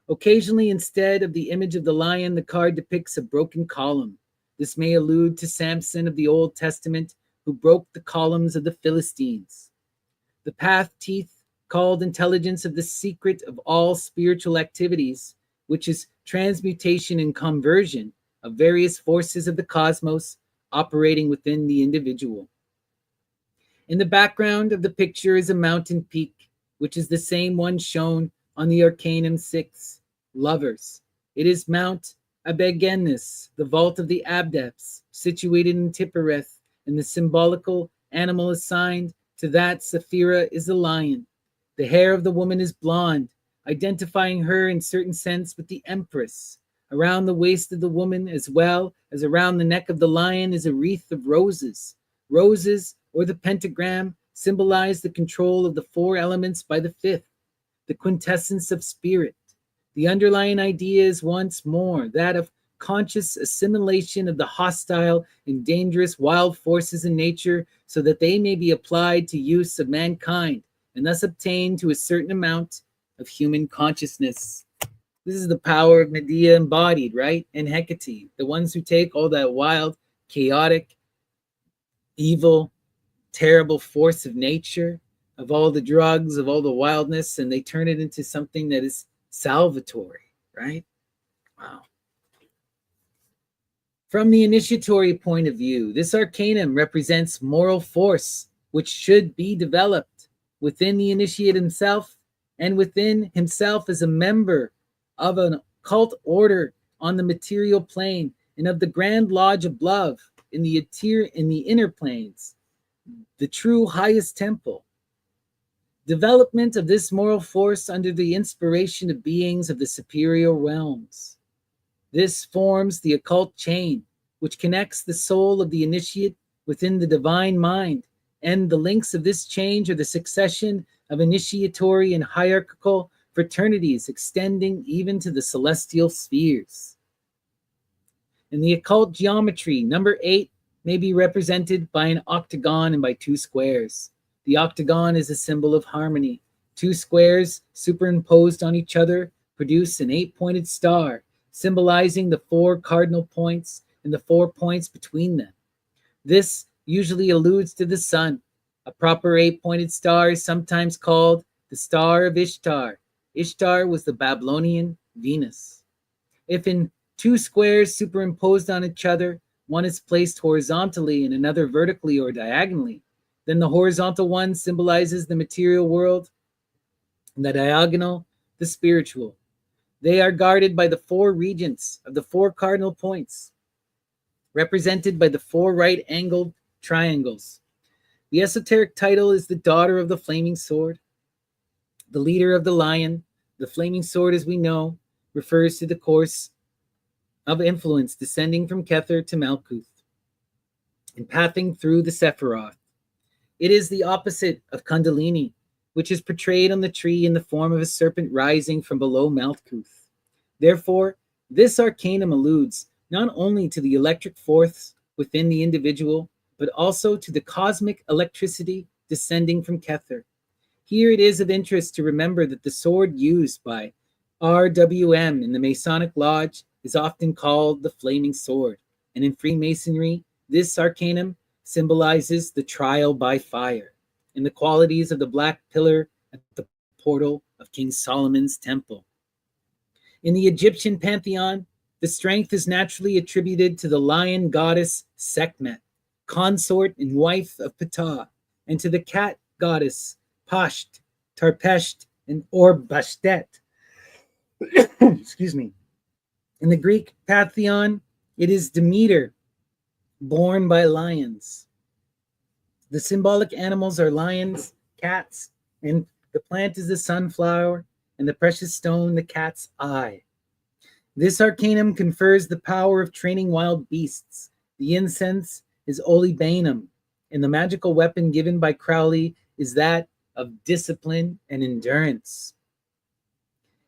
Occasionally, instead of the image of the lion, the card depicts a broken column. This may allude to Samson of the Old Testament, who broke the columns of the Philistines. The path teeth, called intelligence of the secret of all spiritual activities, which is transmutation and conversion of various forces of the cosmos operating within the individual. In the background of the picture is a mountain peak, which is the same one shown on the Arcanum 6, Lovers. It is Mount Abegenus, the vault of the Adepts, situated in Tippereth, and the symbolical animal assigned to that Sephira is a lion. The hair of the woman is blonde, identifying her in certain sense with the Empress. Around the waist of the woman, as well as around the neck of the lion, is a wreath of roses. Roses, or the pentagram, symbolize the control of the 4 elements by the 5th, the quintessence of spirit. The underlying idea is once more that of conscious assimilation of the hostile and dangerous wild forces in nature so that they may be applied to use of mankind and thus obtain to a certain amount of human consciousness. This is the power of Medea embodied, right? And Hecate, the ones who take all that wild, chaotic, evil, terrible force of nature, of all the drugs, of all the wildness, and they turn it into something that is salvatory, right? Wow. From the initiatory point of view, this arcanum represents moral force, which should be developed within the initiate himself and within himself as a member of an occult order on the material plane and of the grand lodge of love in the inner planes, the true highest temple. Development of this moral force under the inspiration of beings of the superior realms. This forms the occult chain, which connects the soul of the initiate within the divine mind, and the links of this change are the succession of initiatory and hierarchical fraternities extending even to the celestial spheres. In the occult geometry, number 8 may be represented by an octagon and by 2 squares. The octagon is a symbol of harmony. 2 squares superimposed on each other produce an 8-pointed star, symbolizing the 4 cardinal points and the 4 points between them. This usually alludes to the sun. A proper 8-pointed star is sometimes called the Star of Ishtar. Ishtar was the Babylonian Venus. If in 2 squares superimposed on each other, one is placed horizontally and another vertically or diagonally, then the horizontal one symbolizes the material world, and the diagonal, the spiritual. They are guarded by the 4 regents of the 4 cardinal points, represented by the 4 right-angled triangles. The esoteric title is the daughter of the flaming sword, the leader of the lion. The flaming sword, as we know, refers to the course of influence descending from Kether to Malkuth and pathing through the Sephiroth. It is the opposite of Kundalini, which is portrayed on the tree in the form of a serpent rising from below Malkuth. Therefore, this arcanum alludes not only to the electric force within the individual, but also to the cosmic electricity descending from Kether. Here it is of interest to remember that the sword used by RWM in the Masonic Lodge is often called the Flaming Sword, and in Freemasonry, this arcanum symbolizes the trial by fire and the qualities of the black pillar at the portal of King Solomon's temple. In the Egyptian pantheon, the strength is naturally attributed to the lion goddess Sekhmet, consort and wife of Ptah, and to the cat goddess Pasht, Tarpesht, and Orbashtet. Excuse me. In the Greek pantheon, it is Demeter, born by lions. The symbolic animals are lions, cats, and the plant is the sunflower, and the precious stone the cat's eye. This arcanum confers the power of training wild beasts. The incense is Olibanum, and the magical weapon given by Crowley is that of discipline and endurance.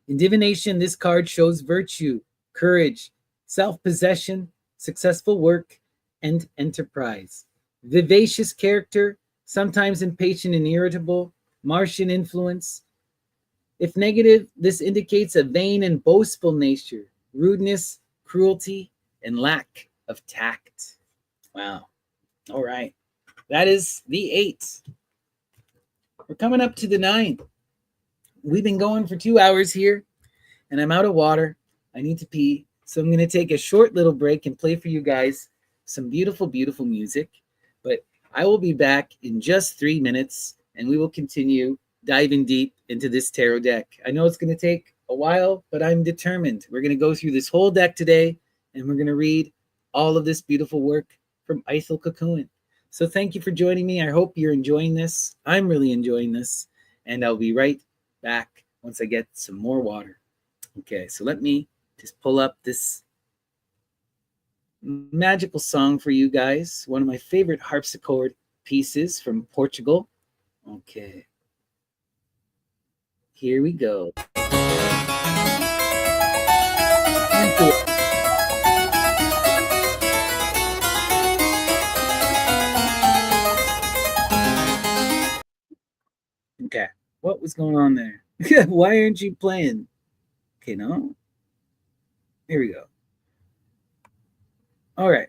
In divination, this card shows virtue, courage, self-possession, successful work, and enterprise. Vivacious character, sometimes impatient and irritable, Martian influence. If negative, this indicates a vain and boastful nature, rudeness, cruelty, and lack of tact. Wow. All right. That is the 8. We're coming up to the 9. We've been going for 2 hours here, and I'm out of water. I need to pee. So I'm going to take a short little break and play for you guys some beautiful, beautiful music. But I will be back in just 3 minutes, and we will continue diving deep into this tarot deck. I know it's going to take a while, but I'm determined. We're going to go through this whole deck today, and we're going to read all of this beautiful work from Ithell Colquhoun. So thank you for joining me. I hope you're enjoying this. I'm really enjoying this, and I'll be right back once I get some more water. Okay, so let me just pull up this magical song for you guys. One of my favorite harpsichord pieces from Portugal. Okay. Here we go. Okay, what was going on there? Why aren't you playing? Okay, no. Here we go. All right.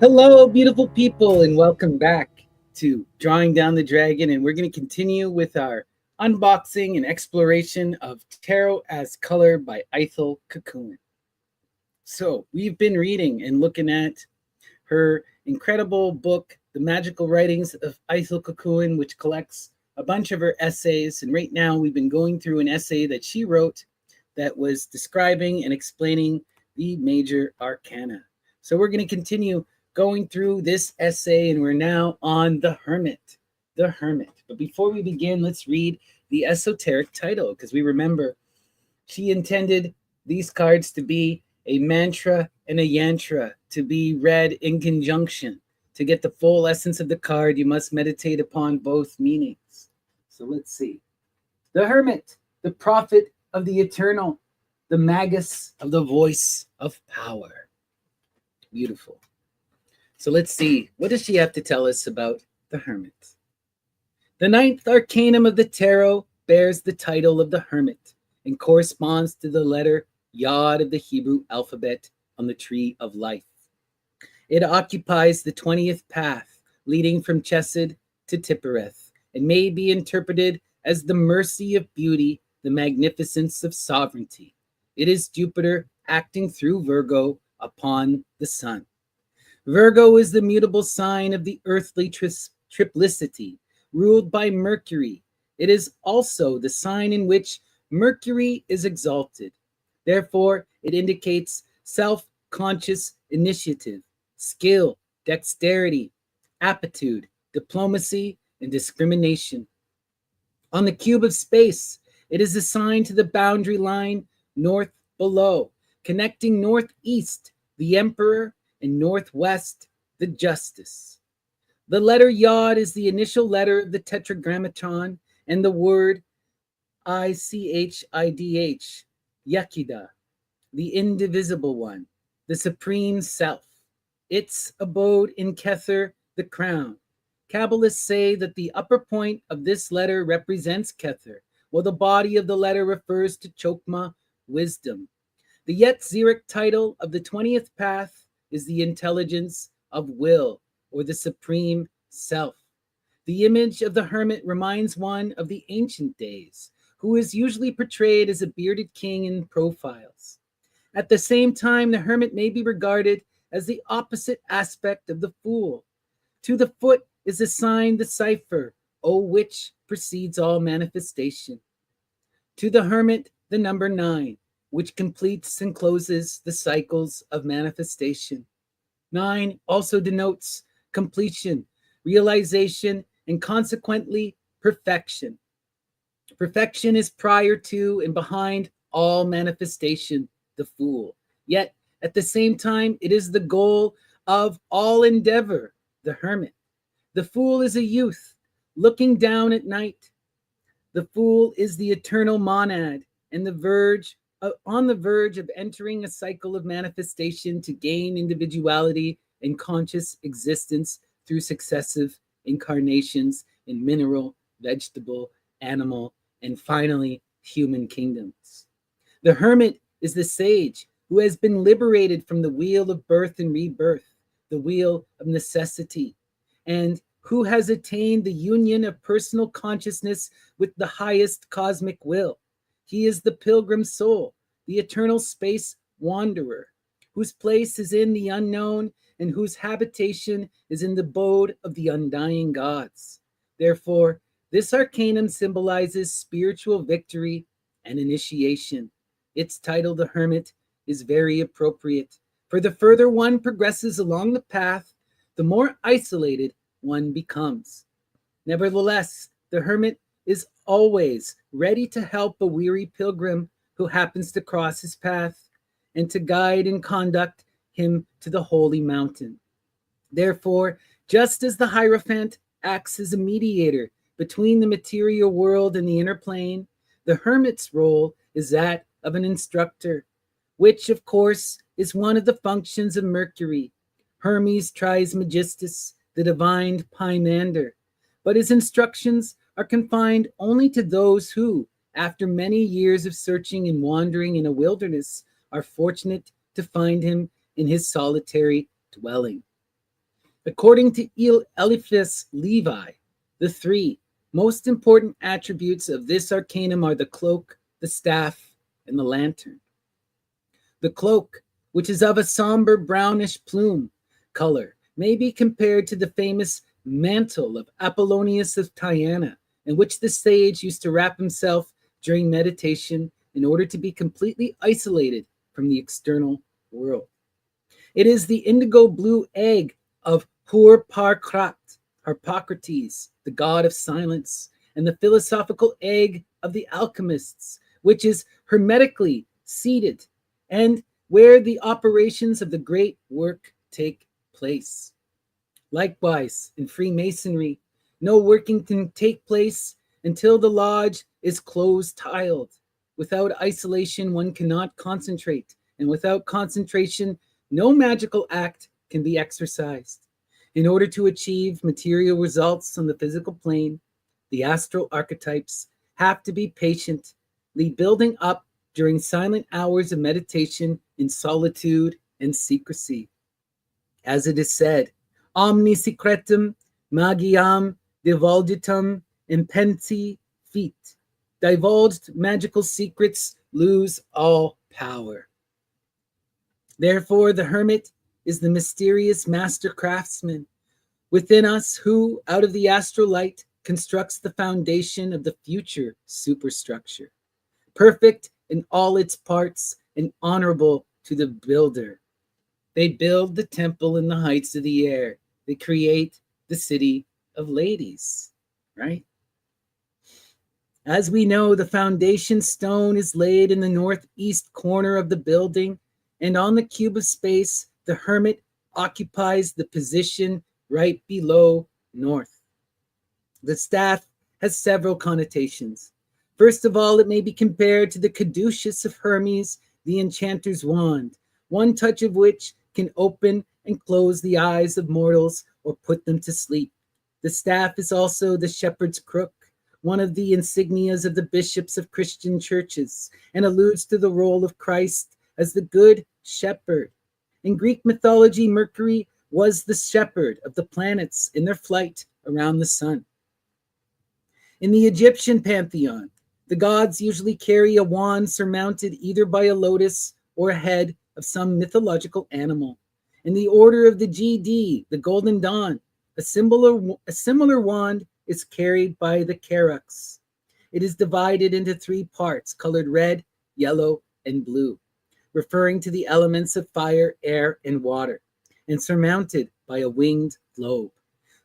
Hello, beautiful people, and welcome back to Drawing Down the Dragon. And we're going to continue with our unboxing and exploration of Taro as Color by Ithell Colquhoun. So, we've been reading and looking at her incredible book, The Magical Writings of Ithell Colquhoun, which collects a bunch of her essays. And right now, we've been going through an essay that she wrote that was describing and explaining the major arcana. So, we're going to continue going through this essay, and we're now on the Hermit. The Hermit. But before we begin, let's read the esoteric title, because we remember she intended these cards to be a mantra and a yantra, to be read in conjunction. To get the full essence of the card, you must meditate upon both meanings. So let's see. The Hermit, the prophet of the eternal, the magus of the voice of power. Beautiful. So let's see, what does she have to tell us about the Hermit? The ninth arcanum of the tarot bears the title of the Hermit and corresponds to the letter Yod of the Hebrew alphabet on the tree of life. It occupies the 20th path leading from Chesed to Tiphereth and may be interpreted as the mercy of beauty, the magnificence of sovereignty. It is Jupiter acting through Virgo upon the sun. Virgo is the mutable sign of the earthly triplicity, ruled by Mercury. It is also the sign in which Mercury is exalted. Therefore, it indicates self-conscious initiative, skill, dexterity, aptitude, diplomacy, and discrimination. On the cube of space, it is assigned to the boundary line north below, connecting northeast, the emperor, and northwest, the justice. The letter Yod is the initial letter of the tetragrammaton, and the word ICHIDH, Yechida, the indivisible one, the supreme self. Its abode in Kether, the crown. Kabbalists say that the upper point of this letter represents Kether, while the body of the letter refers to Chokmah, wisdom. The Yetzirah title of the 20th path is the intelligence of will, or the supreme self. The image of the hermit reminds one of the ancient days, who is usually portrayed as a bearded king in profiles. At the same time, the hermit may be regarded as the opposite aspect of the fool. To the foot is assigned the cipher, O which precedes all manifestation. To the hermit, the number 9, which completes and closes the cycles of manifestation. 9 also denotes completion, realization, and consequently perfection. Perfection is prior to and behind all manifestation, the fool. Yet, at the same time, it is the goal of all endeavor, the hermit. The fool is a youth looking down at night. The fool is the eternal monad and on the verge of entering a cycle of manifestation to gain individuality and conscious existence through successive incarnations in mineral, vegetable, animal, and finally human kingdoms. The hermit is the sage who has been liberated from the wheel of birth and rebirth, the wheel of necessity, and who has attained the union of personal consciousness with the highest cosmic will. He is the pilgrim soul, the eternal space wanderer, whose place is in the unknown and whose habitation is in the abode of the undying gods. Therefore, this arcanum symbolizes spiritual victory and initiation. Its title, the Hermit, is very appropriate, for the further one progresses along the path, the more isolated one becomes. Nevertheless, the hermit is always ready to help a weary pilgrim who happens to cross his path and to guide and conduct him to the holy mountain. Therefore, just as the Hierophant acts as a mediator between the material world and the inner plane, the hermit's role is that of an instructor, which, of course, is one of the functions of Mercury, Hermes Trismegistus, the divine Pymander. But his instructions are confined only to those who, after many years of searching and wandering in a wilderness, are fortunate to find him in his solitary dwelling. According to Eliphas Levi, the three most important attributes of this arcanum are the cloak, the staff, and the lantern. The cloak, which is of a somber brownish plume color, may be compared to the famous mantle of Apollonius of Tyana, in which the sage used to wrap himself during meditation in order to be completely isolated from the external world. It is the indigo blue egg of Harpocrates, the god of silence, and the philosophical egg of the alchemists, which is hermetically seated and where the operations of the great work take place. Likewise, in Freemasonry, no working can take place until the lodge is closed tiled. Without isolation, one cannot concentrate, and without concentration, no magical act can be exercised. In order to achieve material results on the physical plane, the astral archetypes have to be patiently building up during silent hours of meditation in solitude and secrecy. As it is said, omni secretum magiam divulgitum impenti fit. Divulged magical secrets lose all power. Therefore, the hermit is the mysterious master craftsman within us who, out of the astral light, constructs the foundation of the future superstructure, perfect in all its parts and honorable to the builder. They build the temple in the heights of the air. They create the city of ladies, right? As we know, the foundation stone is laid in the northeast corner of the building, and on the cube of space, the hermit occupies the position right below north. The staff has several connotations. First of all, it may be compared to the caduceus of Hermes, the enchanter's wand, one touch of which can open and close the eyes of mortals or put them to sleep. The staff is also the shepherd's crook, one of the insignias of the bishops of Christian churches, and alludes to the role of Christ as the good shepherd. In Greek mythology, Mercury was the shepherd of the planets in their flight around the sun. In the Egyptian pantheon, the gods usually carry a wand surmounted either by a lotus or a head of some mythological animal. In the order of the GD, the Golden Dawn, a similar wand is carried by the Kerux. It is divided into three parts, colored red, yellow, and blue, referring to the elements of fire, air, and water, and surmounted by a winged globe.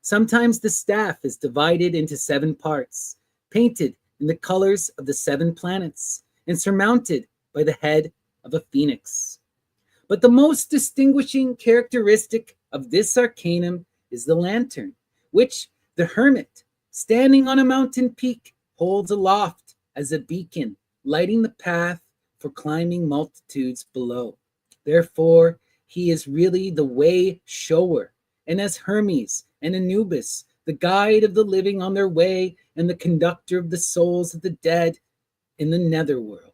Sometimes the staff is divided into 7 parts, painted in the colors of the 7 planets, and surmounted by the head of a phoenix. But the most distinguishing characteristic of this arcanum is the lantern, which the hermit, standing on a mountain peak, holds aloft as a beacon, lighting the path for climbing multitudes below. Therefore, he is really the way shower, and as Hermes and Anubis, the guide of the living on their way and the conductor of the souls of the dead in the netherworld.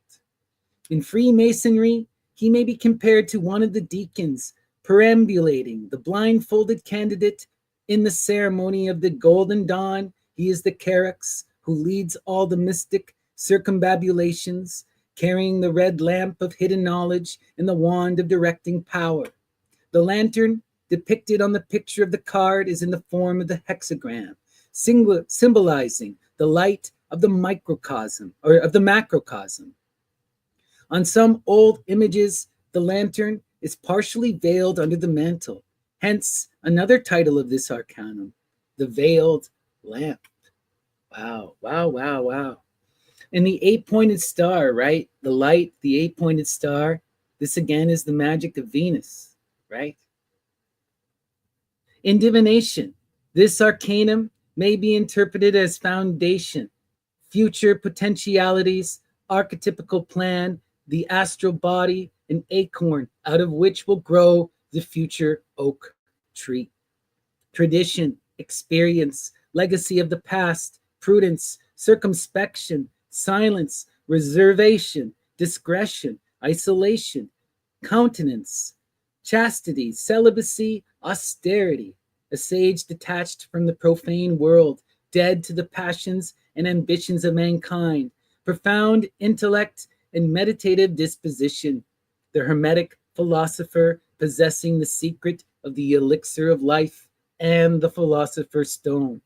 In Freemasonry, he may be compared to one of the deacons perambulating the blindfolded candidate in the ceremony of the Golden Dawn. He is the Kerux who leads all the mystic circumambulations, carrying the red lamp of hidden knowledge and the wand of directing power. The lantern depicted on the picture of the card is in the form of the hexagram, symbolizing the light of the microcosm or of the macrocosm. On some old images, the lantern is partially veiled under the mantle, hence another title of this arcanum, the veiled lamp. Wow, wow, wow, wow. And the 8-pointed star, right? The light, the 8-pointed star, this again is the magic of Venus, right? In divination, this arcanum may be interpreted as foundation, future potentialities, archetypical plan, the astral body, an acorn out of which will grow the future oak tree. Tradition, experience, legacy of the past, prudence, circumspection, silence, reservation, discretion, isolation, countenance, chastity, celibacy, austerity, a sage detached from the profane world, dead to the passions and ambitions of mankind, profound intellect and meditative disposition, the hermetic philosopher possessing the secret of the elixir of life and the philosopher's stone.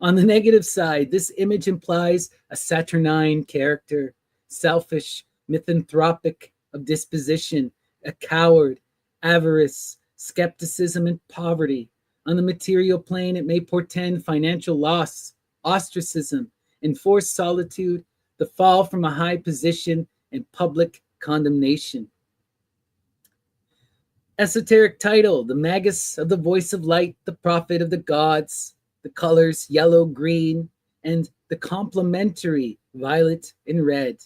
On the negative side, this image implies a saturnine character, selfish, misanthropic of disposition, a coward, avarice, skepticism, and poverty. On the material plane, it may portend financial loss, ostracism, enforced solitude, the fall from a high position, and public condemnation. Esoteric title: the Magus of the Voice of Light, the Prophet of the Gods. The colors yellow, green, and the complementary violet and red.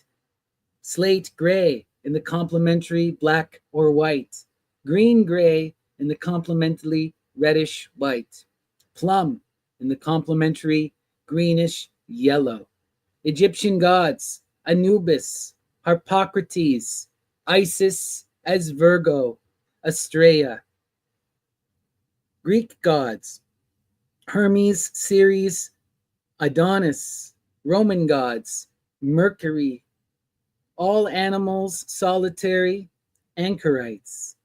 Slate gray in the complementary black or white. Green gray in the complementary reddish white. Plum in the complementary greenish yellow. Egyptian gods: Anubis, Harpocrates, Isis as Virgo, Astrea. Greek gods: Hermes, Ceres, Adonis. Roman gods: Mercury. All animals solitary, anchorites.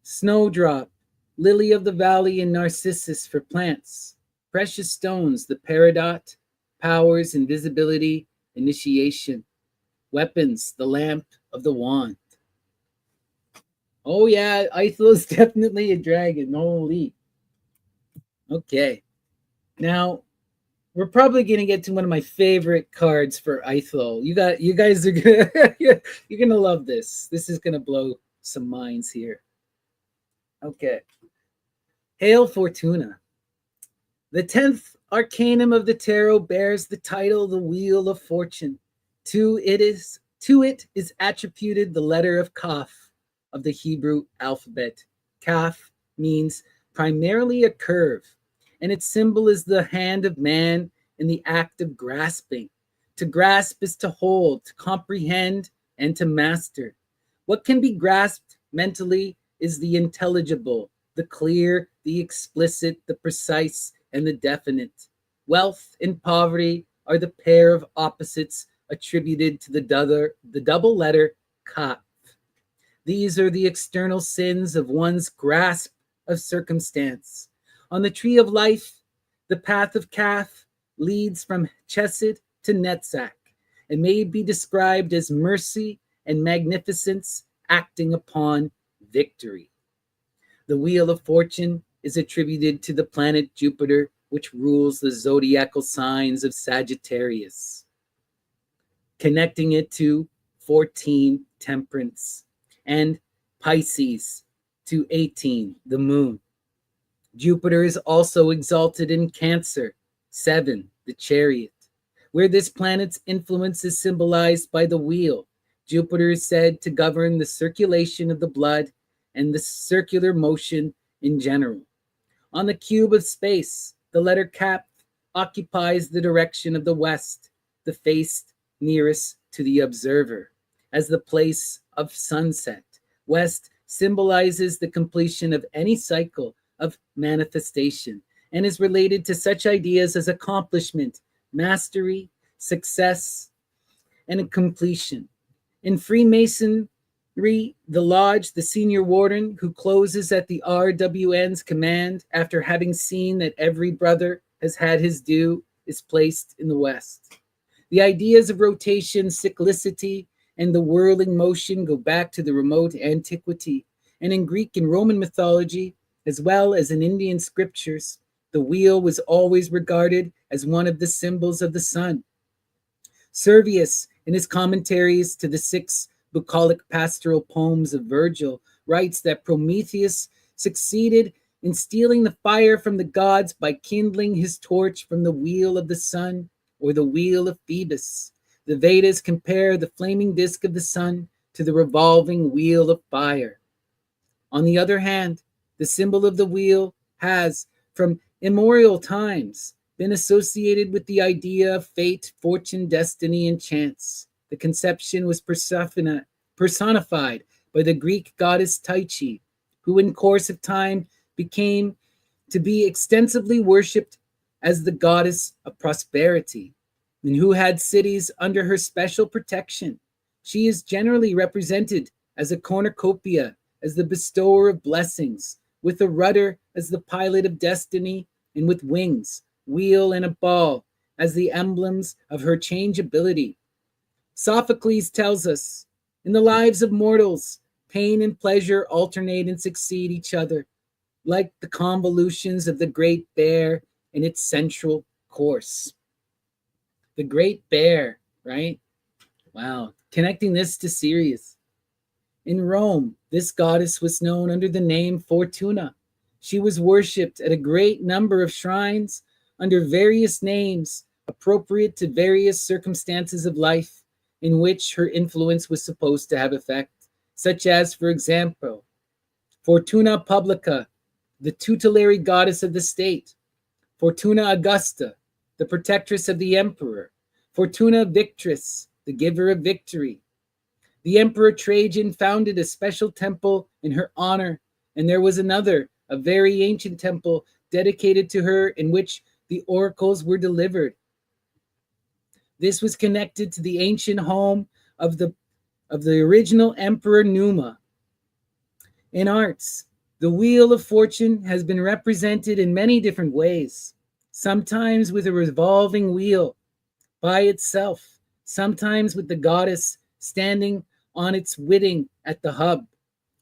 Snowdrop, lily of the valley, and narcissus for plants. Precious stones: the peridot, powers, invisibility, initiation. Weapons: the lamp of the wand. Oh yeah, Ithell is definitely a dragon. Holy. Okay. Now, we're probably gonna get to one of my favorite cards for Ithell. You guys are gonna you're gonna love this. This is gonna blow some minds here. Okay. Hail Fortuna. The 10th arcanum of the tarot bears the title the Wheel of Fortune. To it is attributed the letter of Kaf of the Hebrew alphabet. Kaf means primarily a curve, and its symbol is the hand of man in the act of grasping. To grasp is to hold, to comprehend, and to master. What can be grasped mentally is the intelligible, the clear, the explicit, the precise, and the definite. Wealth and poverty are the pair of opposites attributed to the double letter Kaf. These are the external sins of one's grasp of circumstance. On the tree of life, the path of Kaf leads from Chesed to Netzach and may be described as mercy and magnificence acting upon victory. The Wheel of Fortune is attributed to the planet Jupiter, which rules the zodiacal signs of Sagittarius, connecting it to 14, Temperance, and Pisces to 18, the moon. Jupiter is also exalted in Cancer, 7, the Chariot, where this planet's influence is symbolized by the wheel. Jupiter is said to govern the circulation of the blood and the circular motion in general. On the cube of space, the letter Kaf occupies the direction of the west, the face nearest to the observer, as the place of sunset. West symbolizes the completion of any cycle of manifestation and is related to such ideas as accomplishment, mastery, success, and a completion. In Freemasonry, the lodge, the senior warden who closes at the RWN's command after having seen that every brother has had his due, is placed in the west. The ideas of rotation, cyclicity, and the whirling motion go back to the remote antiquity. And in Greek and Roman mythology, as well as in Indian scriptures, the wheel was always regarded as one of the symbols of the sun. Servius, in his commentaries to the 6 bucolic pastoral poems of Virgil, writes that Prometheus succeeded in stealing the fire from the gods by kindling his torch from the wheel of the sun or the wheel of Phoebus. The Vedas compare the flaming disk of the sun to the revolving wheel of fire. On the other hand, the symbol of the wheel has, from immemorial times, been associated with the idea of fate, fortune, destiny, and chance. The conception was personified by the Greek goddess Tyche, who in course of time became to be extensively worshipped as the goddess of prosperity, and who had cities under her special protection. She is generally represented as a cornucopia, as the bestower of blessings, with a rudder as the pilot of destiny, and with wings, wheel, and a ball as the emblems of her changeability. Sophocles tells us, in the lives of mortals, pain and pleasure alternate and succeed each other, like the convolutions of the great bear in its central course. The great bear, right? Wow. Connecting this to Sirius. In Rome, this goddess was known under the name Fortuna. She was worshipped at a great number of shrines under various names appropriate to various circumstances of life in which her influence was supposed to have effect, such as, for example, Fortuna Publica, the tutelary goddess of the state; Fortuna Augusta, the protectress of the emperor; Fortuna Victrix, the giver of victory. The Emperor Trajan founded a special temple in her honor, and there was another, a very ancient temple dedicated to her in which the oracles were delivered. This was connected to the ancient home of the original Emperor Numa. In arts, the wheel of fortune has been represented in many different ways, sometimes with a revolving wheel by itself, sometimes with the goddess standing on its whitting at the hub.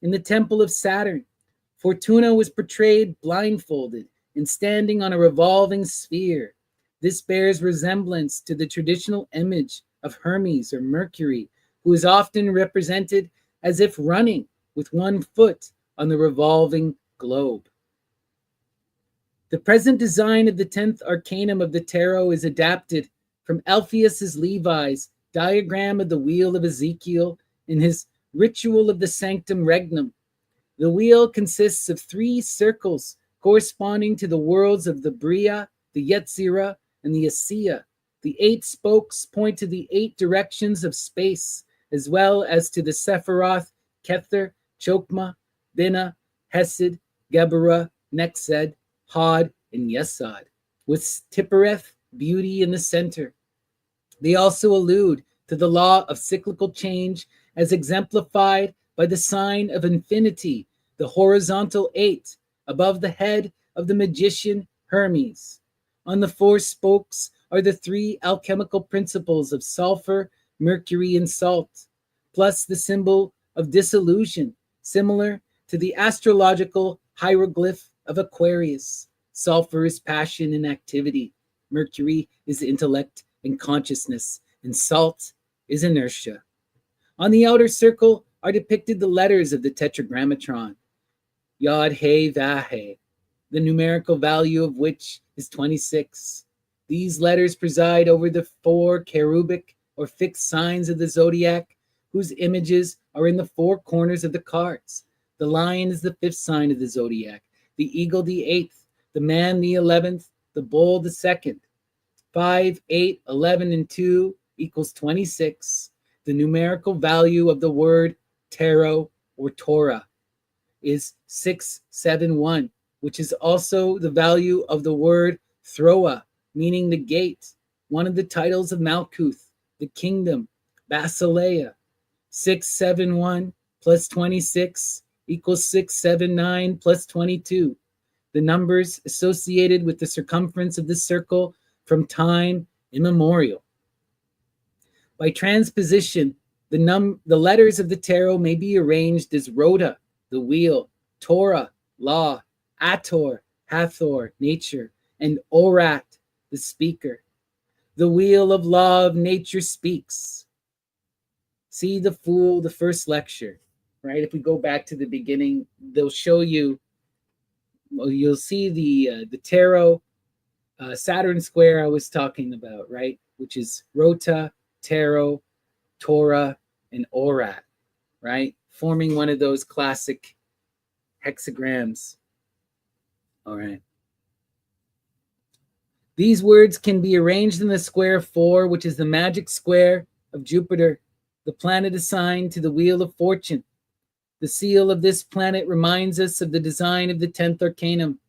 In the temple of Saturn, Fortuna was portrayed blindfolded and standing on a revolving sphere. This bears resemblance to the traditional image of Hermes or Mercury, who is often represented as if running with one foot on the revolving globe. The present design of the 10th arcanum of the tarot is adapted from Alpheus Levi's diagram of the wheel of Ezekiel in his Ritual of the Sanctum Regnum. The wheel consists of 3 circles corresponding to the worlds of the Bria, the Yetzirah, and the Asiya. The 8 spokes point to the 8 directions of space, as well as to the Sephiroth, Kether, Chokmah, Binah, Hesed, Geburah, Nexed, Hod, and Yesod, with Tippereth, beauty, in the center. They also allude to the law of cyclical change as exemplified by the sign of infinity, the horizontal 8, above the head of the magician Hermes. On the 4 spokes are the 3 alchemical principles of sulfur, mercury, and salt, plus the symbol of dissolution, similar to the astrological hieroglyph of Aquarius. Sulfur is passion and activity, mercury is intellect and consciousness, and salt is inertia. On the outer circle are depicted the letters of the tetragrammatron, Yod He Vah He, the numerical value of which is 26. These letters preside over the 4 cherubic or fixed signs of the zodiac, whose images are in the 4 corners of the cards. The lion is the 5th sign of the zodiac, the eagle the 8th, the man the 11th, the bull the 2nd. 5, 8, 11, and 2 equals 26. The numerical value of the word tarot or Torah is 671, which is also the value of the word Throa, meaning the gate, one of the titles of Malkuth, the kingdom, Basileia. 671 plus 26 equals 679 plus 22. The numbers associated with the circumference of the circle from time immemorial. By transposition, the letters of the tarot may be arranged as Rhoda, the wheel, Torah, law, Ator, Hathor, nature, and Orat, the speaker. The wheel of law of nature speaks. See the Fool, the first lecture, right? If we go back to the beginning, they'll show you, well, you'll see the tarot, Saturn square I was talking about, right? Which is Rota, Tarot, Torah, and Orat, right? Forming one of those classic hexagrams. All right. These words can be arranged in the square 4, which is the magic square of Jupiter, the planet assigned to the Wheel of Fortune. The seal of this planet reminds us of the design of the 10th arcanum.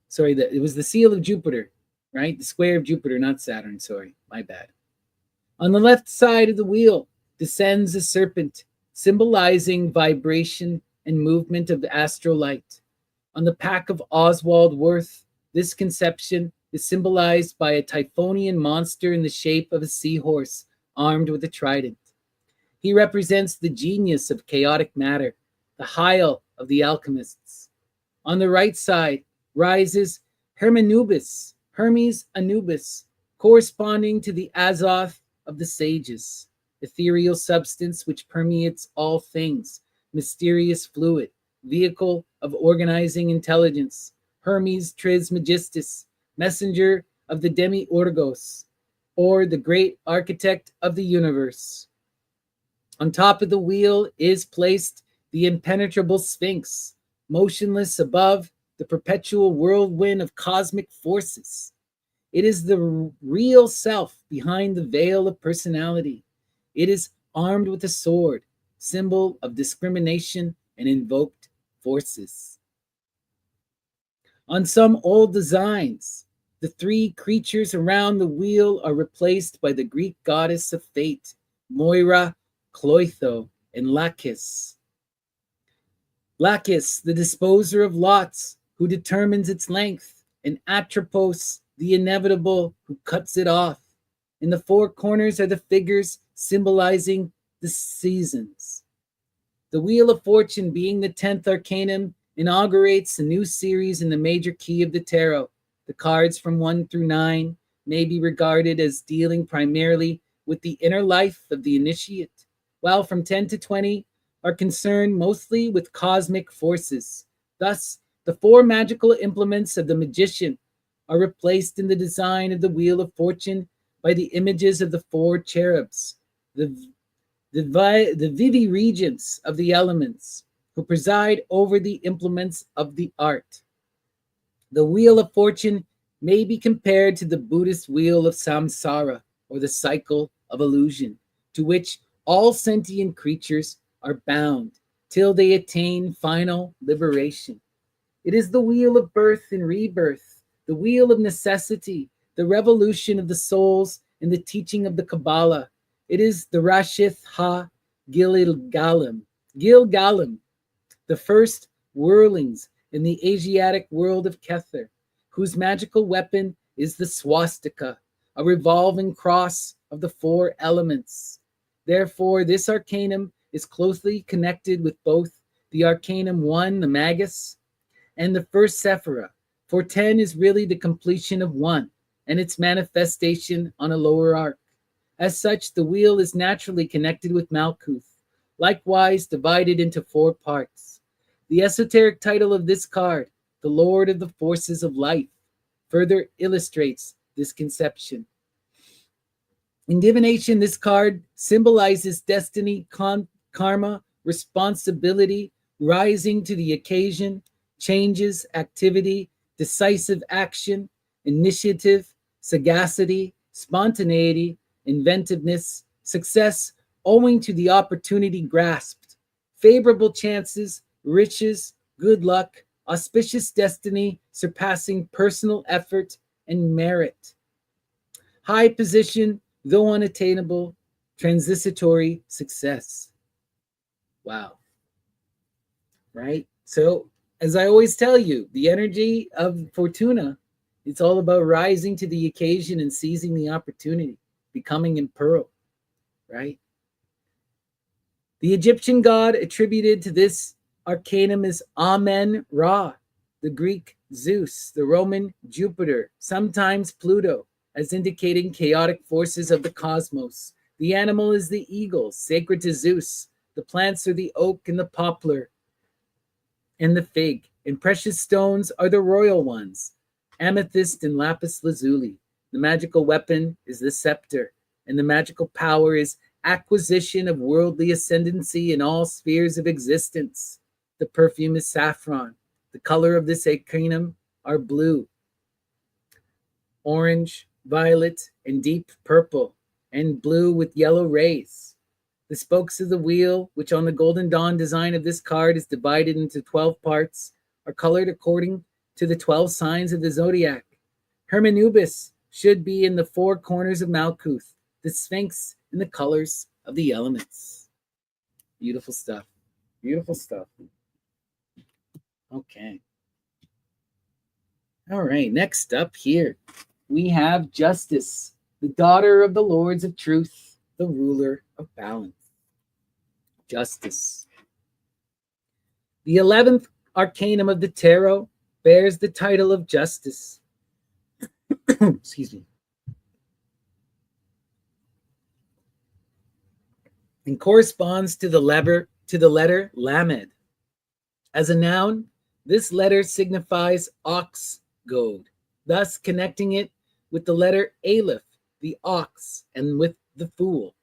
Sorry, it was the seal of Jupiter, right? The square of Jupiter, not Saturn. Sorry, my bad. On the left side of the wheel descends a serpent, symbolizing vibration and movement of the astral light. On the pack of Oswald Worth, this conception is symbolized by a Typhonian monster in the shape of a seahorse armed with a trident. He represents the genius of chaotic matter, the Hyel of the alchemists. On the right side rises Hermes Anubis, corresponding to the Azoth of the sages, ethereal substance which permeates all things, mysterious fluid, vehicle of organizing intelligence, Hermes Trismegistus, messenger of the Demiurgos, or the great architect of the universe. On top of the wheel is placed the impenetrable Sphinx, motionless above the perpetual whirlwind of cosmic forces. It is the real self behind the veil of personality. It is armed with a sword, symbol of discrimination and invoked forces. On some old designs, the three creatures around the wheel are replaced by the Greek goddess of fate, Moira, Cleitho, and Lacus. Lacus, the disposer of lots, who determines its length, and Atropos, the inevitable, who cuts it off. In the four corners are the figures symbolizing the seasons. The Wheel of Fortune, being the 10th arcanum, inaugurates a new series in the major key of the tarot. The cards from 1 through 9 may be regarded as dealing primarily with the inner life of the initiate, while from 10 to 20 are concerned mostly with cosmic forces. Thus, the four magical implements of the magician are replaced in the design of the Wheel of Fortune by the images of the four cherubs, the vivi regents of the elements, who preside over the implements of the art. The Wheel of Fortune may be compared to the Buddhist wheel of samsara, or the cycle of illusion, to which all sentient creatures are bound till they attain final liberation. It is the wheel of birth and rebirth, the wheel of necessity, the revolution of the souls, and the teaching of the Kabbalah. It is the Rashith Gilgalim, the first whirlings in the Asiatic world of Kether, whose magical weapon is the swastika, a revolving cross of the four elements. Therefore, this arcanum is closely connected with both the Arcanum 1, the Magus, and the first Sephira, for 10 is really the completion of 1 and its manifestation on a lower arc. As such, the wheel is naturally connected with Malkuth, likewise divided into 4 parts. The esoteric title of this card, the Lord of the Forces of Life, further illustrates this conception. In divination, this card symbolizes destiny, karma, responsibility, rising to the occasion, changes, activity, decisive action, initiative, sagacity, spontaneity, inventiveness, success owing to the opportunity grasped, favorable chances, riches, good luck, auspicious destiny surpassing personal effort and merit. High position, though unattainable, transitory success. Wow. Right? So, as I always tell you, the energy of Fortuna, it's all about rising to the occasion and seizing the opportunity, becoming impearl, right? The Egyptian god attributed to this arcanum is Amen-Ra, the Greek Zeus, the Roman Jupiter, sometimes Pluto, as indicating chaotic forces of the cosmos. The animal is the eagle, sacred to Zeus. The plants are the oak and the poplar and the fig, and precious stones are the royal ones, amethyst and lapis lazuli. The magical weapon is the scepter, and the magical power is acquisition of worldly ascendancy in all spheres of existence. The perfume is saffron. The color of this arcanum are blue, orange, violet, and deep purple, and blue with yellow rays. The spokes of the wheel, which on the Golden Dawn design of this card is divided into 12 parts, are colored according to the 12 signs of the zodiac. Hermanubis should be in the four corners of Malkuth, the Sphinx in the colors of the elements. Beautiful stuff. Beautiful stuff. Okay. All right, next up here, we have Justice, the daughter of the Lords of Truth, the ruler of balance. Justice. The 11th arcanum of the Taro bears the title of Justice. Excuse me. And corresponds to the letter Lamed. As a noun, this letter signifies ox goad, thus connecting it with the letter Aleph, the ox, and with the fool.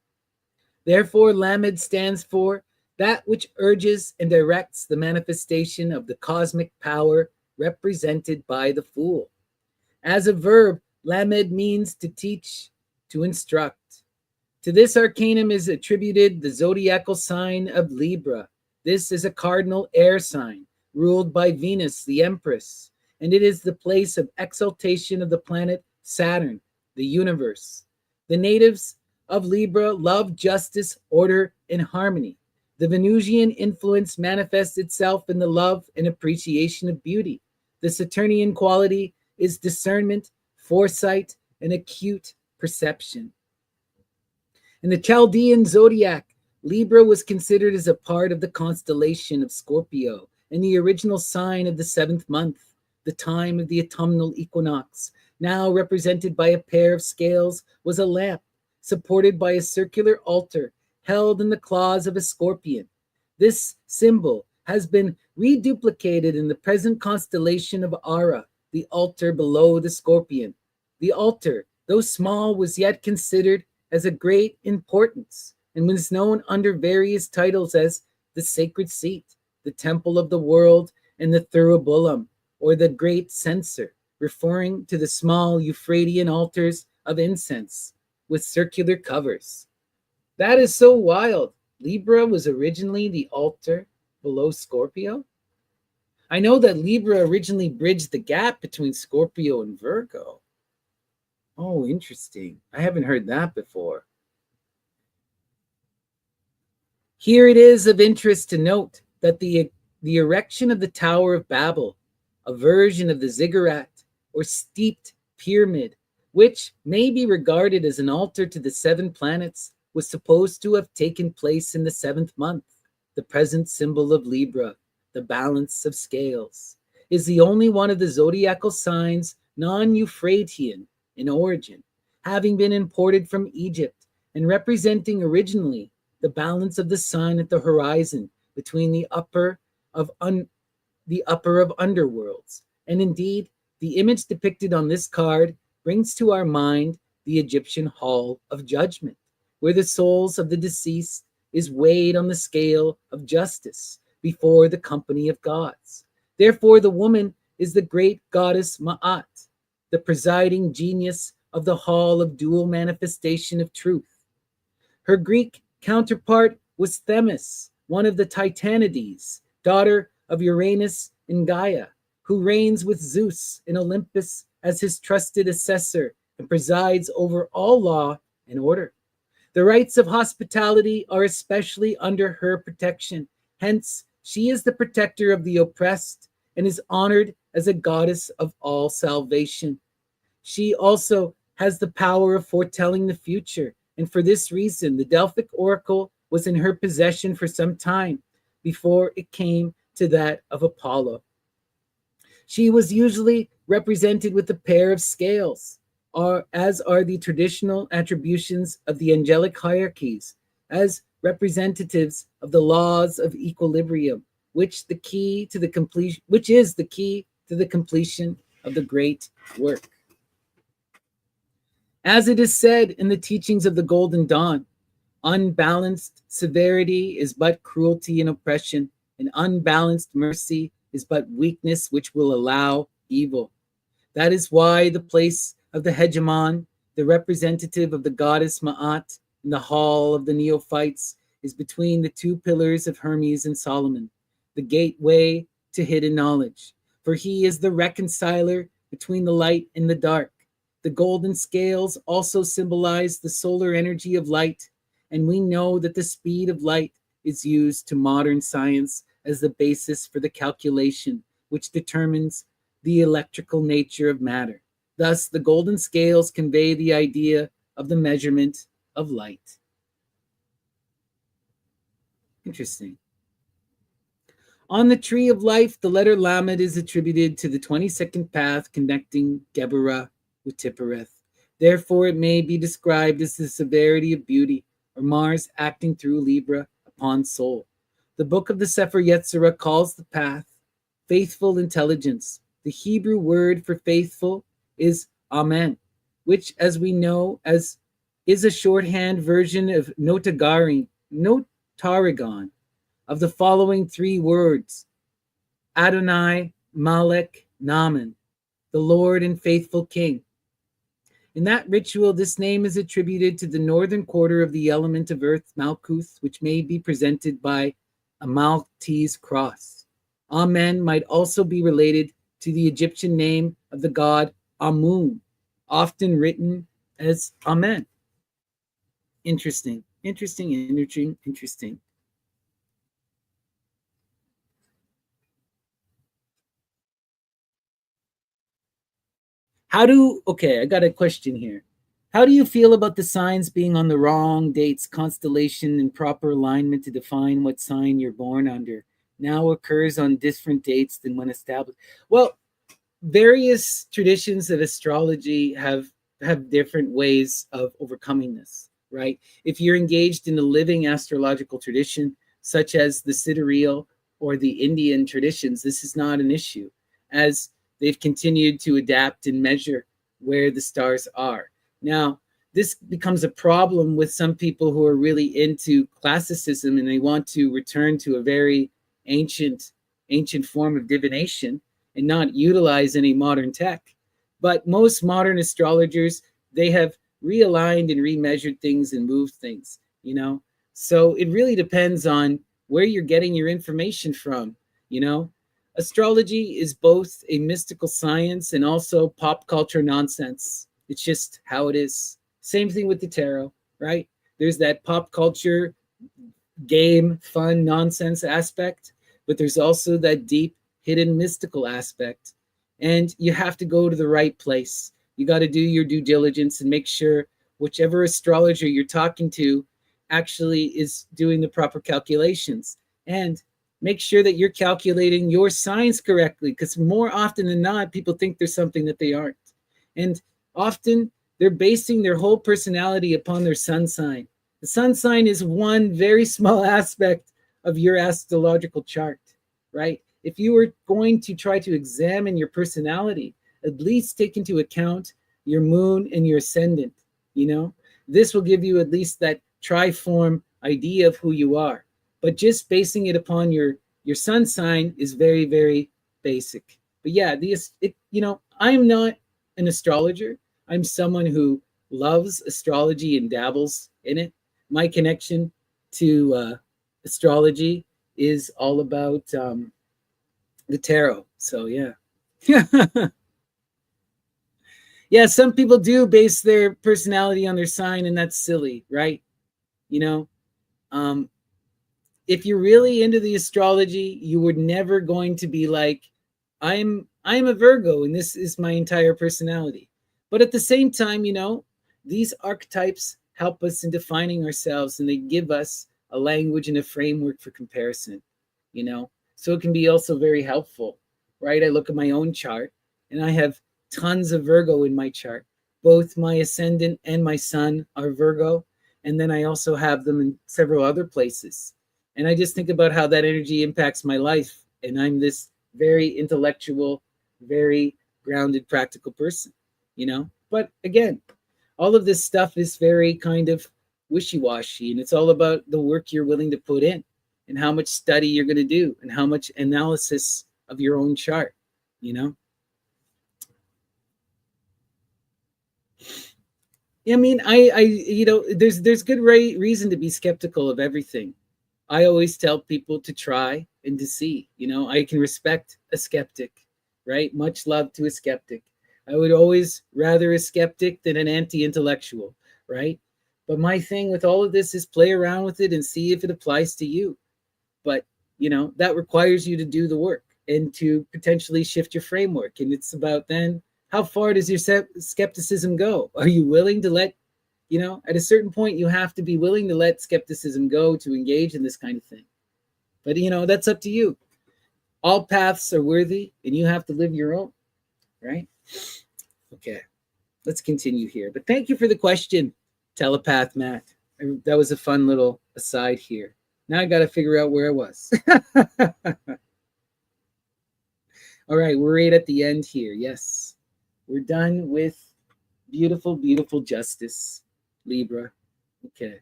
Therefore, Lamed stands for that which urges and directs the manifestation of the cosmic power represented by the fool. As a verb, Lamed means to teach, to instruct. To this arcanum is attributed the zodiacal sign of Libra. This is a cardinal air sign, ruled by Venus, the Empress, and it is the place of exaltation of the planet Saturn, the universe. The natives of Libra love justice, order, and harmony. The Venusian influence manifests itself in the love and appreciation of beauty. The Saturnian quality is discernment, foresight, and acute perception. In the Chaldean zodiac, Libra was considered as a part of the constellation of Scorpio and the original sign of the 7th month, the time of the autumnal equinox. Now represented by a pair of scales was a lamp supported by a circular altar held in the claws of a scorpion. This symbol has been reduplicated in the present constellation of Ara, the altar below the scorpion. The altar, though small, was yet considered as a great importance and was known under various titles as the Sacred Seat, the Temple of the World, and the Thurubulum, or the Great Censer, referring to the small Euphratean altars of incense with circular covers. That is so wild. Libra was originally the altar below Scorpio? I know that Libra originally bridged the gap between Scorpio and Virgo. Oh, interesting. I haven't heard that before. Here it is of interest to note that the erection of the Tower of Babel, a version of the ziggurat or steeped pyramid, which may be regarded as an altar to the 7 planets, was supposed to have taken place in the 7th month. The present symbol of Libra, the balance of scales, is the only one of the zodiacal signs non-Euphratean in origin, having been imported from Egypt and representing originally the balance of the sun at the horizon between the upper of underworlds. And indeed, the image depicted on this card brings to our mind the Egyptian Hall of Judgment, where the souls of the deceased is weighed on the scale of justice before the company of gods. Therefore, the woman is the great goddess Ma'at, the presiding genius of the hall of dual manifestation of truth. Her Greek counterpart was Themis, one of the Titanides, daughter of Uranus and Gaia, who reigns with Zeus in Olympus as his trusted assessor and presides over all law and order. The rights of hospitality are especially under her protection. Hence, she is the protector of the oppressed and is honored as a goddess of all salvation. She also has the power of foretelling the future, and for this reason, the Delphic oracle was in her possession for some time before it came to that of Apollo. She was usually represented with a pair of scales, as are the traditional attributions of the angelic hierarchies, as representatives of the laws of equilibrium, which is the key to the completion of the great work. As it is said in the teachings of the Golden Dawn, unbalanced severity is but cruelty and oppression, and unbalanced mercy is but weakness which will allow evil. That is why the place of the hegemon, the representative of the goddess Ma'at, in the hall of the neophytes, is between the two pillars of Hermes and Solomon, the gateway to hidden knowledge. For he is the reconciler between the light and the dark. The golden scales also symbolize the solar energy of light, and we know that the speed of light is used to modern science as the basis for the calculation which determines the electrical nature of matter. Thus, the golden scales convey the idea of the measurement of light. Interesting. On the tree of life, the letter Lamed is attributed to the 22nd path connecting Geburah with Tiphereth. Therefore, it may be described as the severity of beauty, or Mars acting through Libra upon soul. The book of the Sefer Yetzirah calls the path faithful intelligence. The Hebrew word for faithful is Amen, which, as we know, is a shorthand version of Notaragon, of the following three words: Adonai, Malek, Naaman, the Lord and faithful King. In that ritual, this name is attributed to the northern quarter of the element of earth, Malkuth, which may be presented by a Maltese cross. Amen might also be related to the Egyptian name of the god Amun, often written as Amen. Interesting. I got a question here. How do you feel about the signs being on the wrong dates, constellation, and proper alignment to define what sign you're born under now occurs on different dates than when established? Well, various traditions of astrology have different ways of overcoming this, right? If you're engaged in a living astrological tradition, such as the sidereal or the Indian traditions, this is not an issue, as they've continued to adapt and measure where the stars are. Now, this becomes a problem with some people who are really into classicism and they want to return to a very ancient form of divination and not utilize any modern tech. But most modern astrologers, they have realigned and remeasured things and moved things, you know? So it really depends on where you're getting your information from, you know? Astrology is both a mystical science and also pop culture nonsense. It's just how it is. Same thing with the tarot, right? There's that pop culture, game, fun, nonsense aspect, but there's also that deep, hidden, mystical aspect. And you have to go to the right place. You got to do your due diligence and make sure whichever astrologer you're talking to actually is doing the proper calculations. And make sure that you're calculating your signs correctly, because more often than not, people think there's something that they aren't. And often they're basing their whole personality upon their sun sign. The sun sign is one very small aspect of your astrological chart, right? If you were going to try to examine your personality, at least take into account your moon and your ascendant, you know? This will give you at least that triform idea of who you are. But just basing it upon your sun sign is very, very basic. But yeah, I'm not an astrologer. I'm someone who loves astrology and dabbles in it. My connection to astrology is all about the tarot. So yeah. Yeah, some people do base their personality on their sign, and that's silly, right? You know, if you're really into the astrology, you were never going to be like, I'm a Virgo and this is my entire personality. But at the same time, you know, these archetypes help us in defining ourselves, and they give us a language and a framework for comparison, you know? So it can be also very helpful, right? I look at my own chart and I have tons of Virgo in my chart. Both my ascendant and my sun are Virgo. And then I also have them in several other places. And I just think about how that energy impacts my life. And I'm this very intellectual, very grounded, practical person, you know? But again, all of this stuff is very kind of wishy-washy, and it's all about the work you're willing to put in and how much study you're going to do and how much analysis of your own chart, you know? I mean, there's good reason to be skeptical of everything. I always tell people to try and to see. I can respect a skeptic, right? Much love to a skeptic. I would always rather a skeptic than an anti-intellectual, right? But my thing with all of this is play around with it and see if it applies to you. But that requires you to do the work and to potentially shift your framework. And it's about then, how far does your skepticism go? Are you willing to let, at a certain point, you have to be willing to let skepticism go to engage in this kind of thing. But that's up to you. All paths are worthy, and you have to live your own, right? Okay, let's continue here. But thank you for the question, Telepath Matt. That was a fun little aside here. Now I got to figure out where I was. All right, we're right at the end here. Yes, we're done with beautiful, beautiful justice, Libra. Okay.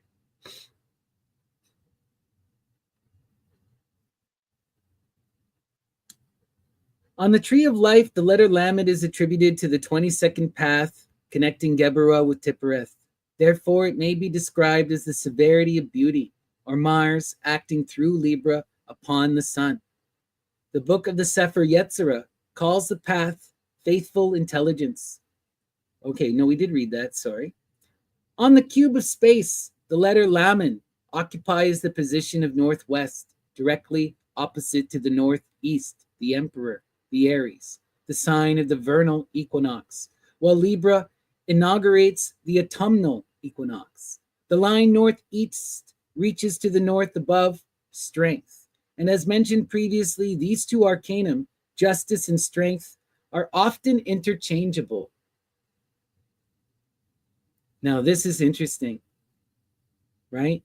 On the Tree of Life, the letter Lamed is attributed to the 22nd path connecting Geburah with Tiphereth. Therefore, it may be described as the severity of beauty, or Mars acting through Libra upon the sun. The book of the Sefer Yetzirah calls the path faithful intelligence. Okay, no, we did read that, sorry. On the cube of space, the letter Lamed occupies the position of northwest, directly opposite to the northeast, the emperor, the Aries, the sign of the vernal equinox, while Libra inaugurates the autumnal equinox. The line northeast reaches to the north above strength. And as mentioned previously, these two arcanum, justice and strength, are often interchangeable. Now, this is interesting, right?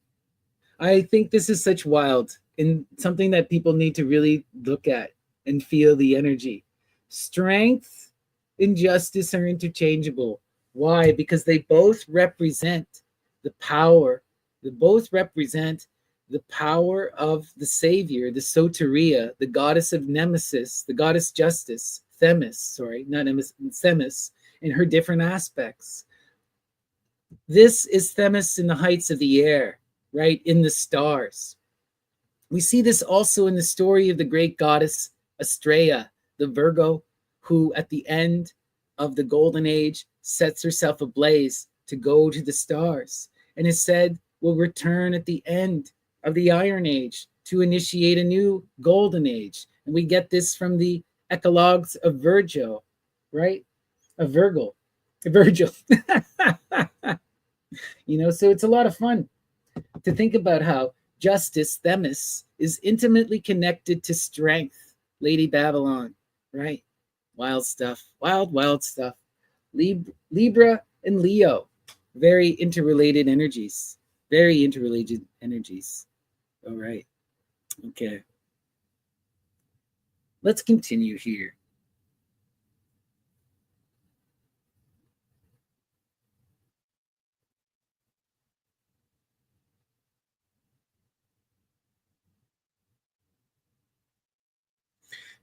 I think this is such wild and something that people need to really look at and feel the energy. Strength and justice are interchangeable. Why? Because they both represent the power. They both represent the power of the Savior, the Soteria, the goddess of Nemesis, the goddess Justice, Themis, not Nemesis, Themis, in her different aspects. This is Themis in the heights of the air, right? In the stars. We see this also in the story of the great goddess Astrea, the Virgo, who at the end of the Golden Age sets herself ablaze to go to the stars, and is said will return at the end of the Iron Age to initiate a new Golden Age. And we get this from the Eclogues of Virgil, right? Of Virgil. So it's a lot of fun to think about how justice, Themis, is intimately connected to strength, Lady Babylon, right? Wild stuff. Wild stuff. Libra and Leo, very interrelated energies. All right. Okay. Let's continue here.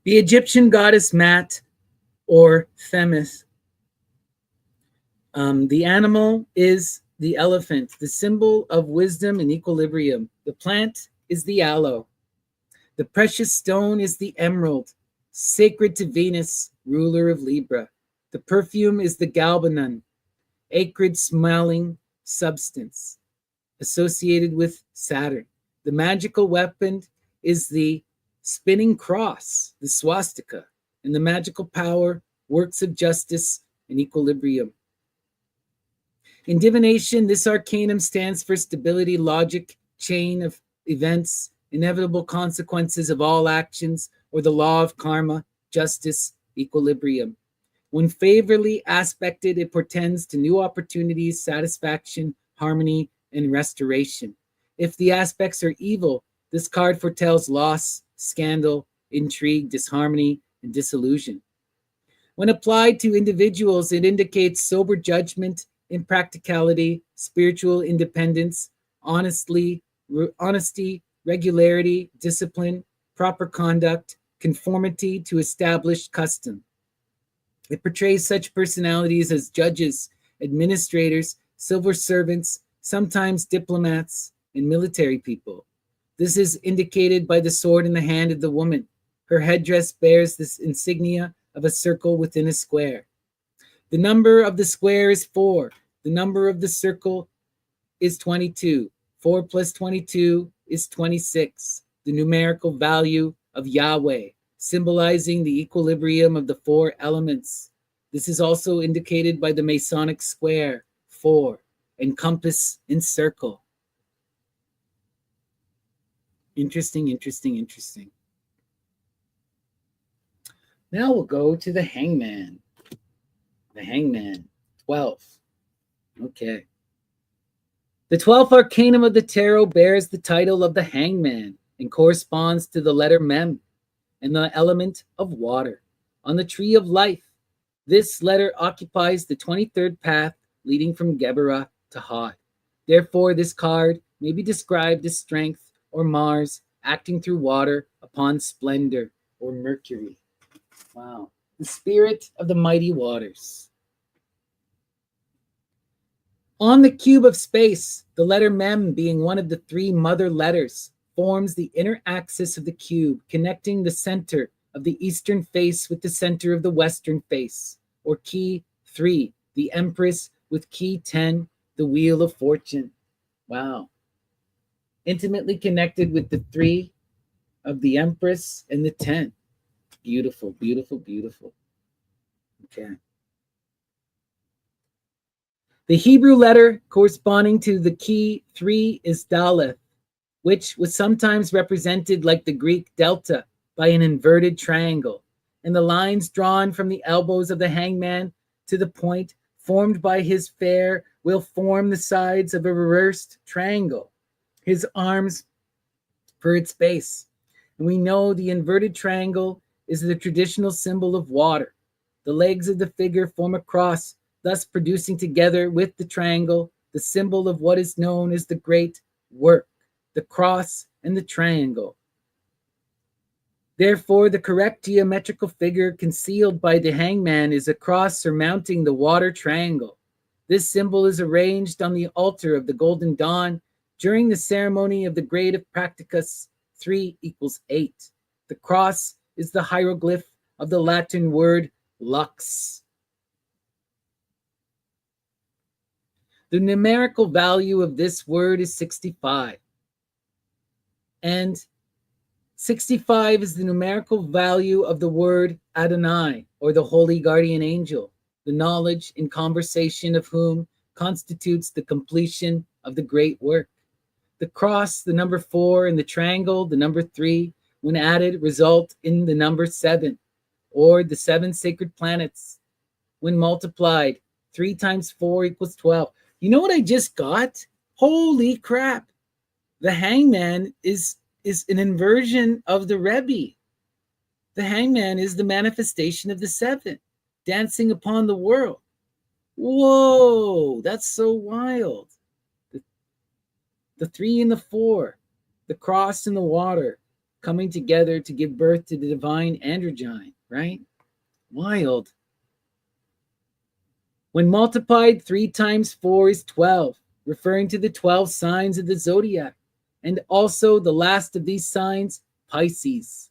The Egyptian goddess Mat, or Themis. The animal is the elephant, the symbol of wisdom and equilibrium. The plant is the aloe. The precious stone is the emerald, sacred to Venus, ruler of Libra. The perfume is the galbanum, acrid smelling substance associated with Saturn. The magical weapon is the spinning cross, the swastika, and the magical power, works of justice and equilibrium. In divination, this arcanum stands for stability, logic, chain of events, inevitable consequences of all actions, or the law of karma, justice, equilibrium. When favorably aspected, it portends to new opportunities, satisfaction, harmony, and restoration. If the aspects are evil, this card foretells loss, scandal, intrigue, disharmony, and disillusion. When applied to individuals, it indicates sober judgment, impracticality, spiritual independence, honesty, regularity, discipline, proper conduct, conformity to established custom. It portrays such personalities as judges, administrators, civil servants, sometimes diplomats, and military people. This is indicated by the sword in the hand of the woman. Her headdress bears this insignia of a circle within a square. The number of the square is 4. The number of the circle is 22. 4 plus 22 is 26. The numerical value of Yahweh, symbolizing the equilibrium of the 4 elements. This is also indicated by the Masonic square, 4, and compass and circle. Interesting, interesting, interesting. Now we'll go to the hangman. The hangman, 12. Okay. The 12th arcanum of the tarot bears the title of the hangman and corresponds to the letter Mem and the element of water. On the tree of life, this letter occupies the 23rd path leading from Geberah to Hod. Therefore, this card may be described as strength or Mars acting through water upon splendor or Mercury. Wow. The spirit of the mighty waters. On the cube of space, the letter Mem, being one of the 3 mother letters, forms the inner axis of the cube, connecting the center of the eastern face with the center of the western face, or key 3, the Empress, with key 10, the Wheel of Fortune. Wow. Intimately connected with the 3 of the Empress and the 10. Beautiful, beautiful, beautiful. Okay. The Hebrew letter corresponding to the key 3 is Daleth, which was sometimes represented like the Greek delta by an inverted triangle, and the lines drawn from the elbows of the hangman to the point formed by his fair will form the sides of a reversed triangle, his arms for its base. And we know the inverted triangle is the traditional symbol of water. The legs of the figure form a cross, thus producing together with the triangle the symbol of what is known as the great work, the cross and the triangle. Therefore, the correct geometrical figure concealed by the hangman is a cross surmounting the water triangle. This symbol is arranged on the altar of the Golden Dawn during the ceremony of the Grade of Practicus. 3 equals 8. The cross is the hieroglyph of the Latin word lux. The numerical value of this word is 65. And 65 is the numerical value of the word Adonai, or the holy guardian angel, the knowledge and conversation of whom constitutes the completion of the great work. The cross, the number 4, and the triangle, the number 3, when added, result in the number 7, or the 7 sacred planets. When multiplied, 3 times 4 equals 12. You know what I just got? Holy crap. The hangman is an inversion of the Rebbe. The hangman is the manifestation of the 7, dancing upon the world. Whoa, that's so wild. The 3 and the 4, the cross and the water coming together to give birth to the divine androgyne, right? Wild. When multiplied, 3 times 4 is 12, referring to the 12 signs of the zodiac, and also the last of these signs, Pisces,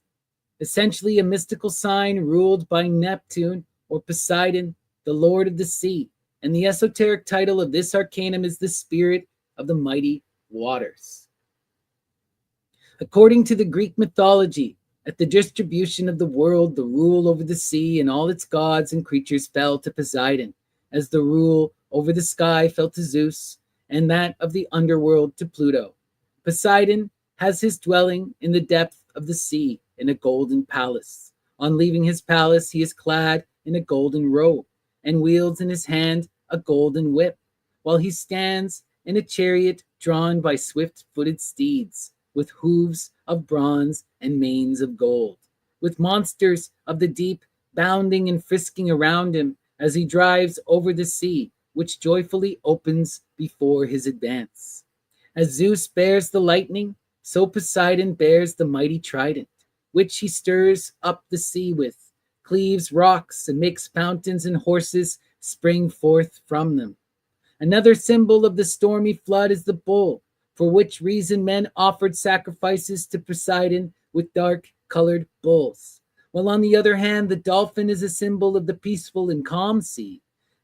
essentially a mystical sign ruled by Neptune or Poseidon, the lord of the sea, and the esoteric title of this arcanum is the spirit of the mighty waters. According to the Greek mythology, at the distribution of the world, the rule over the sea and all its gods and creatures fell to Poseidon, as the rule over the sky fell to Zeus, and that of the underworld to Pluto. Poseidon has his dwelling in the depth of the sea in a golden palace. On leaving his palace, he is clad in a golden robe and wields in his hand a golden whip, while he stands in a chariot drawn by swift-footed steeds, with hooves of bronze and manes of gold, with monsters of the deep bounding and frisking around him as he drives over the sea, which joyfully opens before his advance. As Zeus bears the lightning, so Poseidon bears the mighty trident, which he stirs up the sea with, cleaves rocks, and makes fountains and horses spring forth from them. Another symbol of the stormy flood is the bull, for which reason men offered sacrifices to Poseidon with dark-colored bulls. While on the other hand, the dolphin is a symbol of the peaceful and calm sea.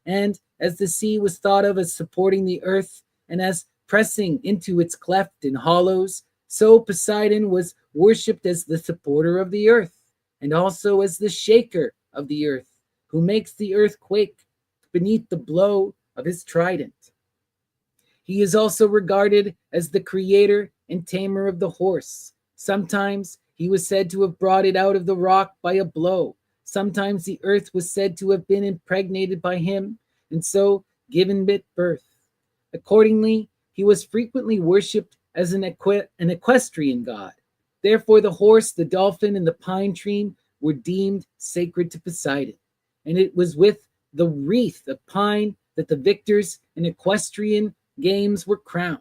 And as the sea was thought of as supporting the earth and as pressing into its cleft and hollows, so Poseidon was worshipped as the supporter of the earth, and also as the shaker of the earth, who makes the earth quake beneath the blow of his trident. He is also regarded as the creator and tamer of the horse. Sometimes he was said to have brought it out of the rock by a blow. Sometimes the earth was said to have been impregnated by him, and so given it birth. Accordingly, he was frequently worshipped as an equestrian god. Therefore, the horse, the dolphin, and the pine tree were deemed sacred to Poseidon. And it was with the wreath of pine that the victors in equestrian games were crowned.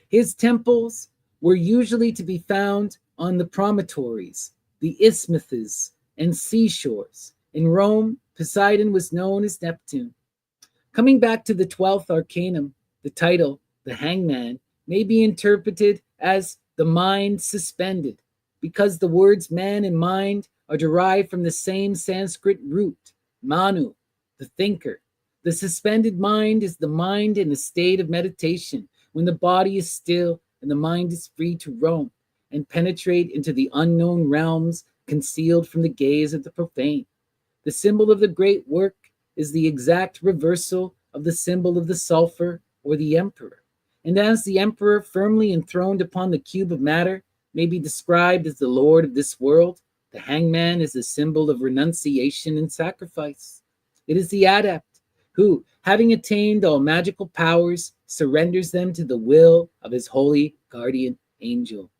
His temples were usually to be found on the promontories, the isthmuses, and seashores. In Rome, Poseidon was known as Neptune. Coming back to the 12th arcanum, the title, the hangman, may be interpreted as the mind suspended, because the words man and mind are derived from the same Sanskrit root, manu, the thinker. The suspended mind is the mind in a state of meditation, when the body is still and the mind is free to roam and penetrate into the unknown realms concealed from the gaze of the profane. The symbol of the great work is the exact reversal of the symbol of the sulfur or the emperor. And as the emperor, firmly enthroned upon the cube of matter, may be described as the lord of this world, the hangman is a symbol of renunciation and sacrifice. It is the adept who, having attained all magical powers, surrenders them to the will of his holy guardian angel.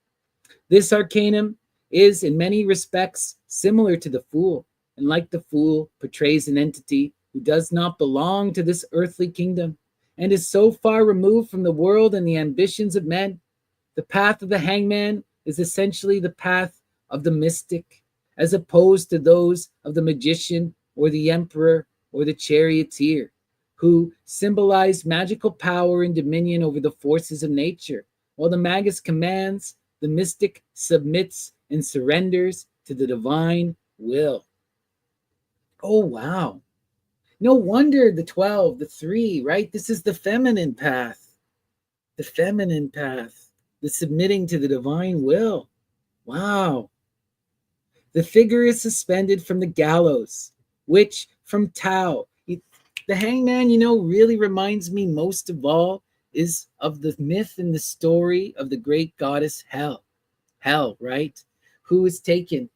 This arcanum is in many respects similar to the fool, and like the fool, portrays an entity who does not belong to this earthly kingdom and is so far removed from the world and the ambitions of men. The path of the hangman is essentially the path of the mystic, as opposed to those of the magician or the emperor or the charioteer, who symbolize magical power and dominion over the forces of nature. While the magus commands, the mystic submits and surrenders to the divine will. Oh, wow. No wonder the 12, the 3, right? This is the feminine path. The feminine path. The submitting to the divine will. Wow. The figure is suspended from the gallows, which from Tao. The hangman, really reminds me most of all is of the myth and the story of the great goddess Hel. Hel, right? Who is taken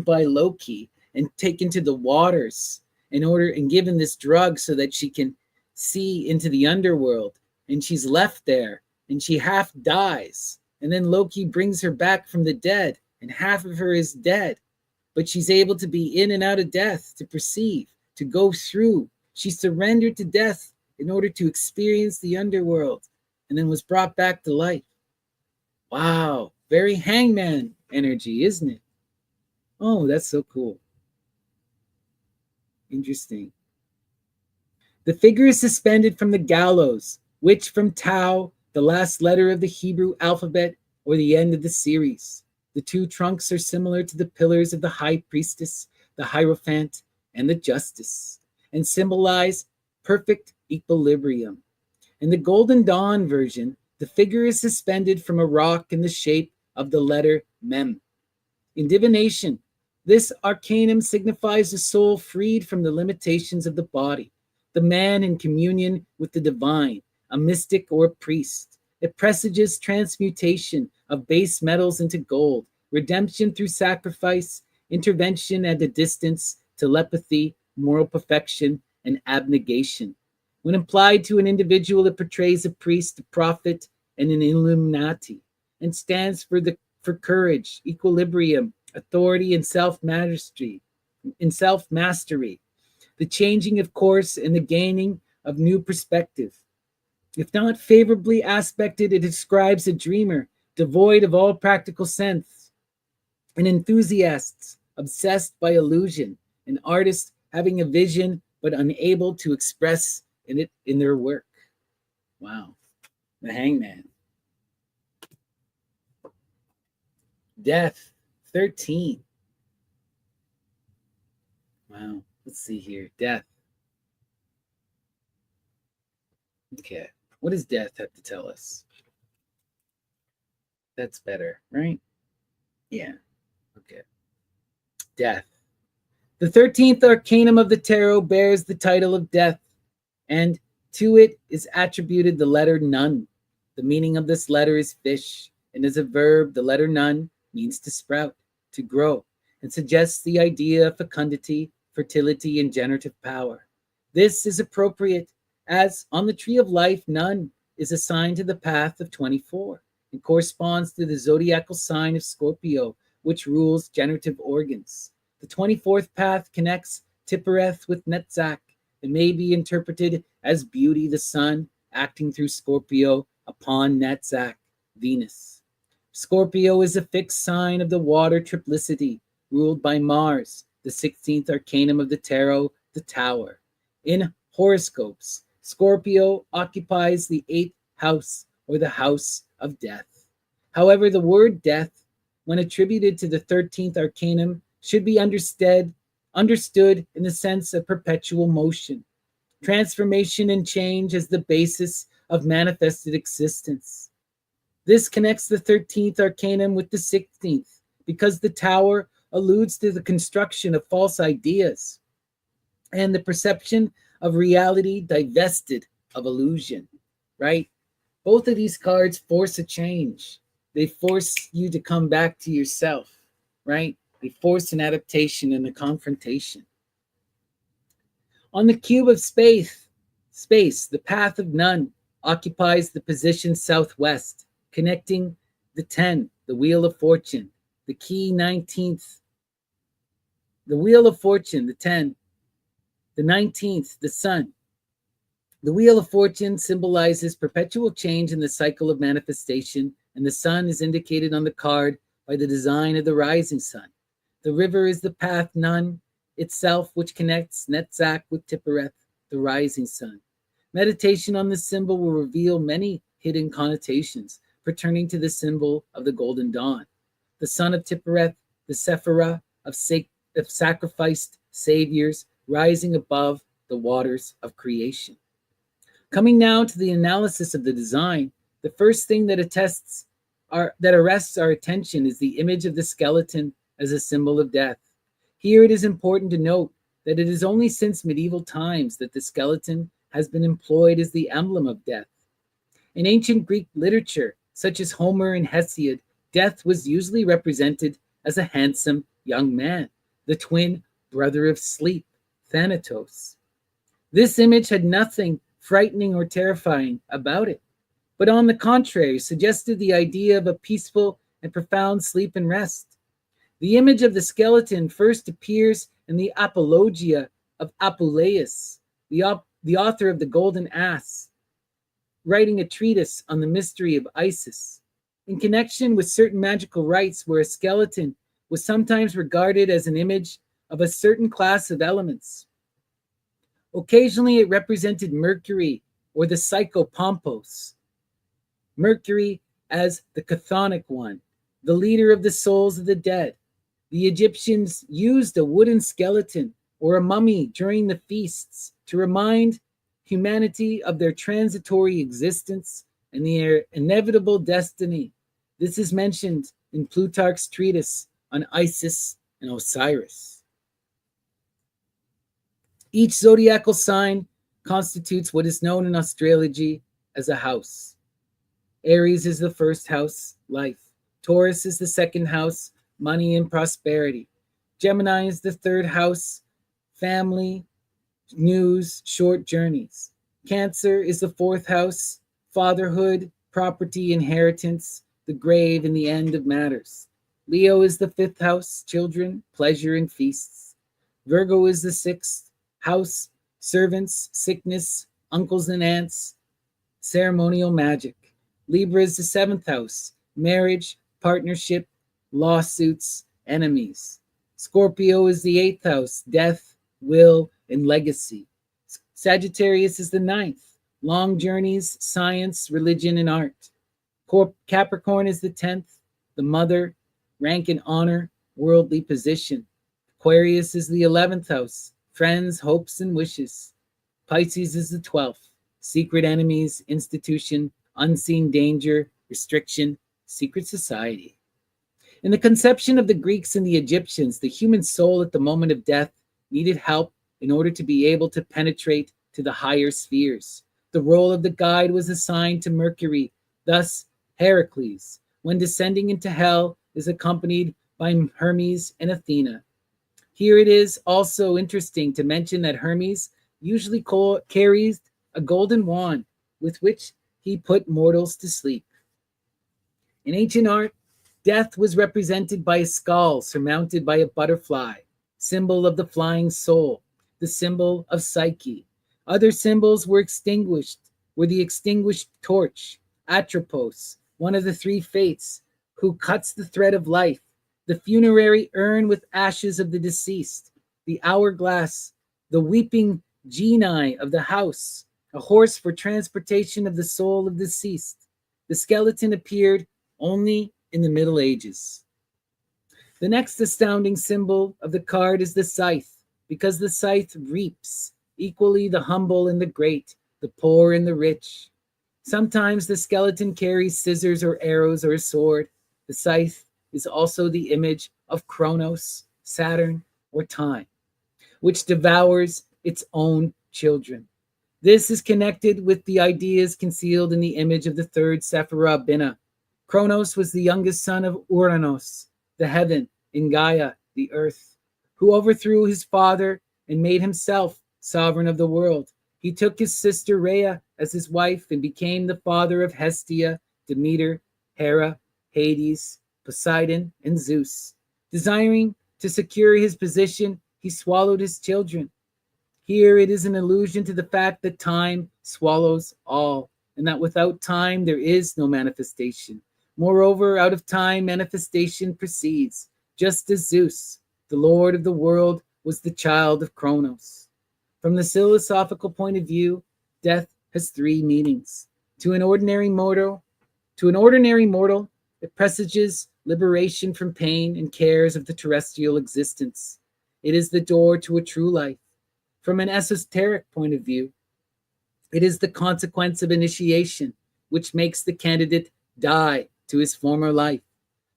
by Loki and taken to the waters and given this drug so that she can see into the underworld. And she's left there and she half dies. And then Loki brings her back from the dead and half of her is dead. But she's able to be in and out of death, to perceive, to go through. She surrendered to death in order to experience the underworld and then was brought back to life. Wow, very hangman energy, isn't it? Oh, that's so cool. Interesting. The figure is suspended from the gallows, which from Tau, the last letter of the Hebrew alphabet, or the end of the series. The two trunks are similar to the pillars of the high priestess, the Hierophant, and the justice, and symbolize perfect equilibrium. In the Golden Dawn version, the figure is suspended from a rock in the shape of the letter Mem. In divination, this arcanum signifies the soul freed from the limitations of the body, the man in communion with the divine, a mystic or a priest. It presages transmutation of base metals into gold, redemption through sacrifice, intervention at a distance, telepathy, moral perfection, and abnegation. When applied to an individual, it portrays a priest, a prophet, and an Illuminati, and stands for courage, equilibrium, authority, and self-mastery. The changing of course and the gaining of new perspective. If not favorably aspected, it describes a dreamer devoid of all practical sense, an enthusiast obsessed by illusion, an artist having a vision but unable to express in their work. Wow. The Hangman. Death, 13. Wow. Let's see here. Death. Okay. What does death have to tell us? That's better, right? Yeah. Okay. Death. The 13th arcanum of the tarot bears the title of death, and to it is attributed the letter nun. The meaning of this letter is fish, and as a verb, the letter nun means to sprout, to grow, and suggests the idea of fecundity, fertility, and generative power. This is appropriate, as on the tree of life, nun is assigned to the path of 24 and corresponds to the zodiacal sign of Scorpio, which rules generative organs. The 24th path connects Tippereth with Netzach and may be interpreted as beauty, the sun, acting through Scorpio upon Netzach, Venus. Scorpio is a fixed sign of the water triplicity, ruled by Mars, the 16th arcanum of the tarot, the Tower. In horoscopes, Scorpio occupies the 8th house, or the house of death. However, the word death, when attributed to the 13th arcanum, should be understood in the sense of perpetual motion, transformation, and change as the basis of manifested existence. This connects the 13th arcanum with the 16th because the Tower alludes to the construction of false ideas and the perception of reality divested of illusion, right? Both of these cards force a change. They force you to come back to yourself, right? They force an adaptation and a confrontation. On the cube of space, the path of none occupies the position southwest, connecting the 10, the wheel of fortune, the key 19th, the wheel of fortune, the 10, the 19th, the sun. The wheel of fortune symbolizes perpetual change in the cycle of manifestation, and the sun is indicated on the card by the design of the rising sun. The river is the path nun itself, which connects Netzach with Tippereth, the rising sun. Meditation on this symbol will reveal many hidden connotations pertaining to the symbol of the golden dawn. The son of Tippereth, the Sephirah of sacrificed saviors, rising above the waters of creation. Coming now to the analysis of the design, the first thing that arrests our attention is the image of the skeleton as a symbol of death. Here it is important to note that it is only since medieval times that the skeleton has been employed as the emblem of death. In ancient Greek literature, such as Homer and Hesiod, death was usually represented as a handsome young man, the twin brother of sleep, Thanatos. This image had nothing frightening or terrifying about it, but on the contrary, suggested the idea of a peaceful and profound sleep and rest. The image of the skeleton first appears in the Apologia of Apuleius, the author of the Golden Ass, writing a treatise on the mystery of Isis, in connection with certain magical rites where a skeleton was sometimes regarded as an image of a certain class of elements. Occasionally it represented Mercury or the psychopompos, Mercury as the chthonic one, the leader of the souls of the dead. The Egyptians used a wooden skeleton or a mummy during the feasts to remind humanity of their transitory existence and their inevitable destiny. This is mentioned in Plutarch's treatise on Isis and Osiris. Each zodiacal sign constitutes what is known in astrology as a house. Aries is the first house, life. Taurus is the second house, money and prosperity. Gemini is the third house, family, news, short journeys. Cancer is the fourth house, fatherhood, property, inheritance, the grave, and the end of matters. Leo is the fifth house, children, pleasure, and feasts. Virgo is the sixth house, servants, sickness, uncles and aunts, ceremonial magic. Libra is the seventh house, marriage, partnership, lawsuits, enemies. Scorpio is the eighth house, death, will, and legacy. Sagittarius is the ninth. Long journeys, science, religion, and art. Capricorn is the 10th. The mother, rank and honor, worldly position. Aquarius is the 11th house. Friends, hopes, and wishes. Pisces is the 12th. Secret enemies, institution, unseen danger, restriction, secret society. In the conception of the Greeks and the Egyptians, the human soul at the moment of death needed help in order to be able to penetrate to the higher spheres. The role of the guide was assigned to Mercury. Thus, Heracles, when descending into hell, is accompanied by Hermes and Athena. Here it is also interesting to mention that Hermes usually carries a golden wand with which he put mortals to sleep. In ancient art, death was represented by a skull surmounted by a butterfly, symbol of the flying soul, the symbol of Psyche. Other symbols were the extinguished torch, Atropos, one of the three fates, who cuts the thread of life, the funerary urn with ashes of the deceased, the hourglass, the weeping genii of the house, a horse for transportation of the soul of the deceased. The skeleton appeared only in the Middle Ages. The next astounding symbol of the card is the scythe, because the scythe reaps equally the humble and the great, the poor and the rich. Sometimes the skeleton carries scissors or arrows or a sword. The scythe is also the image of Kronos, Saturn, or time, which devours its own children. This is connected with the ideas concealed in the image of the third Sephirah Binah. Kronos was the youngest son of Uranos, the heaven, and Gaia, the earth, who overthrew his father and made himself sovereign of the world. He took his sister Rhea as his wife and became the father of Hestia, Demeter, Hera, Hades, Poseidon, and Zeus. Desiring to secure his position, he swallowed his children. Here it is an allusion to the fact that time swallows all, and that without time there is no manifestation. Moreover, out of time manifestation proceeds, just as Zeus, the Lord of the world, was the child of Kronos. From the philosophical point of view, death has three meanings. To an ordinary mortal, it presages liberation from pain and cares of the terrestrial existence. It is the door to a true life. From an esoteric point of view, it is the consequence of initiation, which makes the candidate die to his former life.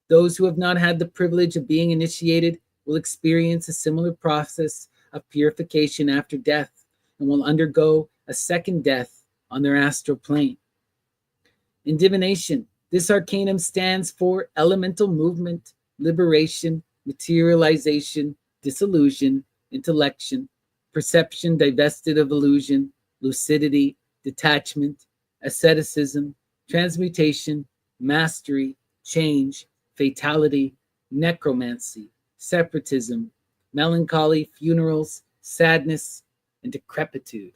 Those who have not had the privilege of being initiated will experience a similar process of purification after death and will undergo a second death on their astral plane. In divination, this arcanum stands for elemental movement, liberation, materialization, dissolution, intellection, perception divested of illusion, lucidity, detachment, asceticism, transmutation, mastery, change, fatality, necromancy, separatism, melancholy, funerals, sadness, and decrepitude.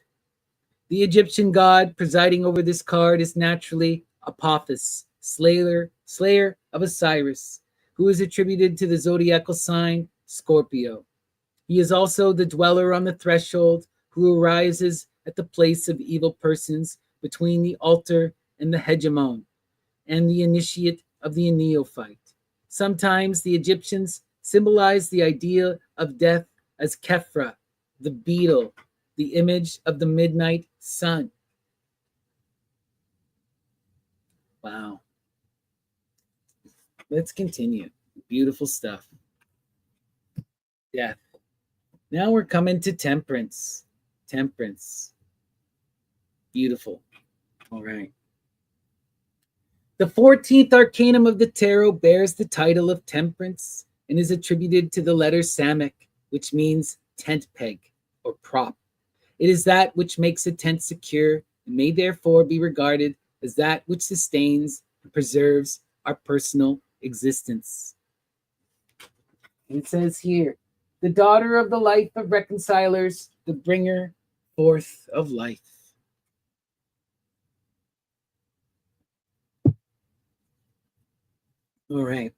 The Egyptian god presiding over this card is naturally Apophis, slayer of Osiris, who is attributed to the zodiacal sign Scorpio. He is also the dweller on the threshold who arises at the place of evil persons between the altar and the hegemon, and the initiate of the neophyte. Sometimes the Egyptians symbolize the idea of death as Kefra, the beetle, the image of the midnight sun. Wow. Let's continue. Beautiful stuff. Death. Now we're coming to temperance. Temperance. Beautiful. All right. The 14th arcanum of the tarot bears the title of temperance and is attributed to the letter Samek, which means tent peg or prop. It is that which makes a tent secure and may therefore be regarded as that which sustains and preserves our personal existence. And it says here, the daughter of the life of reconcilers, the bringer forth of life. All right.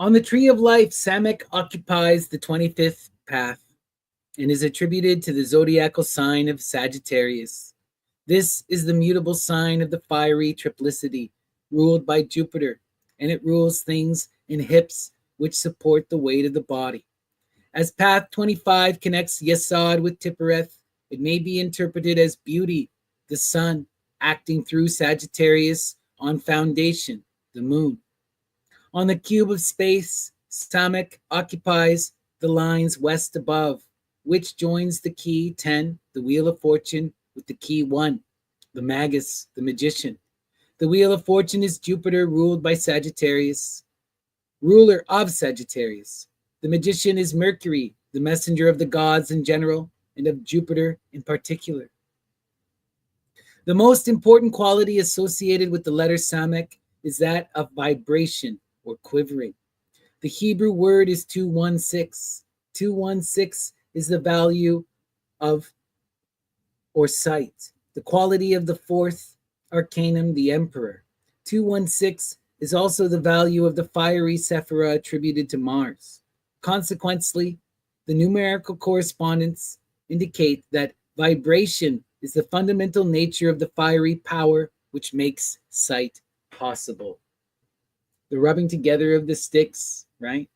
On the tree of life, Samek occupies the 25th path and is attributed to the zodiacal sign of Sagittarius. This is the mutable sign of the fiery triplicity, ruled by Jupiter, and it rules things in hips which support the weight of the body. As path 25 connects Yesod with Tippereth, it may be interpreted as beauty, the sun, acting through Sagittarius on foundation, the moon. On the cube of space, Samek occupies the lines west above, which joins the key 10, the Wheel of Fortune, with the key 1, the Magus, the magician. The Wheel of Fortune is Jupiter, ruled by Sagittarius, ruler of Sagittarius. The magician is Mercury, the messenger of the gods in general, and of Jupiter in particular. The most important quality associated with the letter Samek is that of vibration or quivering. The Hebrew word is 216. 216 is the value of or sight. The quality of the fourth arcanum, the emperor. 216 is also the value of the fiery Sephira attributed to Mars. Consequently, the numerical correspondence indicate that vibration is the fundamental nature of the fiery power which makes sight possible. The rubbing together of the sticks, right?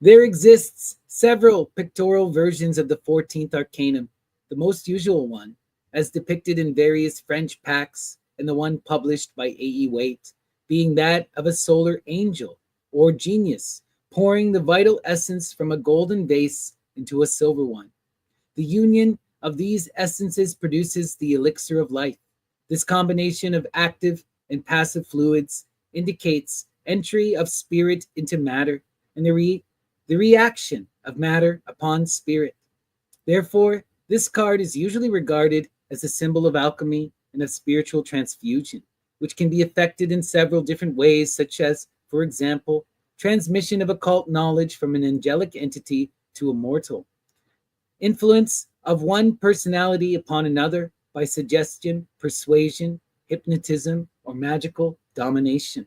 There exists several pictorial versions of the 14th arcanum, the most usual one, as depicted in various French packs, and the one published by A.E. Waite, being that of a solar angel or genius, pouring the vital essence from a golden vase into a silver one. The union of these essences produces the elixir of life. This combination of active and passive fluids indicates entry of spirit into matter and the reaction of matter upon spirit. Therefore, this card is usually regarded as a symbol of alchemy and of spiritual transfusion, which can be effected in several different ways, such as, for example, transmission of occult knowledge from an angelic entity to a mortal, influence of one personality upon another by suggestion, persuasion, hypnotism, or magical domination.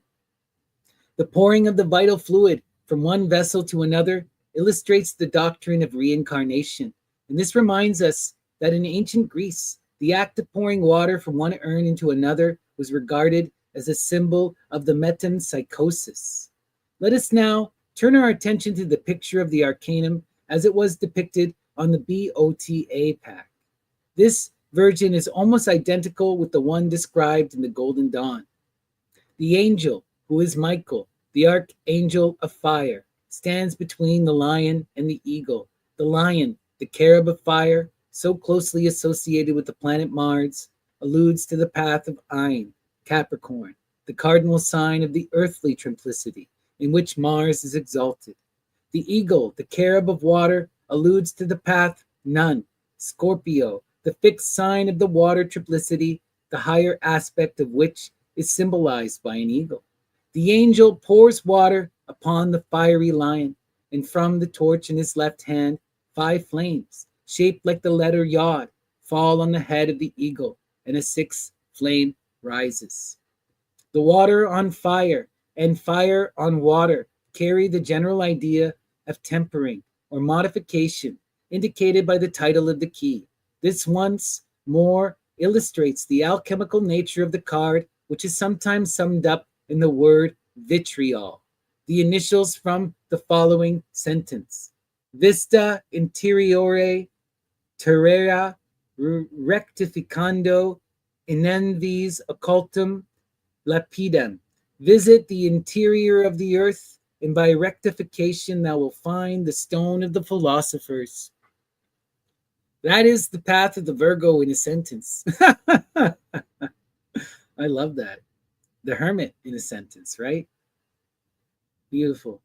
The pouring of the vital fluid from one vessel to another illustrates the doctrine of reincarnation, and this reminds us that in ancient Greece, the act of pouring water from one urn into another was regarded as a symbol of the metempsychosis. Let us now turn our attention to the picture of the arcanum as it was depicted on the BOTA pack. This version is almost identical with the one described in the Golden Dawn. The angel, who is Michael, the archangel of fire, stands between the lion and the eagle. The lion, the cherub of fire, so closely associated with the planet Mars, alludes to the path of Ein, Capricorn, the cardinal sign of the earthly triplicity, in which Mars is exalted. The eagle, the cherub of water, alludes to the path Nun, Scorpio, the fixed sign of the water triplicity, the higher aspect of which is symbolized by an eagle. The angel pours water upon the fiery lion, and from the torch in his left hand, 5 flames, shaped like the letter Yod, fall on the head of the eagle, and a 6th flame rises. The water on fire and fire on water carry the general idea of tempering or modification, indicated by the title of the key. This once more illustrates the alchemical nature of the card, which is sometimes summed up in the word vitriol, the initials from the following sentence: Vista interiore terrera rectificando inenvis occultum lapidem. Visit the interior of the earth, and by rectification thou will find the stone of the philosophers. That is the path of the Virgo in a sentence. I love that. The hermit in a sentence, right? Beautiful.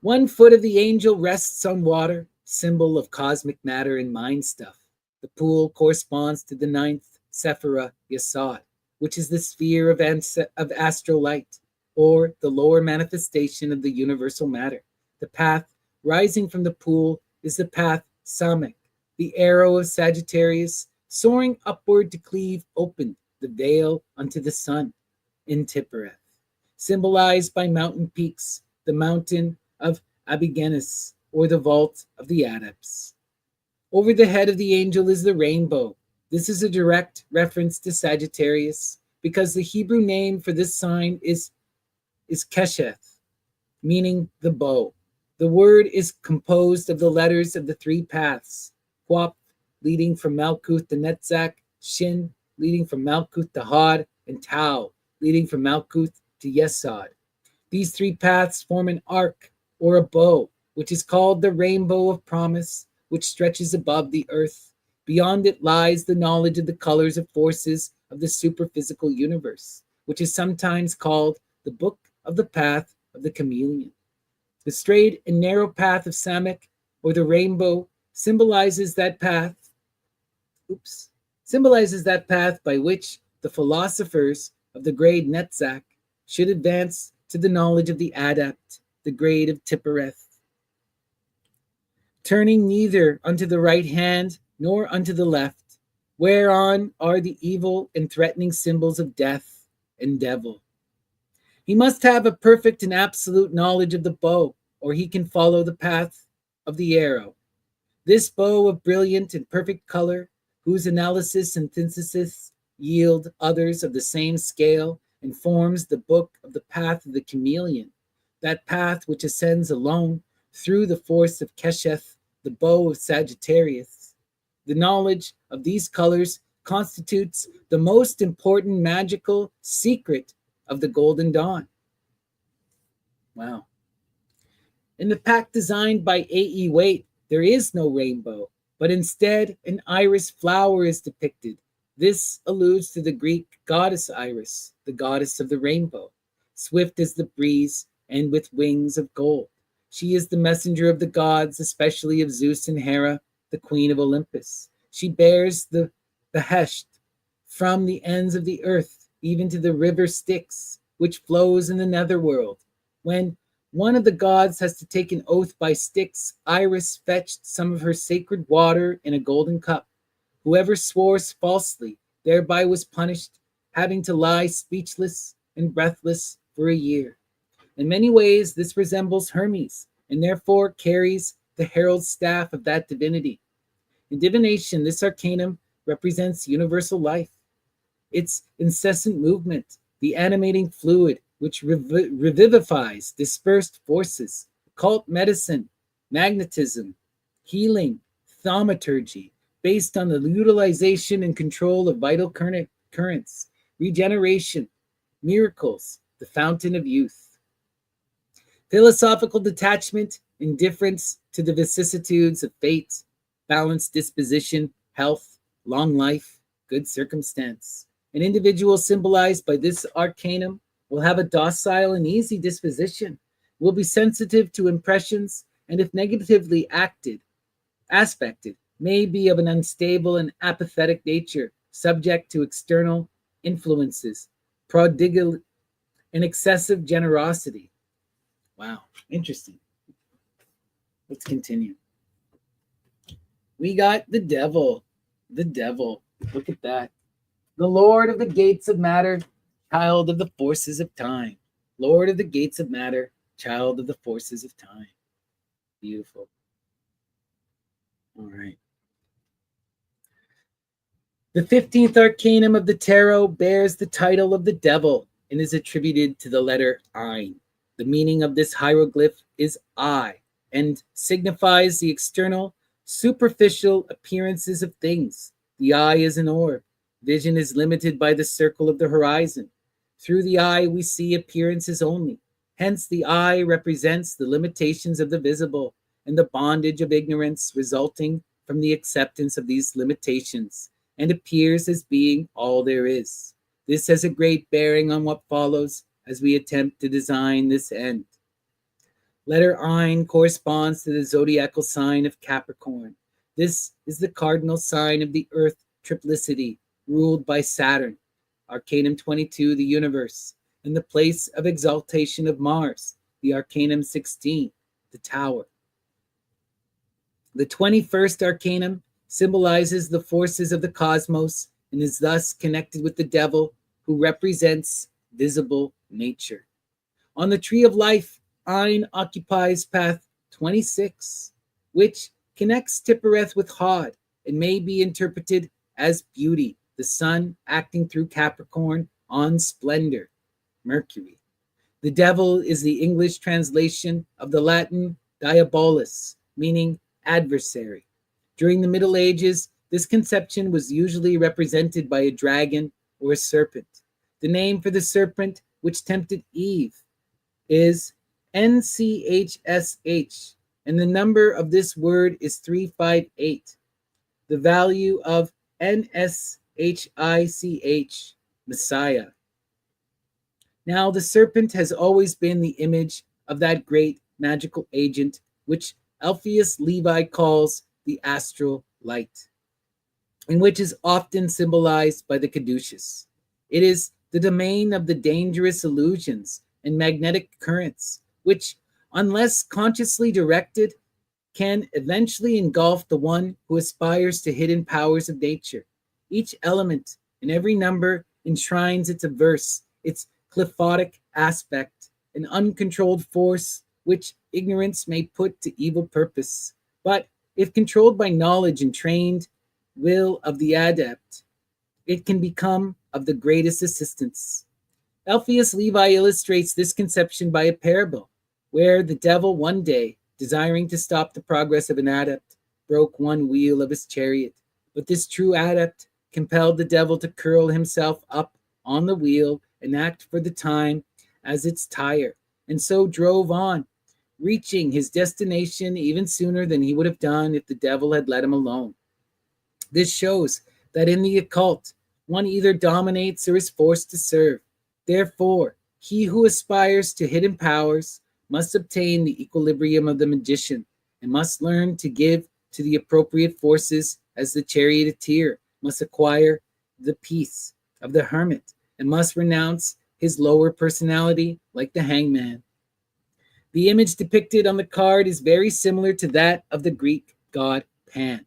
1 foot of the angel rests on water, symbol of cosmic matter and mind stuff. The pool corresponds to the 9th Sephira Yesod, which is the sphere of astral light, or the lower manifestation of the universal matter. The path rising from the pool is the path Samek, the arrow of Sagittarius, soaring upward to cleave open the veil unto the sun in Tippereth. symbolized by mountain peaks, the mountain of Abigenis, or the vault of the Adepts. Over the head of the angel is the rainbow. This is a direct reference to Sagittarius, because the Hebrew name for this sign is Kesheth, meaning the bow. The word is composed of the letters of the three paths: Quap, leading from Malkuth to Netzach; Shin, leading from Malkuth to Hod; and Tau, leading from Malkuth to Yesod. These three paths form an arc, or a bow, which is called the rainbow of promise, which stretches above the earth. Beyond it lies the knowledge of the colors of forces of the superphysical universe, which is sometimes called the book of the path of the chameleon. The straight and narrow path of Samek, or the rainbow, symbolizes that path by which the philosophers of the grade Netzach should advance to the knowledge of the adept, the grade of Tippereth. Turning neither unto the right hand nor unto the left, whereon are the evil and threatening symbols of death and devil. He must have a perfect and absolute knowledge of the bow, or he can follow the path of the arrow. This bow of brilliant and perfect color, whose analysis and synthesis yield others of the same scale, and forms the book of the path of the chameleon, that path which ascends alone through the force of Kesheth, the bow of Sagittarius. The knowledge of these colors constitutes the most important magical secret of the Golden Dawn. Wow. In the pack designed by A.E. Waite, there is no rainbow, but instead an iris flower is depicted. This alludes to the Greek goddess Iris, the goddess of the rainbow, swift as the breeze and with wings of gold. She is the messenger of the gods, especially of Zeus and Hera, the queen of Olympus. She bears the Behesht from the ends of the earth, even to the river Styx, which flows in the netherworld. When one of the gods has to take an oath by Styx, Iris fetched some of her sacred water in a golden cup. Whoever swore falsely thereby was punished, having to lie speechless and breathless for a year. In many ways, this resembles Hermes, and therefore carries the herald's staff of that divinity. In divination, this arcanum represents universal life, its incessant movement, the animating fluid which revivifies dispersed forces, occult medicine, magnetism, healing, thaumaturgy, based on the utilization and control of vital currents, regeneration, miracles, the fountain of youth. Philosophical detachment, indifference to the vicissitudes of fate, balanced disposition, health, long life, good circumstance. An individual symbolized by this arcanum will have a docile and easy disposition, will be sensitive to impressions, and if negatively aspected, may be of an unstable and apathetic nature, subject to external influences, prodigal and excessive generosity. Wow, interesting. Let's continue. We got the devil. The devil. Look at that. The Lord of the gates of matter, child of the forces of time. Lord of the gates of matter, child of the forces of time. Beautiful. All right. The 15th arcanum of the Taro bears the title of the devil and is attributed to the letter Ein. The meaning of this hieroglyph is eye and signifies the external, superficial appearances of things. The eye is an orb. Vision is limited by the circle of the horizon. Through the eye, we see appearances only. Hence, the eye represents the limitations of the visible and the bondage of ignorance resulting from the acceptance of these limitations, and appears as being all there is. This has a great bearing on what follows as we attempt to design this end. Letter Ein corresponds to the zodiacal sign of Capricorn. This is the cardinal sign of the earth triplicity, ruled by Saturn, Arcanum 22, the universe, and the place of exaltation of Mars, the Arcanum 16, the tower. The 21st Arcanum symbolizes the forces of the cosmos and is thus connected with the devil, who represents visible nature. On the tree of life, Ein occupies path 26, which connects Tippereth with Hod and may be interpreted as beauty, the sun acting through Capricorn on splendor, Mercury. The devil is the English translation of the Latin diabolus, meaning adversary. During the Middle Ages, this conception was usually represented by a dragon or a serpent. The name for the serpent which tempted Eve is NCHSH, and the number of this word is 358. The value of NSHICH, Messiah. Now, the serpent has always been the image of that great magical agent, which Alpheus Levi calls the astral light, and which is often symbolized by the caduceus. It is the domain of the dangerous illusions and magnetic currents, which, unless consciously directed, can eventually engulf the one who aspires to hidden powers of nature. Each element in every number enshrines its averse, its cliphotic aspect, an uncontrolled force which ignorance may put to evil purpose. But if controlled by knowledge and trained will of the adept, it can become of the greatest assistance. Alpheus Levi illustrates this conception by a parable, where the devil one day, desiring to stop the progress of an adept, broke one wheel of his chariot. But this true adept compelled the devil to curl himself up on the wheel and act for the time as its tire, and so drove on, reaching his destination even sooner than he would have done if the devil had let him alone. This shows that in the occult, one either dominates or is forced to serve. Therefore, he who aspires to hidden powers must obtain the equilibrium of the magician and must learn to give to the appropriate forces as the charioteer must acquire the peace of the hermit and must renounce his lower personality like the hangman. The image depicted on the card is very similar to that of the Greek god Pan.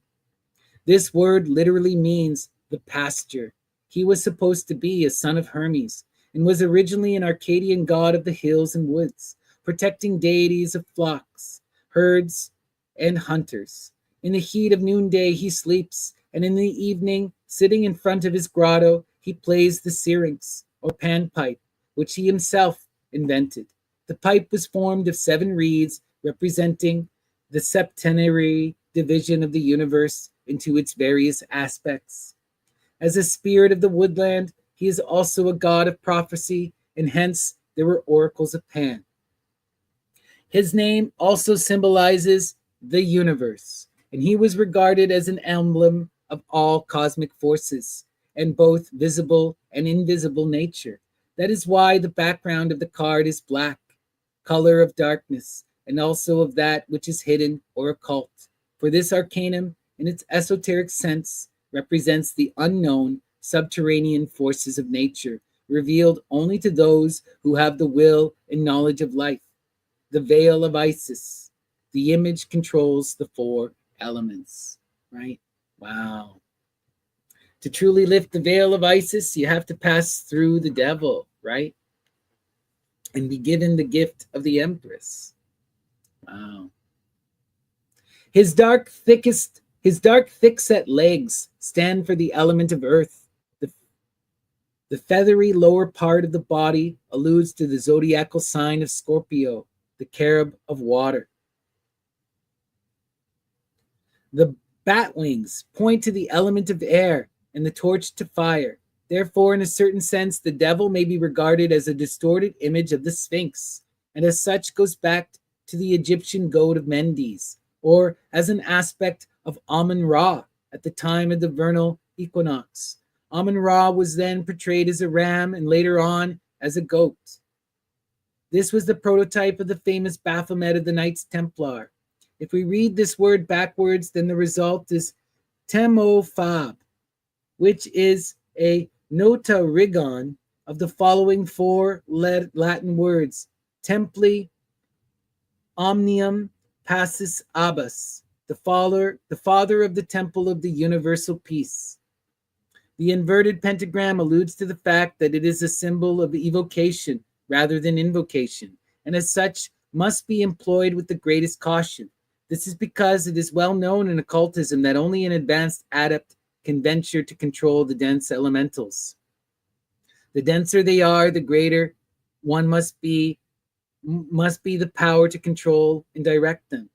This word literally means the pasture. He was supposed to be a son of Hermes and was originally an Arcadian god of the hills and woods, protecting deities of flocks, herds, and hunters. In the heat of noonday he sleeps, and in the evening, sitting in front of his grotto, he plays the syrinx, or panpipe, which he himself invented. The pipe was formed of 7 reeds, representing the septenary division of the universe into its various aspects. As a spirit of the woodland, he is also a god of prophecy, and hence there were oracles of Pan. His name also symbolizes the universe, and he was regarded as an emblem of all cosmic forces, and both visible and invisible nature. That is why the background of the card is black, color of darkness, and also of that which is hidden or occult. For this arcanum, in its esoteric sense, represents the unknown subterranean forces of nature, revealed only to those who have the will and knowledge of life. The veil of Isis. The image controls the 4 elements, right? Wow. To truly lift the veil of Isis, you have to pass through the devil, right? And be given the gift of the Empress. Wow. His dark, thick-set legs stand for the element of earth. The feathery lower part of the body alludes to the zodiacal sign of Scorpio, the cherub of water. The bat wings point to the element of air and the torch to fire. Therefore, in a certain sense, the devil may be regarded as a distorted image of the Sphinx, and as such goes back to the Egyptian goat of Mendes, or as an aspect of Amun-Ra at the time of the vernal equinox. Amun-Ra was then portrayed as a ram and later on as a goat. This was the prototype of the famous Baphomet of the Knights Templar. If we read this word backwards, then the result is Temophab, which is a notarigон of the following 4 Latin words: Templi, Omnium, Passus Abbas, the father of the temple of the universal peace. The inverted pentagram alludes to the fact that it is a symbol of evocation rather than invocation, and as such must be employed with the greatest caution. This is because it is well known in occultism that only an advanced adept can venture to control the dense elementals. The denser they are, the greater one must be the power to control and direct them.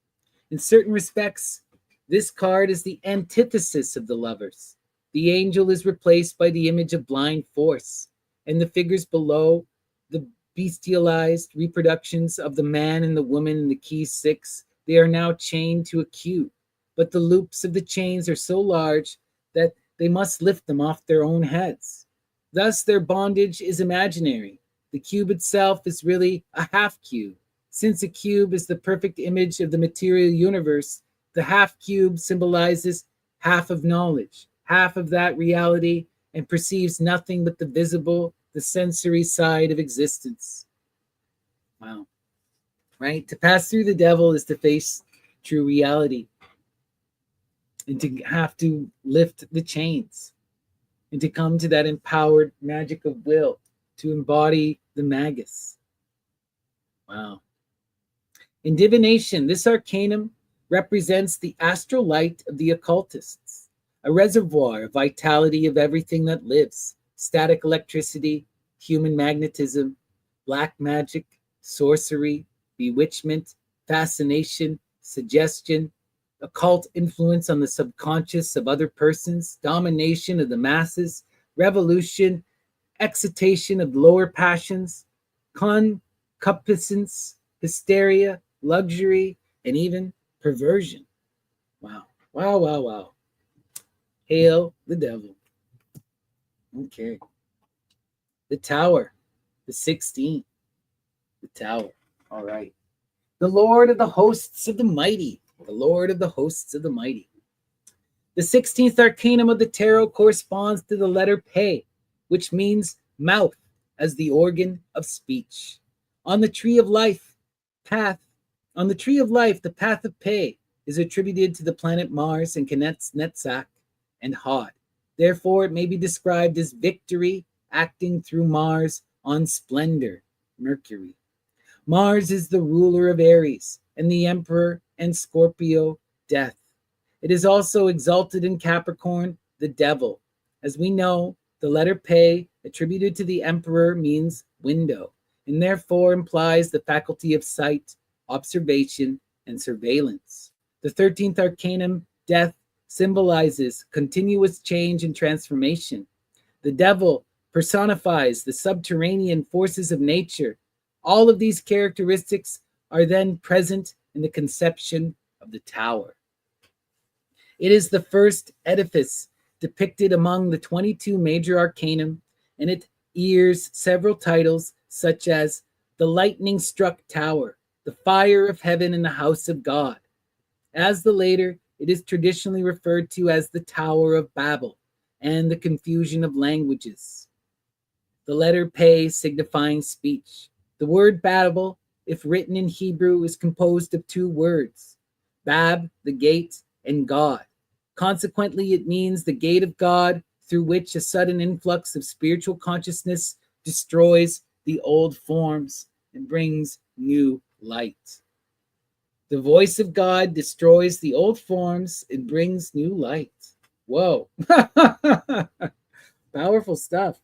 In certain respects, this card is the antithesis of the lovers. The angel is replaced by the image of blind force, and the figures below, the bestialized reproductions of the man and the woman in the key 6, they are now chained to a cube. But the loops of the chains are so large that they must lift them off their own heads. Thus, their bondage is imaginary. The cube itself is really a half cube. Since a cube is the perfect image of the material universe, the half cube symbolizes half of knowledge, half of that reality, and perceives nothing but the visible, the sensory side of existence. Wow. Right? To pass through the devil is to face true reality, and to have to lift the chains, and to come to that empowered magic of will, to embody the magus. Wow. In divination, this arcanum represents the astral light of the occultists, a reservoir of vitality of everything that lives: static electricity, human magnetism, black magic, sorcery, bewitchment, fascination, suggestion, occult influence on the subconscious of other persons, domination of the masses, revolution, excitation of lower passions, concupiscence, hysteria, luxury, and even perversion. Wow. Wow, wow, wow. Hail the devil. Okay. The Tower, the 16th. The Tower. All right. The Lord of the hosts of the mighty. The Lord of the hosts of the mighty. The 16th arcanum of the tarot corresponds to the letter Pe, which means mouth as the organ of speech. On the tree of life, the path of Pe is attributed to the planet Mars and connects Netzach and Hod. Therefore, it may be described as victory acting through Mars on splendor, Mercury. Mars is the ruler of Aries and the emperor and Scorpio, death. It is also exalted in Capricorn, the devil. As we know, the letter Pe attributed to the emperor means window, and therefore implies the faculty of sight, observation, and surveillance. The 13th arcanum, death, symbolizes continuous change and transformation. The devil personifies the subterranean forces of nature. All of these characteristics are then present in the conception of the tower. It is the first edifice depicted among the 22 major arcanum, and it ears several titles such as the lightning-struck tower, the fire of heaven and the house of God. As the later, it is traditionally referred to as the Tower of Babel and the confusion of languages. The letter Pe signifying speech. The word Babel, if written in Hebrew, is composed of two words, Bab, the gate, and God. Consequently, it means the gate of God, through which a sudden influx of spiritual consciousness destroys the old forms and brings new light. The voice of God destroys the old forms and brings new light. Whoa. Powerful stuff.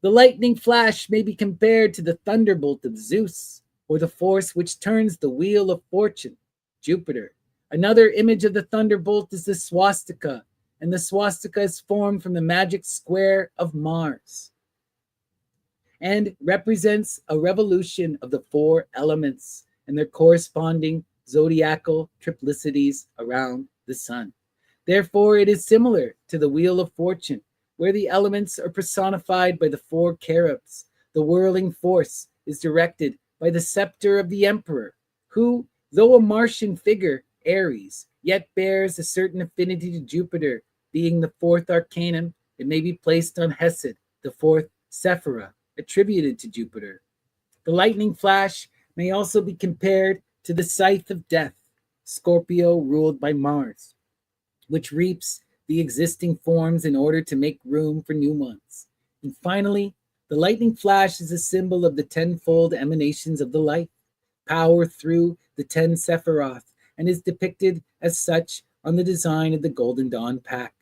The lightning flash may be compared to the thunderbolt of Zeus, or the force which turns the wheel of fortune, Jupiter. Another image of the thunderbolt is the swastika, and the swastika is formed from the magic square of Mars and represents a revolution of the four elements and their corresponding zodiacal triplicities around the sun. Therefore, it is similar to the Wheel of Fortune, where the elements are personified by the four cherubs. The whirling force is directed by the scepter of the emperor, who, though a Martian figure, Aries, yet bears a certain affinity to Jupiter. Being the fourth arcanum, it may be placed on Hesed, the fourth Sephira, attributed to Jupiter. The lightning flash may also be compared to the scythe of death, Scorpio ruled by Mars, which reaps the existing forms in order to make room for new ones. And finally, The lightning flash is a symbol of the tenfold emanations of the light, power through the 10 Sephiroth, and is depicted as such on the design of the Golden Dawn pack.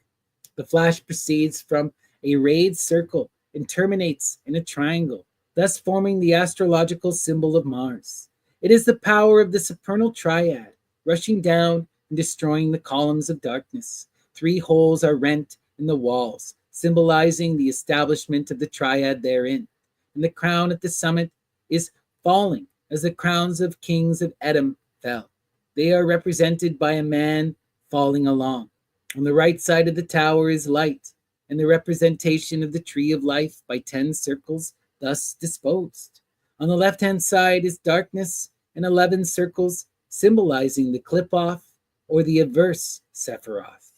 The flash proceeds from a rayed circle and terminates in a triangle, thus forming the astrological symbol of Mars. It is the power of the supernal triad, rushing down and destroying the columns of darkness. 3 holes are rent in the walls, symbolizing the establishment of the triad therein. And the crown at the summit is falling as the crowns of kings of Edom fell. They are represented by a man falling along. On the right side of the tower is light, and the representation of the tree of life by 10 circles thus disposed. On the left-hand side is darkness and 11 circles symbolizing the clip-off or the averse Sephiroth.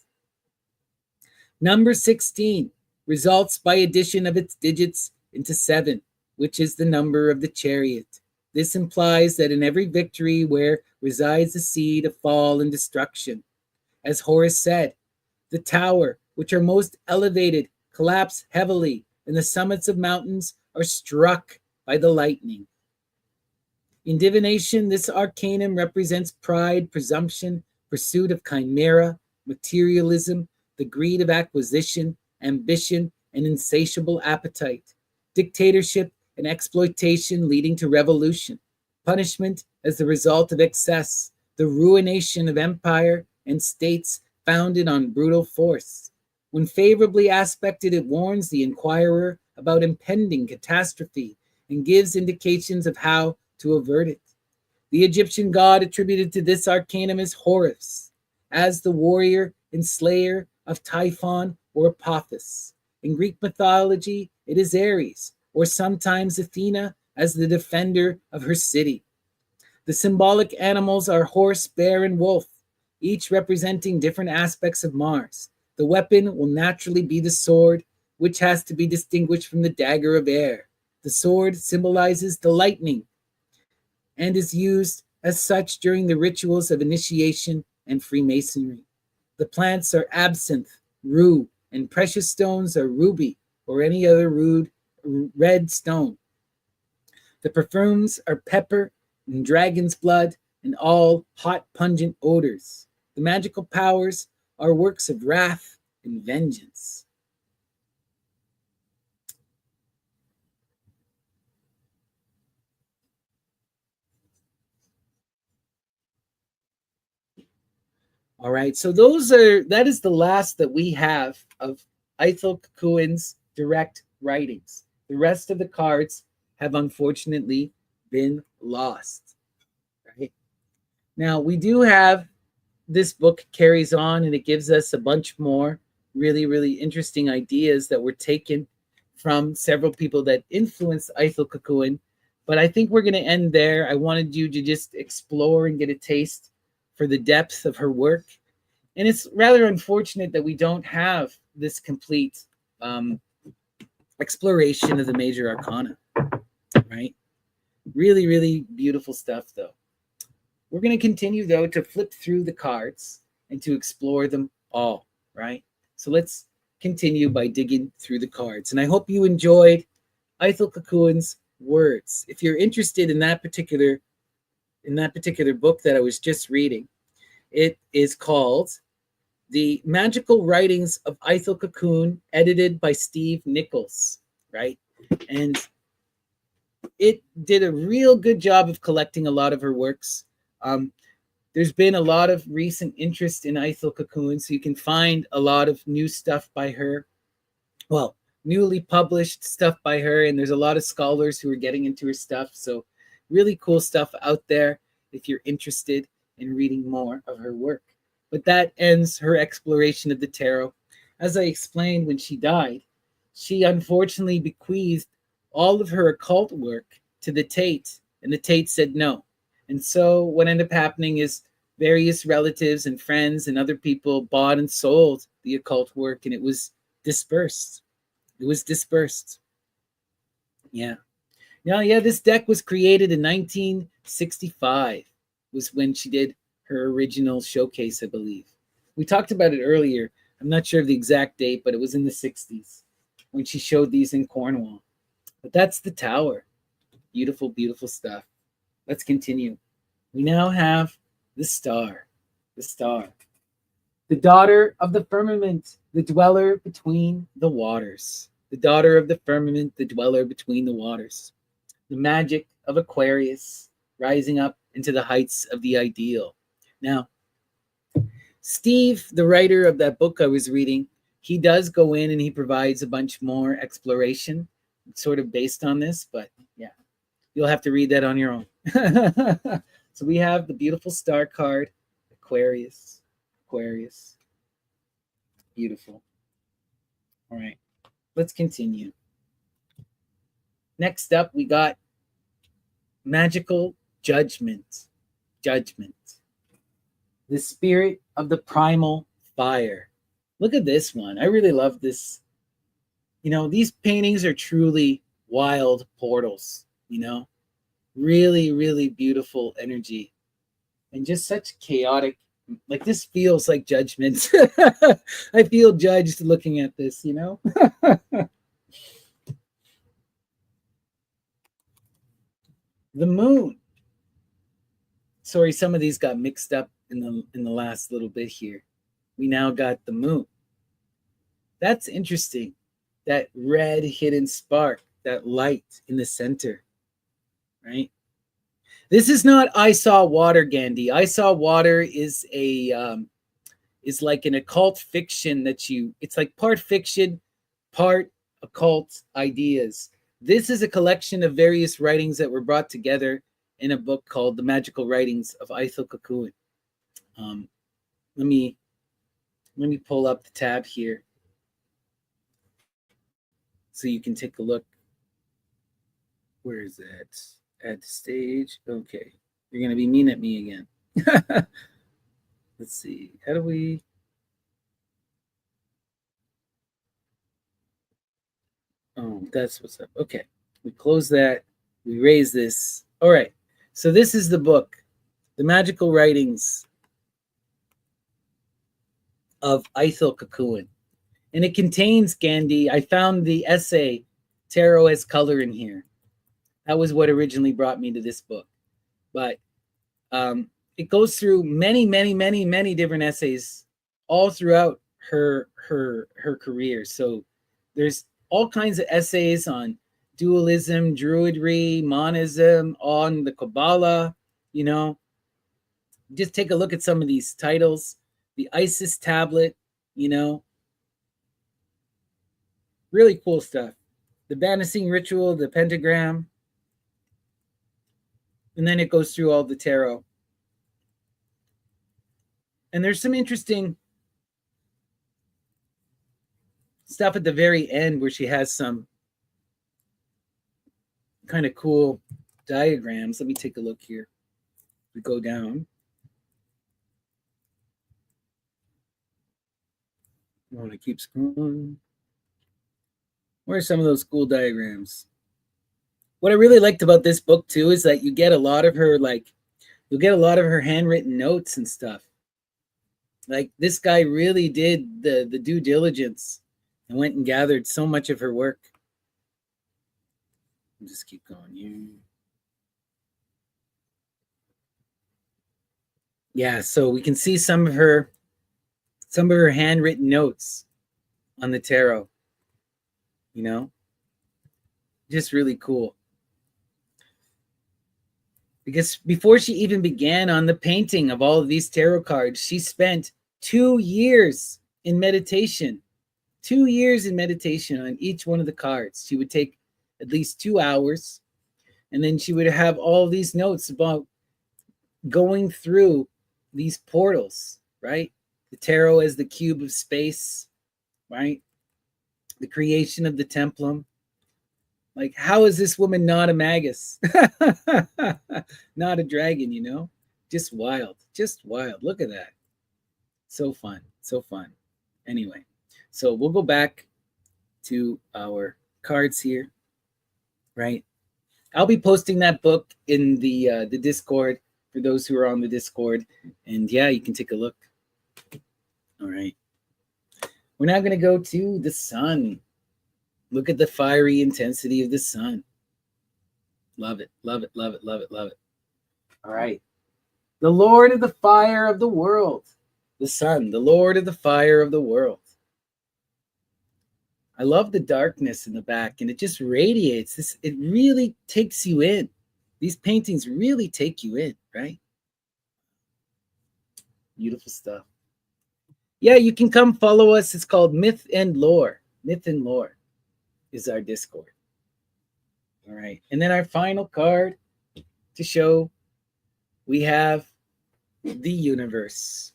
Number 16 results by addition of its digits into 7, which is the number of the chariot. This implies that in every victory where resides the seed of fall and destruction. As Horus said, the tower, which are most elevated, collapse heavily, and the summits of mountains are struck by the lightning. In divination, this arcanum represents pride, presumption, pursuit of chimera, materialism, the greed of acquisition, ambition, and insatiable appetite, dictatorship and exploitation leading to revolution, punishment as the result of excess, the ruination of empire and states founded on brutal force. When favorably aspected, it warns the inquirer about impending catastrophe and gives indications of how to avert it. The Egyptian god attributed to this arcanum is Horus, as the warrior and slayer of Typhon or Apophis. In Greek mythology, it is Ares, or sometimes Athena, as the defender of her city. The symbolic animals are horse, bear, and wolf, each representing different aspects of Mars. The weapon will naturally be the sword, which has to be distinguished from the dagger of air. The sword symbolizes the lightning and is used as such during the rituals of initiation and Freemasonry. The plants are absinthe, rue, and precious stones are ruby or any other red stone. The perfumes are pepper and dragon's blood and all hot, pungent odors. The magical powers are works of wrath and vengeance. All right, so that is the last that we have of Ithell Colquhoun's direct writings. The rest of the cards have unfortunately been lost. Right? Now, we do have this book carries on and it gives us a bunch more really, really interesting ideas that were taken from several people that influenced Ithell Colquhoun. But I think we're going to end there. I wanted you to just explore and get a taste for the depth of her work. And it's rather unfortunate that we don't have this complete exploration of the major arcana, right? Really, really beautiful stuff, though. We're going to continue, though, to flip through the cards and to explore them all, right? So let's continue by digging through the cards. And I hope you enjoyed Ithell Colquhoun's words. If you're interested in that particular book that I was just reading, it is called The Magical Writings of Ithell Colquhoun, edited by Steve Nichols, right? And it did a real good job of collecting a lot of her works. There's been a lot of recent interest in Ithell Colquhoun, so you can find a lot of new stuff by her. Well, newly published stuff by her, and there's a lot of scholars who are getting into her stuff. So really cool stuff out there if you're interested in reading more of her work. But that ends her exploration of the tarot. As I explained, when she died, she unfortunately bequeathed all of her occult work to the Tate, and the Tate said no. And so what ended up happening is various relatives and friends and other people bought and sold the occult work, and it was dispersed. It was dispersed. Yeah. Now, yeah, this deck was created in 1965, was when she did her original showcase, I believe. We talked about it earlier. I'm not sure of the exact date, but it was in the 60s when she showed these in Cornwall. But that's the tower. Beautiful, beautiful stuff. Let's continue. We now have the star. The star. The daughter of the firmament, the dweller between the waters. The daughter of the firmament, the dweller between the waters. The magic of Aquarius rising up into the heights of the ideal. Now, Steve, the writer of that book I was reading, he does go in and he provides a bunch more exploration sort of based on this, but yeah, you'll have to read that on your own. So we have the beautiful star card, Aquarius. Aquarius. Beautiful. All right, let's continue. Next up, we got magical judgment. Judgment. The spirit of the primal fire. Look at this one. I really love this. You know, these paintings are truly wild portals, you know, really, really beautiful energy and just such chaotic. Like this feels like judgment. I feel judged looking at this, you know. The moon. Sorry, some of these got mixed up in the last little bit here. We now got the moon. That's interesting. That red hidden spark, that light in the center, right? This is not I Saw Water, Gandhi. I Saw Water is is like an occult fiction that it's like part fiction, part occult ideas. This is a collection of various writings that were brought together in a book called The Magical Writings of Ithell Colquhoun. Let me pull up the tab here so you can take a look. Where is that? Add to stage. Okay. You're going to be mean at me again. Let's see. How do we... Oh, that's what's up. Okay. We close that. We raise this. All right. So this is the book, The Magical Writings of Ithell Colquhoun. And it contains, Gandhi, I found the essay, Taro as Color, in here. That was what originally brought me to this book. But it goes through many, many, many, many different essays all throughout her career. So there's all kinds of essays on dualism, druidry, monism, on the Kabbalah, you know. Just take a look at some of these titles. The Isis tablet, you know. Really cool stuff. The Banishing Ritual, the Pentagram. And then it goes through all the tarot. And there's some interesting stuff at the very end where she has some kind of cool diagrams. Let me take a look here. We go down. I want to keep scrolling. Where are some of those cool diagrams? What I really liked about this book too is that you get a lot of her, you'll get a lot of her handwritten notes and stuff. Like this guy really did the due diligence and went and gathered so much of her work. I'll just keep going here. Yeah, so we can see some of her handwritten notes on the tarot. You know, just really cool. Because before she even began on the painting of all of these tarot cards, she spent 2 years in meditation. 2 years in meditation on each one of the cards. She would take at least 2 hours, and then she would have all these notes about going through these portals, right? The tarot as the cube of space, right? The creation of the templum. Like, how is this woman not a magus? Not a dragon, you know? Just wild. Just wild. Look at that. So fun. So fun. Anyway, so we'll go back to our cards here, right? I'll be posting that book in the Discord for those who are on the Discord. And yeah, you can take a look. All right. We're now going to go to the sun. Look at the fiery intensity of the sun. Love it, love it, love it, love it, love it. All right. The Lord of the fire of the world. The sun, the Lord of the fire of the world. I love the darkness in the back, and it just radiates. It really takes you in. These paintings really take you in, right? Beautiful stuff. Yeah, you can come follow us. It's called Myth and Lore. Myth and Lore is our Discord. All right. And then our final card to show, we have the universe.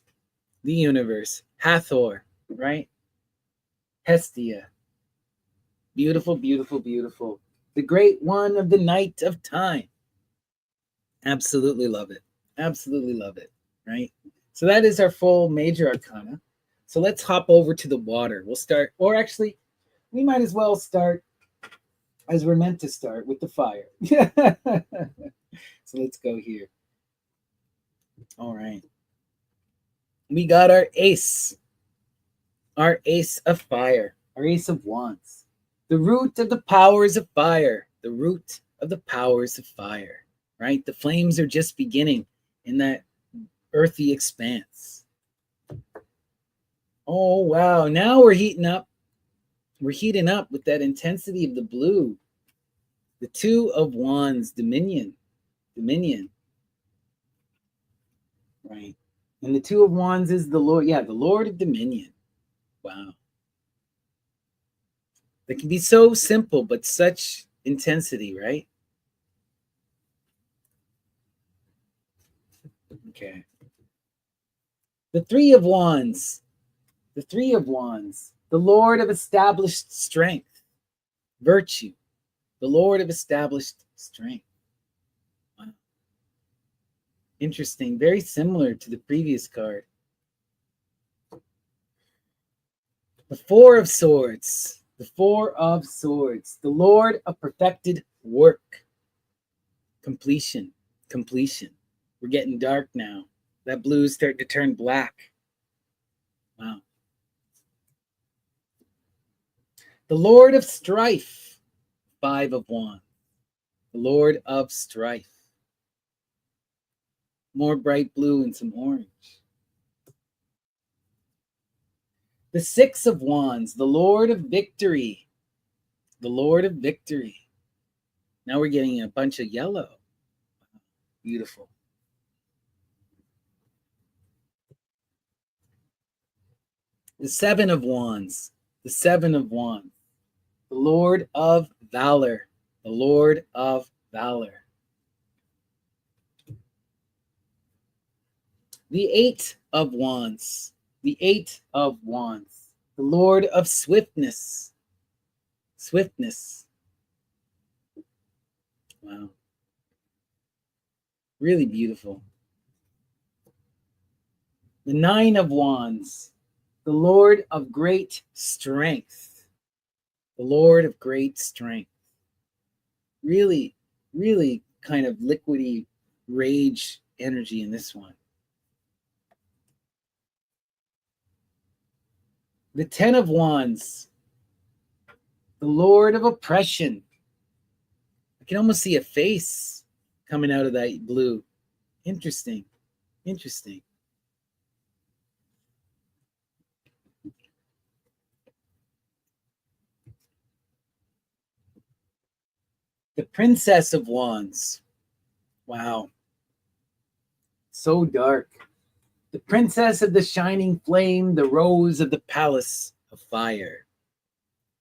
The universe. Hathor, right? Hestia. Beautiful, beautiful, beautiful. The great one of the night of time. Absolutely love it. Absolutely love it, right? So that is our full major arcana. So let's hop over to the water. We'll start, or actually, we might as well start as we're meant to start, with the fire. So let's go here. All right. We got our ace of fire, our ace of wands. The root of the powers of fire, the root of the powers of fire, right? The flames are just beginning in that earthy expanse. Oh, wow. Now we're heating up. We're heating up with that intensity of the blue. The two of wands, dominion. Right. And the two of wands is the Lord. Yeah, the Lord of dominion. Wow. That can be so simple, but such intensity, right? Okay. The three of wands. The three of wands. The Lord of established strength. Virtue. The Lord of established strength. Wow. Interesting. Very similar to the previous card. The Four of Swords. The Four of Swords. The Lord of perfected work. Completion. We're getting dark now. That blue is starting to turn black. Wow. The Lord of Strife. Five of Wands. The Lord of Strife. More bright blue and some orange. The Six of Wands. The Lord of Victory. The Lord of Victory. Now we're getting a bunch of yellow. Beautiful. The Seven of Wands. The Seven of Wands. The Lord of Valor. The Lord of Valor. The Eight of Wands. The Eight of Wands. The Lord of Swiftness. Swiftness. Wow. Really beautiful. The Nine of Wands. The Lord of Great Strength. The Lord of Great Strength. Really, really kind of liquidy rage energy in this one. The Ten of Wands. The Lord of Oppression. I can almost see a face coming out of that blue. Interesting. Interesting. The Princess of Wands. Wow. So dark. The Princess of the Shining Flame, the Rose of the Palace of Fire.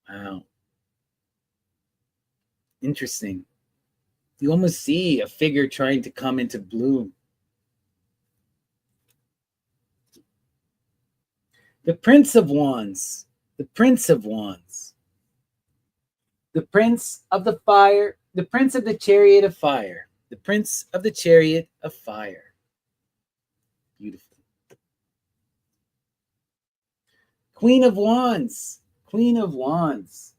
Wow. Interesting. You almost see a figure trying to come into bloom. The Prince of Wands. The Prince of Wands. The Prince of the Fire. The Prince of the Chariot of Fire. The Prince of the Chariot of Fire. Beautiful. Queen of Wands. Queen of Wands.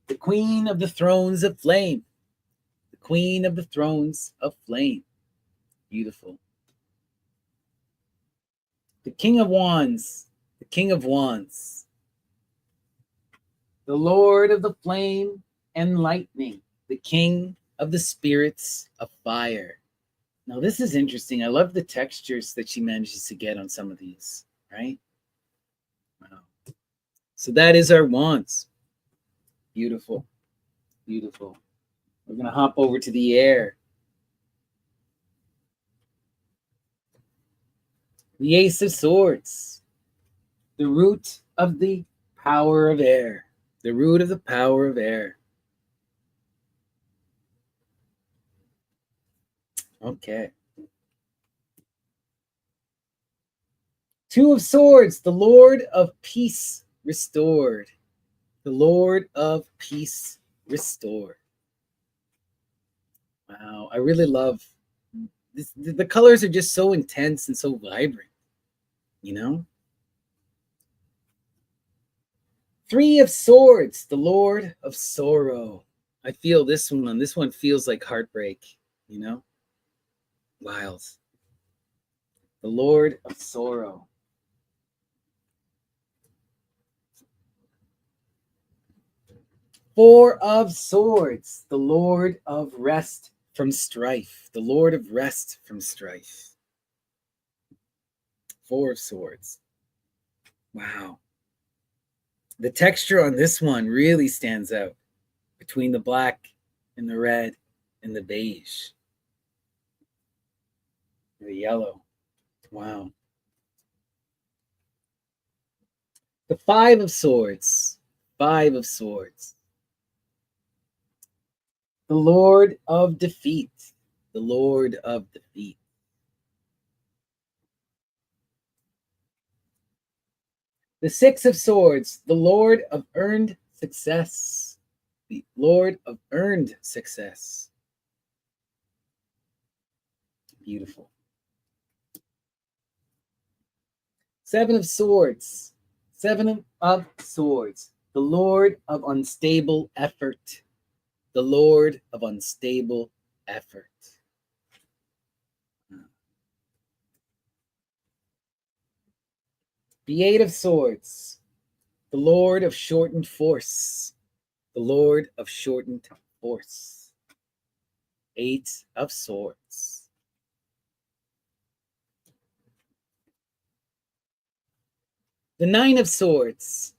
The Queen of the Thrones of Flame. The Queen of the Thrones of Flame. Beautiful. The King of Wands. The King of Wands. the Lord of the flame and lightning, the King of the spirits of fire. Now, this is interesting. I love the textures that she manages to get on some of these, right? Wow. So that is our wands. Beautiful, beautiful. We're going to hop over to the air. The Ace of Swords, the root of the power of air, the root of the power of air. Okay. Two of Swords, the Lord of Peace restored. The Lord of Peace restored. Wow, I really love this. The colors are just so intense and so vibrant, you know? Three of Swords, the Lord of Sorrow. I feel this one. This one feels like heartbreak, you know? Wild. The Lord of Sorrow. Four of Swords, the Lord of Rest from strife. The Lord of Rest from strife. Four of Swords. Wow. The texture on this one really stands out between the black and the red and the beige. The yellow. Wow. The Five of Swords. Five of Swords. The Lord of Defeat. The Lord of Defeat. The Six of Swords. The Lord of Earned Success. The Lord of Earned Success. Beautiful. Seven of Swords. Seven of Swords. The Lord of Unstable Effort. The Lord of Unstable Effort. The Eight of Swords. The Lord of Shortened Force. The Lord of Shortened Force. Eight of Swords. The Nine of Swords.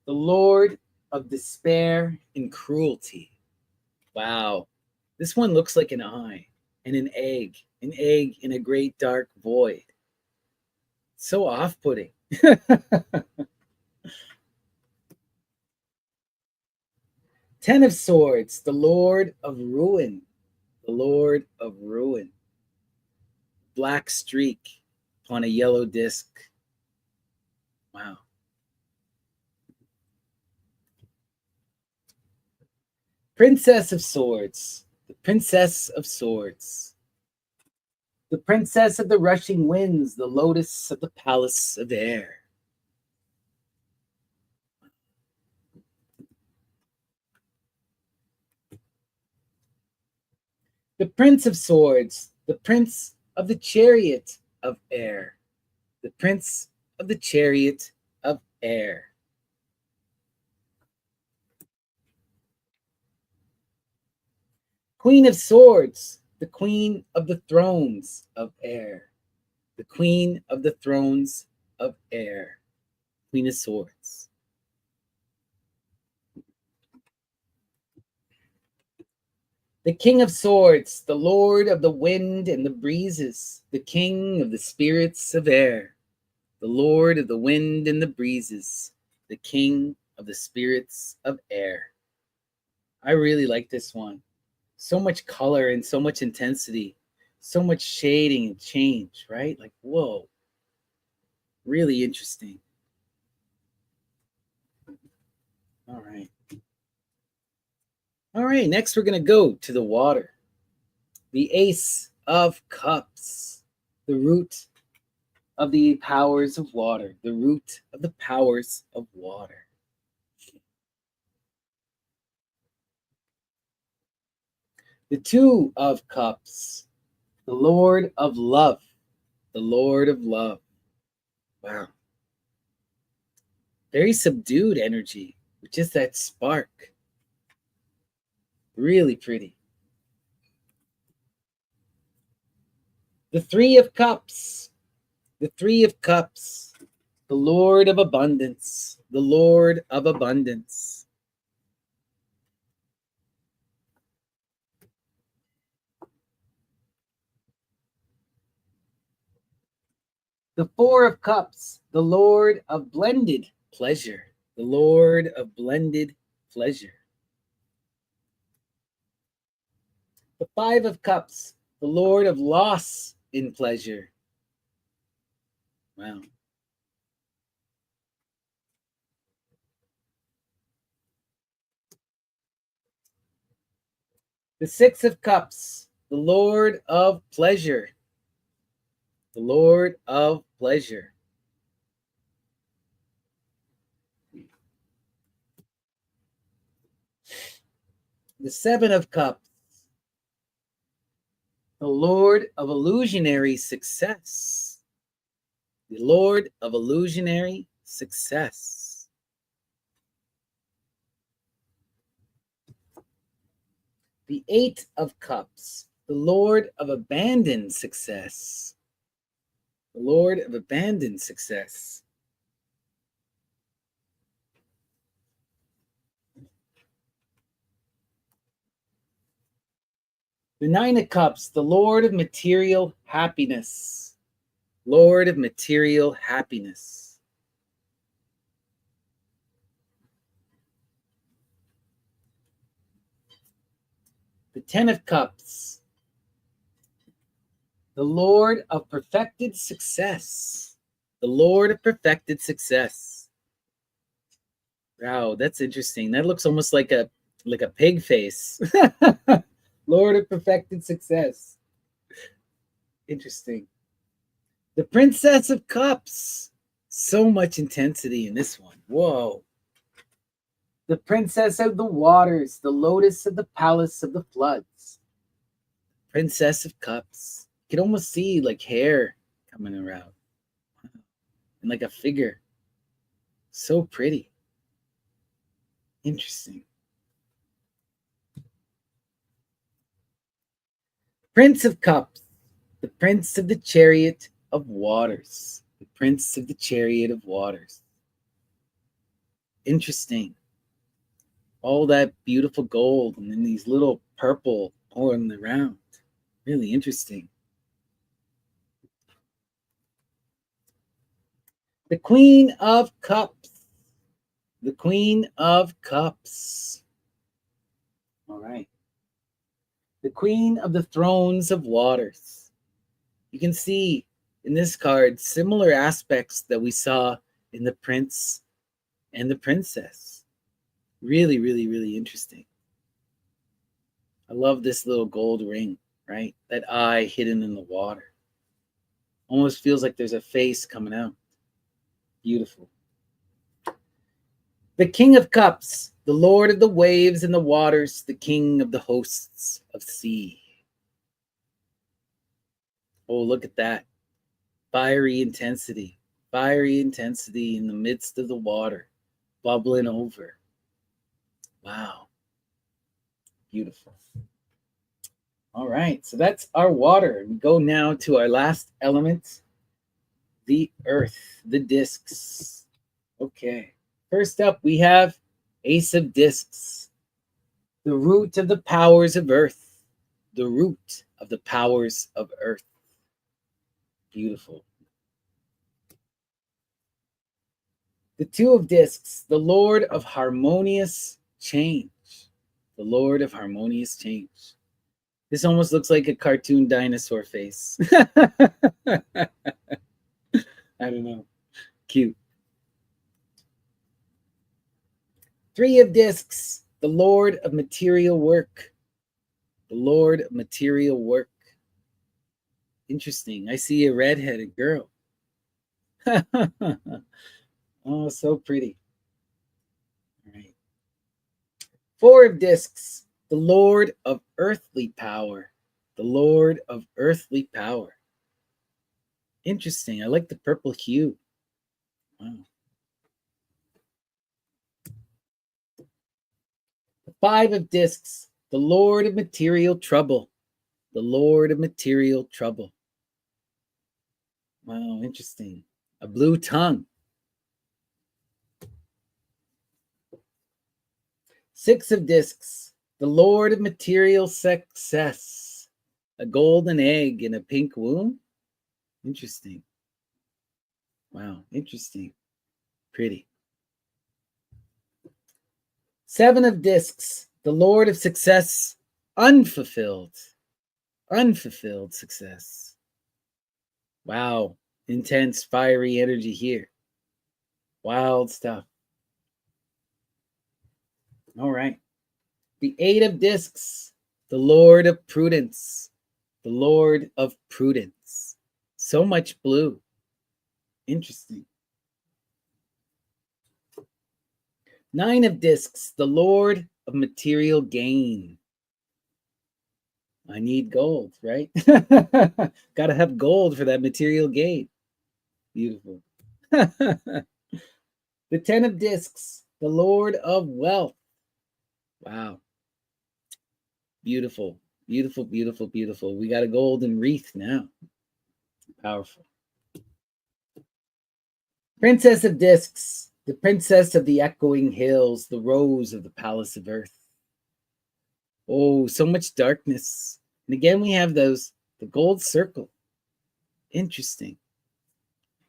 The Lord of Despair and Cruelty. Wow. This one looks like an eye and an egg in a great dark void. So off-putting. Ten of Swords, the Lord of Ruin. The Lord of Ruin. Black streak on a yellow disc. Wow. Princess of Swords. The Princess of Swords. The Princess of the Rushing Winds. The Lotus of the Palace of Air. The Prince of Swords. The Prince of the Chariot of Air. The Prince of the Chariot of Air. Queen of Swords, the Queen of the Thrones of Air. The Queen of the Thrones of Air. Queen of Swords. The King of Swords, the Lord of the Wind and the Breezes. The King of the Spirits of Air. The Lord of the Wind and the Breezes. The King of the Spirits of Air. I really like this one. So much color and so much intensity, so much shading and change, right? Like, whoa, really interesting. All right. All right, next we're going to go to the water. The Ace of Cups, the root of the powers of water, the root of the powers of water. The Two of Cups, the Lord of Love, the Lord of Love. Wow. Very subdued energy, Just that spark. Really pretty. The Three of Cups. The Three of Cups. The Lord of Abundance. The Lord of Abundance. The Four of Cups. The Lord of Blended Pleasure. The Lord of Blended Pleasure. The Five of Cups. The Lord of Loss in Pleasure. Wow. The Six of Cups. The Lord of Pleasure. The Lord of Pleasure. The Seven of Cups. The Lord of Illusionary Success. The Lord of Illusionary Success. The Eight of Cups. The Lord of Abandoned Success. The Lord of Abandoned Success. The Nine of Cups. The Lord of Material Happiness. Lord of Material Happiness. The Ten of Cups. The Lord of Perfected Success. The Lord of Perfected Success. Wow, that's interesting. That looks almost like a pig face. Lord of Perfected Success. Interesting. The Princess of Cups. So much intensity in this one. Whoa. The Princess of the Waters, the Lotus of the Palace of the Floods. Princess of Cups. You can almost see like hair coming around. And like a figure. So pretty. Interesting. Prince of Cups. The Prince of the Chariot of Waters. The Prince of the Chariot of Waters. Interesting. All that beautiful gold and then these little purple pouring around. Really interesting. The Queen of Cups. The Queen of Cups. All right. The Queen of the Thrones of Waters. You can see in this card similar aspects that we saw in the Prince and the Princess. Really, really, really interesting. I love this little gold ring, right? That eye hidden in the water. Almost feels like there's a face coming out. Beautiful. The King of Cups, the Lord of the waves and the waters, the King of the hosts of sea. Oh, look at that. Fiery intensity. Fiery intensity in the midst of the water, bubbling over. Wow. Beautiful. All right, so that's our water. We go now to our last element, the earth, the discs. Okay. First up, we have Ace of Discs, the root of the powers of earth, the root of the powers of earth. Beautiful. The Two of Discs, the Lord of harmonious change, the Lord of harmonious change. This almost looks like a cartoon dinosaur face. I don't know. Cute. Three of Discs, the Lord of material work. The Lord of material work. Interesting. I see a redheaded girl. Oh, so pretty. All right. Four of Discs, the Lord of earthly power. The Lord of earthly power. Interesting. I like the purple hue. Wow. 5 of discs, the Lord of material trouble. The Lord of material trouble. Wow, interesting. A blue tongue. 6 of discs, the Lord of material success. A golden egg in a pink womb. Interesting. Wow, interesting. Pretty. 7 of discs, the Lord of success, unfulfilled. Unfulfilled success. Wow, intense, fiery energy here. Wild stuff. All right. The 8 of discs, the Lord of prudence. The Lord of prudence. So much blue. Interesting. 9 of discs, the Lord of material gain. I need gold, right? Got to have gold for that material gain. Beautiful. The 10 of discs, the Lord of wealth. Wow. Beautiful, beautiful, beautiful, beautiful. We got a golden wreath now. Powerful. Princess of discs, the princess of the echoing hills, the rose of the palace of earth. Oh, so much darkness. And again, we have the gold circle. Interesting.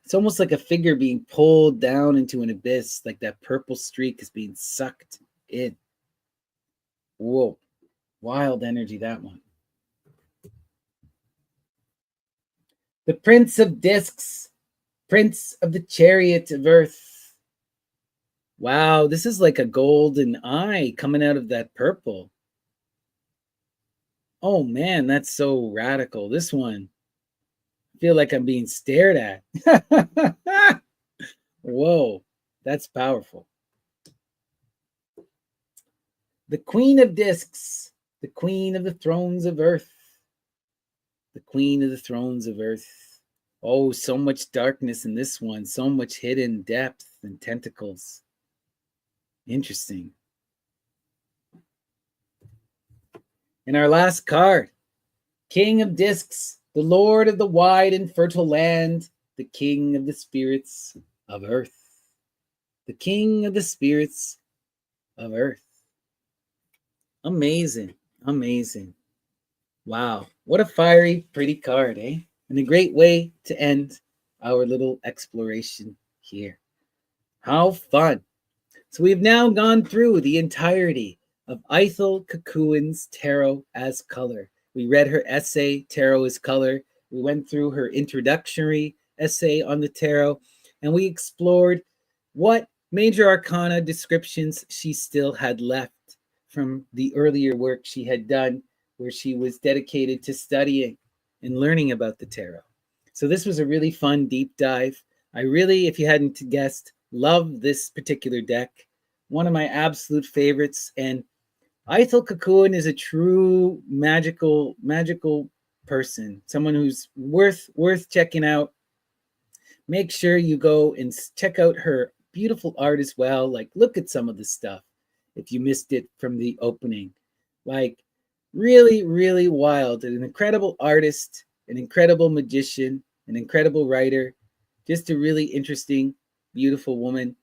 It's almost like a figure being pulled down into an abyss, like that purple streak is being sucked in. Whoa, wild energy, that one. The Prince of Discs, Prince of the Chariot of Earth. Wow, this is like a golden eye coming out of that purple. Oh man, that's so radical. This one, I feel like I'm being stared at. Whoa, that's powerful. The Queen of Discs, the Queen of the Thrones of Earth. The Queen of the Thrones of Earth. Oh, so much darkness in this one. So much hidden depth and tentacles. Interesting. And our last card, King of Discs, the Lord of the wide and fertile land, the King of the spirits of Earth. The King of the spirits of Earth. Amazing. Amazing. Wow. What a fiery, pretty card, eh? And a great way to end our little exploration here. How fun. So we've now gone through the entirety of Ithell Colquhoun's Taro as Color. We read her essay, Taro as Color. We went through her introductory essay on the tarot, and we explored what major arcana descriptions she still had left from the earlier work she had done, where she was dedicated to studying and learning about the tarot. So this was a really fun deep dive. I really, if you hadn't guessed, love this particular deck. One of my absolute favorites. And Ithell Colquhoun is a true magical person, someone who's worth checking out. Make sure you go and check out her beautiful art as well. Like, look at some of the stuff if you missed it from the opening. Like, really, really wild. An incredible artist, an incredible magician, an incredible writer, just a really interesting, beautiful woman,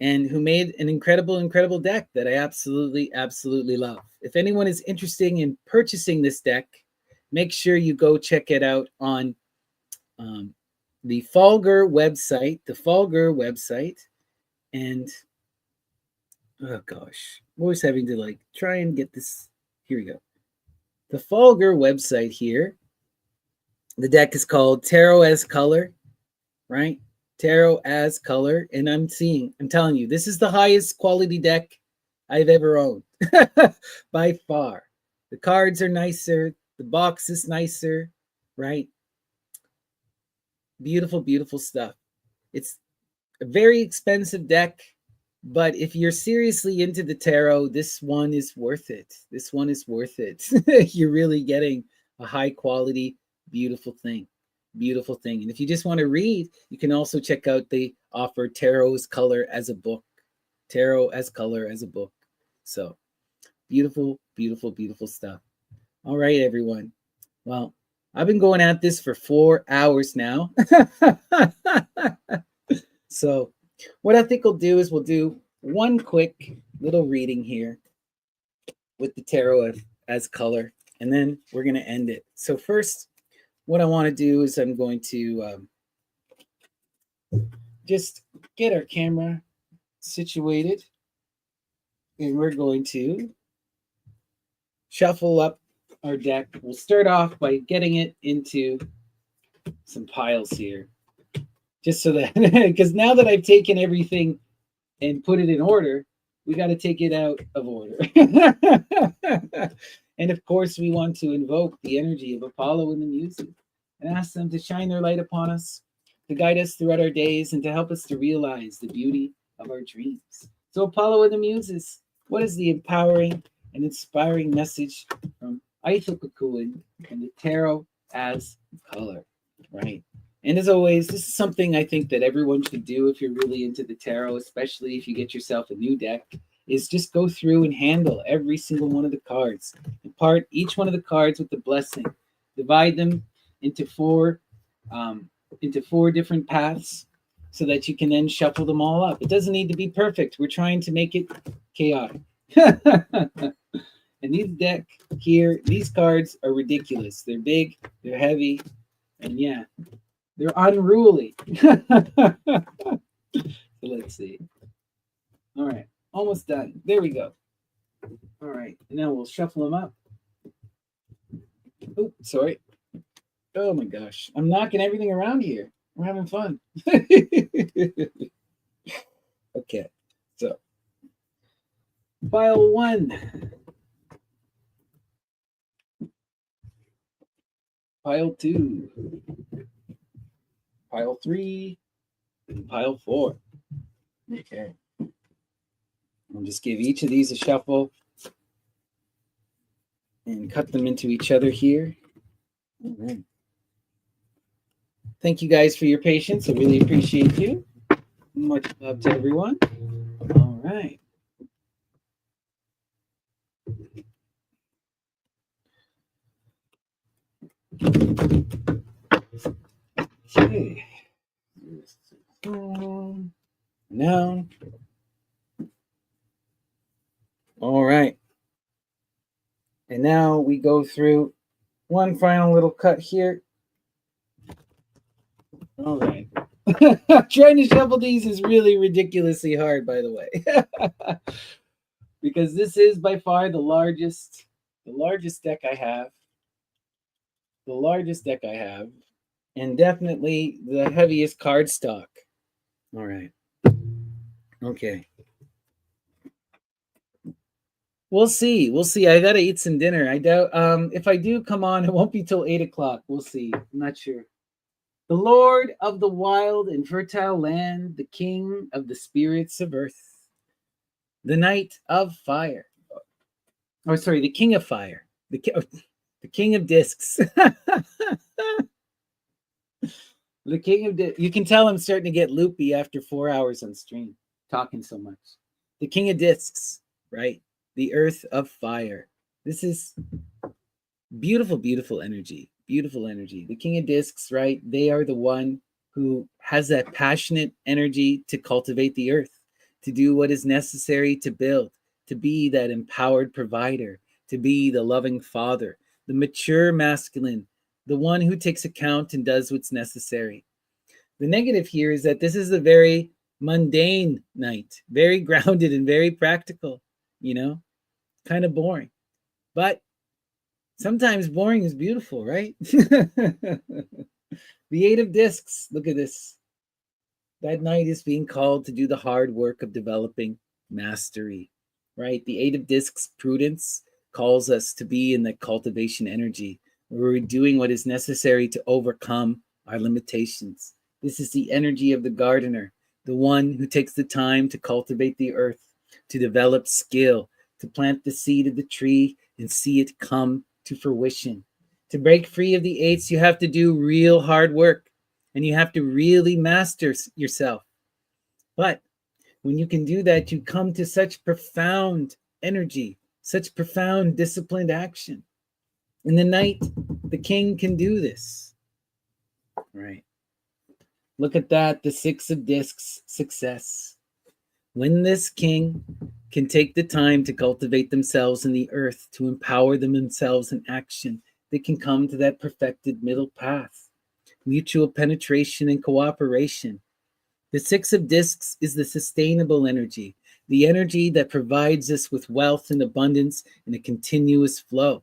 and who made an incredible deck that I absolutely love. If anyone is interested in purchasing this deck, make sure you go check it out on the Falger website. And oh gosh, I'm always having to like try and get this. Here we go. The Falger website here. The deck is called Taro as Color, right? Taro as Color. And I'm telling you, this is the highest quality deck I've ever owned by far. The cards are nicer. The box is nicer, right? Beautiful, beautiful stuff. It's a very expensive deck, but if you're seriously into the tarot, this one is worth it. This one is worth it. You're really getting a high quality, beautiful thing. Beautiful thing. And if you just want to read, you can also check out the offer Tarot as Color as a book. Tarot as Color as a book. So Beautiful, beautiful, beautiful stuff. All right, everyone. Well, I've been going at this for 4 hours now. So what I think we'll do is we'll do one quick little reading here with the tarot as color, and then we're going to end it. So first, what I want to do is I'm going to just get our camera situated, and we're going to shuffle up our deck. We'll start off by getting it into some piles here, just so that, because now that I've taken everything and put it in order, we got to take it out of order. And of course, we want to invoke the energy of Apollo and the Muses and ask them to shine their light upon us, to guide us throughout our days, and to help us to realize the beauty of our dreams. So Apollo and the Muses, what is the empowering and inspiring message from Ithell Colquhoun and the tarot as color, right? And as always, this is something I think that everyone should do if you're really into the tarot, especially if you get yourself a new deck, is just go through and handle every single one of the cards. Impart each one of the cards with the blessing. Divide them into four different paths so that you can then shuffle them all up. It doesn't need to be perfect. We're trying to make it chaotic. And these deck here, these cards are ridiculous. They're big, they're heavy, and yeah, they're unruly. So let's see. All right, almost done. There we go. All right, now we'll shuffle them up. Oh, sorry. Oh my gosh, I'm knocking everything around here. We're having fun. Okay, so pile 1. Pile 2, pile 3, and pile 4. Okay. I'll just give each of these a shuffle and cut them into each other here. All right. Thank you guys for your patience. I really appreciate you. Much love to everyone. All right. Okay. Now. All right. And now we go through one final little cut here. All right. Trying to shuffle these is really ridiculously hard, by the way. Because this is by far the largest deck I have. The largest deck I have. And definitely the heaviest card stock. All right. Okay. We'll see. We'll see. I gotta eat some dinner. I doubt if I do come on, it won't be till 8 o'clock. We'll see. I'm not sure. The Lord of the wild and fertile land, the King of the spirits of earth, the Knight of fire. Oh, sorry, the King of fire. The King of discs. The King of discs. You can tell I'm starting to get loopy after 4 hours on stream, talking so much. The King of discs, right? The earth of fire. This is beautiful, beautiful energy. Beautiful energy. The King of discs, right? They are the one who has that passionate energy to cultivate the earth, to do what is necessary to build, to be that empowered provider, to be the loving father, the mature masculine, the one who takes account and does what's necessary. The negative here is that this is a very mundane night, very grounded and very practical, you know, kind of boring. But sometimes boring is beautiful, right? The 8 of discs, look at this. That knight is being called to do the hard work of developing mastery, right? The 8 of discs, prudence, calls us to be in the cultivation energy, where we're doing what is necessary to overcome our limitations. This is the energy of the gardener, the one who takes the time to cultivate the earth, to develop skill, to plant the seed of the tree and see it come to fruition. To break free of the 8s, you have to do real hard work, and you have to really master yourself. But when you can do that, you come to such profound energy, such profound, disciplined action. In the night, the king can do this. Right. Look at that, the Six of Discs, success. When this king can take the time to cultivate themselves in the earth, to empower themselves in action, they can come to that perfected middle path, mutual penetration and cooperation. The Six of Discs is the sustainable energy, the energy that provides us with wealth and abundance in a continuous flow.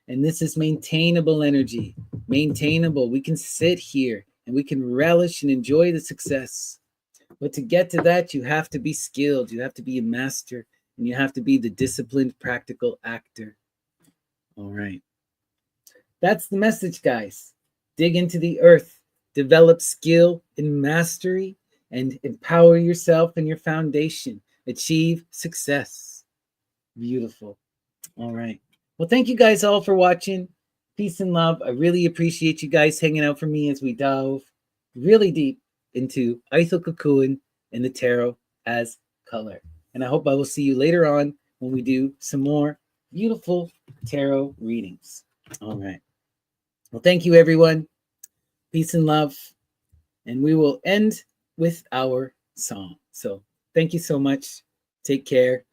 And this is maintainable energy, maintainable. We can sit here and we can relish and enjoy the success. But to get to that, you have to be skilled, you have to be a master, and you have to be the disciplined, practical actor. All right. That's the message, guys. Dig into the earth, develop skill and mastery, and empower yourself and your foundation. Achieve success. Beautiful. All right. Well, thank you guys all for watching. Peace and love. I really appreciate you guys hanging out for me as we dove really deep into Ithell Colquhoun and the tarot as color. And I hope I will see you later on when we do some more beautiful tarot readings. All right. Well, thank you, everyone. Peace and love. And we will end with our song. So thank you so much. Take care.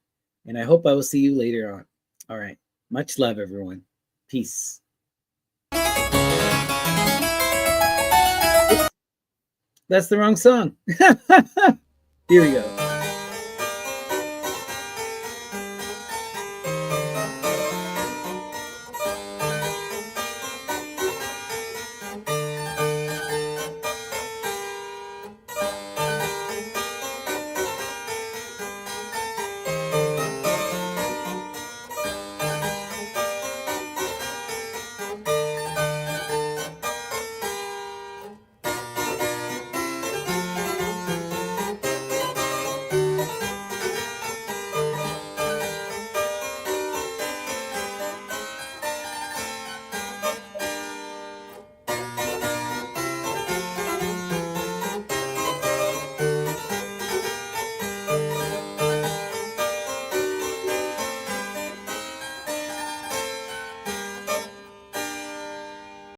And I hope I will see you later on. All right. Much love, everyone. Peace. That's the wrong song. Here we go.